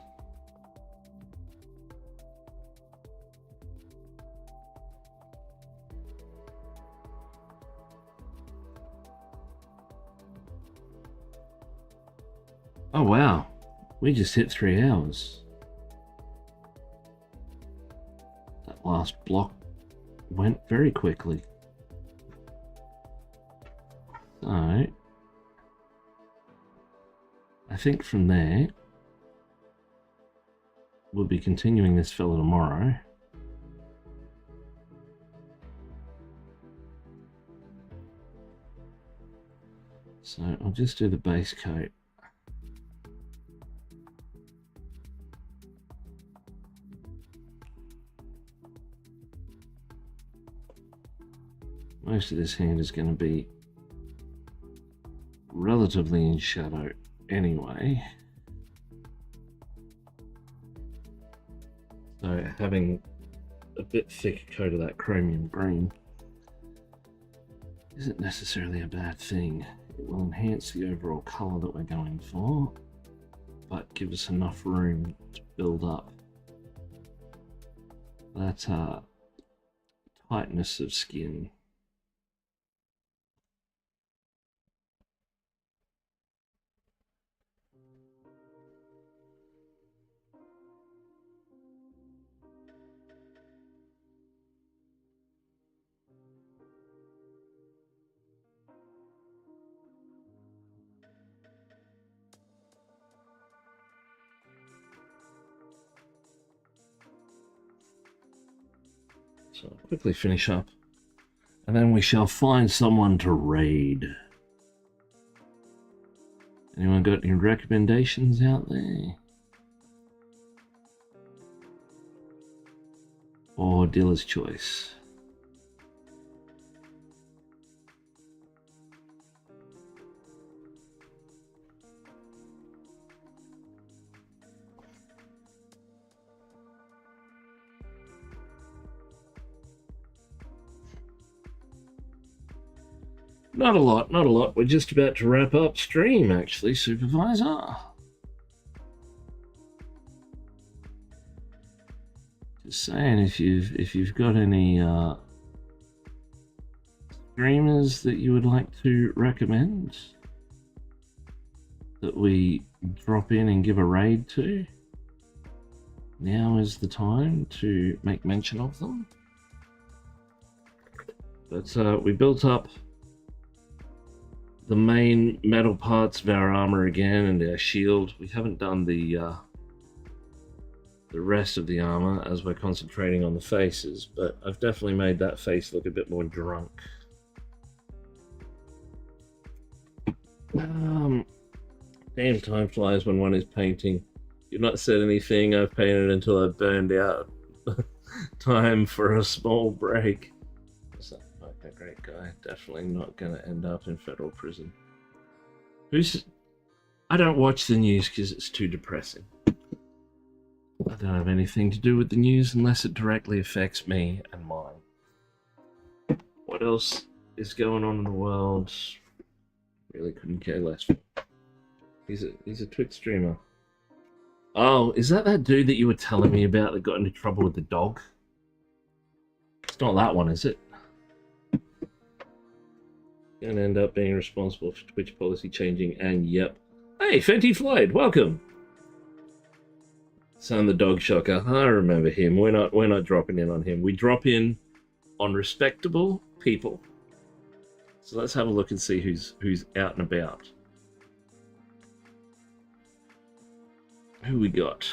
Oh wow, we just hit 3 hours. That last block went very quickly. So I think from there we'll be continuing this fella tomorrow. So I'll just do the base coat. Most of this hand is going to be relatively in shadow anyway. So having a bit thicker coat of that chromium green isn't necessarily a bad thing. It will enhance the overall colour that we're going for, but give us enough room to build up that tightness of skin. So I'll quickly finish up, and then we shall find someone to raid. Anyone got any recommendations out there? Or dealer's choice? Not a lot, not a lot. We're just about to wrap up stream, actually, Supervisor. Just saying, if you've got any streamers that you would like to recommend that we drop in and give a raid to, now is the time to make mention of them. But we built up the main metal parts of our armor again and our shield. We haven't done the rest of the armor as we're concentrating on the faces, but I've definitely made that face look a bit more drunk. Damn, time flies when one is painting. You've not said anything. I've painted until I've burned out. Time for a small break. Okay, great guy. Definitely not going to end up in federal prison. I don't watch the news because it's too depressing. I don't have anything to do with the news unless it directly affects me and mine. What else is going on in the world? Really couldn't care less. He's a Twitch streamer. Oh, is that dude that you were telling me about that got into trouble with the dog? It's not that one, is it? Gonna end up being responsible for Twitch policy changing, and yep. Hey, Fenty Floyd, welcome. Son the dog shocker. I remember him. We're not dropping in on him. We drop in on respectable people. So let's have a look and see who's out and about. Who we got?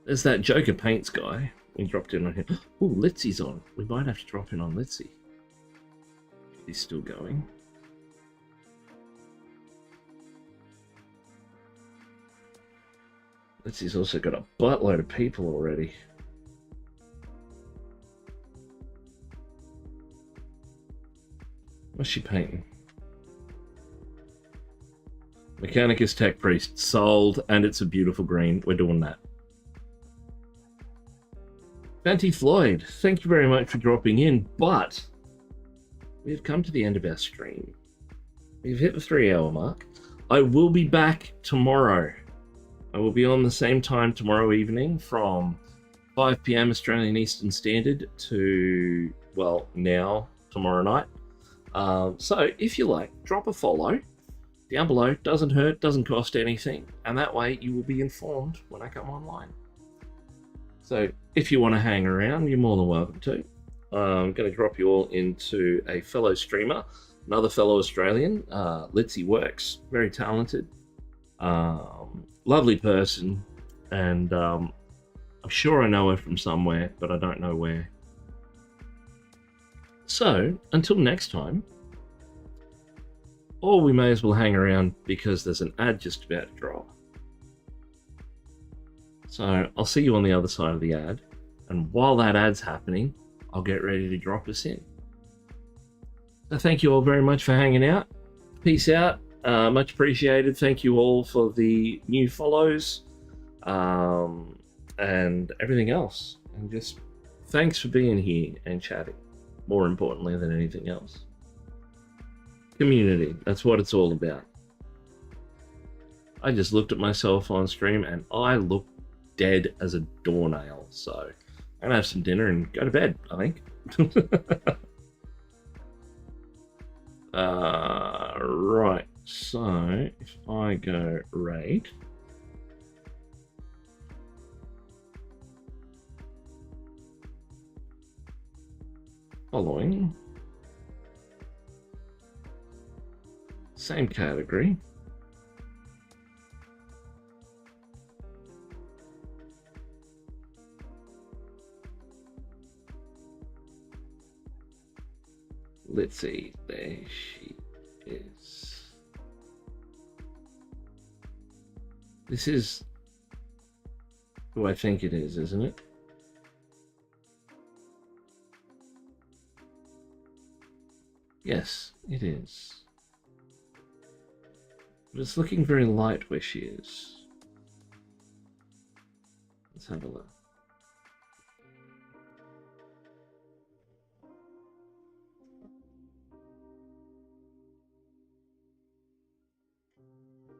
There's that Joker Paints guy. We dropped in on him. Oh, Litsy's on. We might have to drop in on Litsy. He's still going. Litsy's also got a buttload of people already. What's she painting? Mechanicus Tech Priest. Sold, and it's a beautiful green. We're doing that. Fenty Floyd, thank you very much for dropping in, but we've come to the end of our stream. We've hit the 3-hour mark. I will be back tomorrow. I will be on the same time tomorrow evening from 5 PM Australian Eastern Standard to, well, now, tomorrow night. So if you like, drop a follow down below. Doesn't hurt, doesn't cost anything, and that way you will be informed when I come online. So if you want to hang around, you're more than welcome to. I'm going to drop you all into a fellow streamer, another fellow Australian, Litsy Works, very talented, lovely person, and I'm sure I know her from somewhere, but I don't know where. So until next time, or we may as well hang around because there's an ad just about to drop. So I'll see you on the other side of the ad, and while that ad's happening, I'll get ready to drop us in. So thank you all very much for hanging out. Peace out. Much appreciated. Thank you all for the new follows and everything else. And just thanks for being here and chatting. More importantly than anything else. Community. That's what it's all about. I just looked at myself on stream and I look dead as a doornail. So I'm going to have some dinner and go to bed, I think. Right. So if I go rate. Following. Same category. Let's see, there she is. This is who I think it is, isn't it? Yes, it is. But it's looking very light where she is. Let's have a look.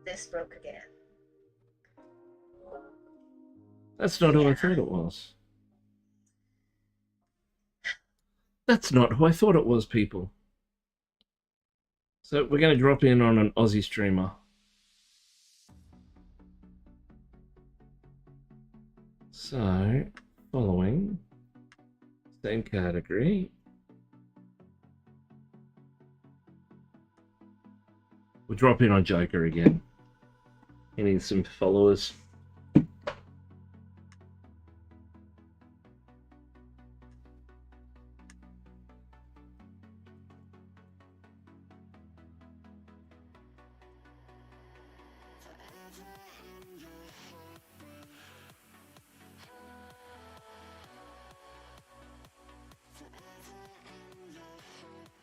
This broke again. That's not who I thought it was. That's not who I thought it was, people. So we're going to drop in on an Aussie streamer. So, following, same category. We'll drop in on Joker again. He needs some followers.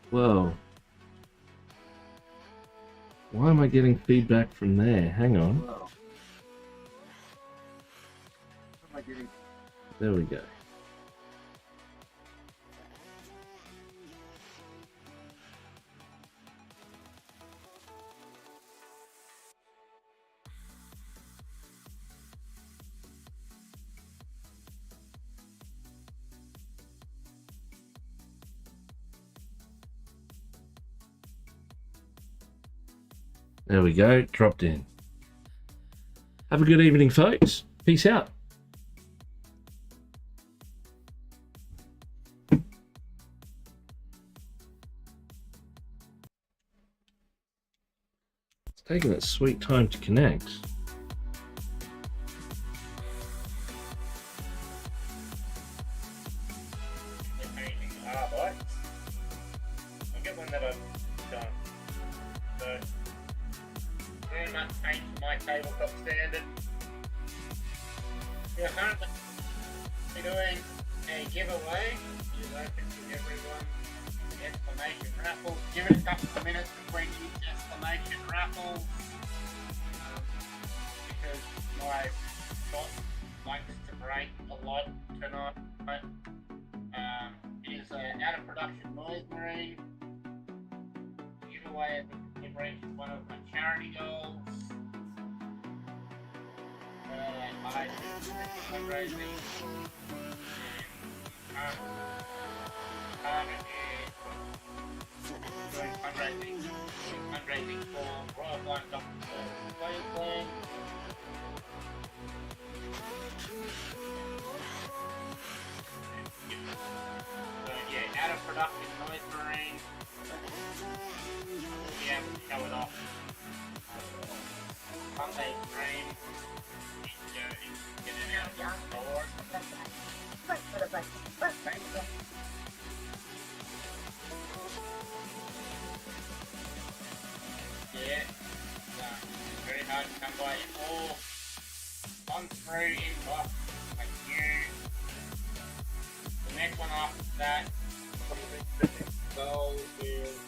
Whoa. Why am I getting feedback from there? Hang on. There we go. There we go, dropped in. Have a good evening, folks. Peace out. It's taking its sweet time to connect. I'll get one that I've done. So, very much aimed for my tabletop standard. We're currently doing a giveaway. It's open to everyone. Exclamation raffle. Give it a couple of minutes between each exclamation raffle. Because my bot likes to break a lot tonight. It is an out of production noise marine. Giveaway it reached one of my charity goals. I did fundraising. Doing fundraising for Royal Blind Doctor Players Plan. So yeah, out of production noise marine. We'll be able to show it off Monday stream. Get it out young or yeah, very hard to come by or on through inbox like you. The next one after that, goals.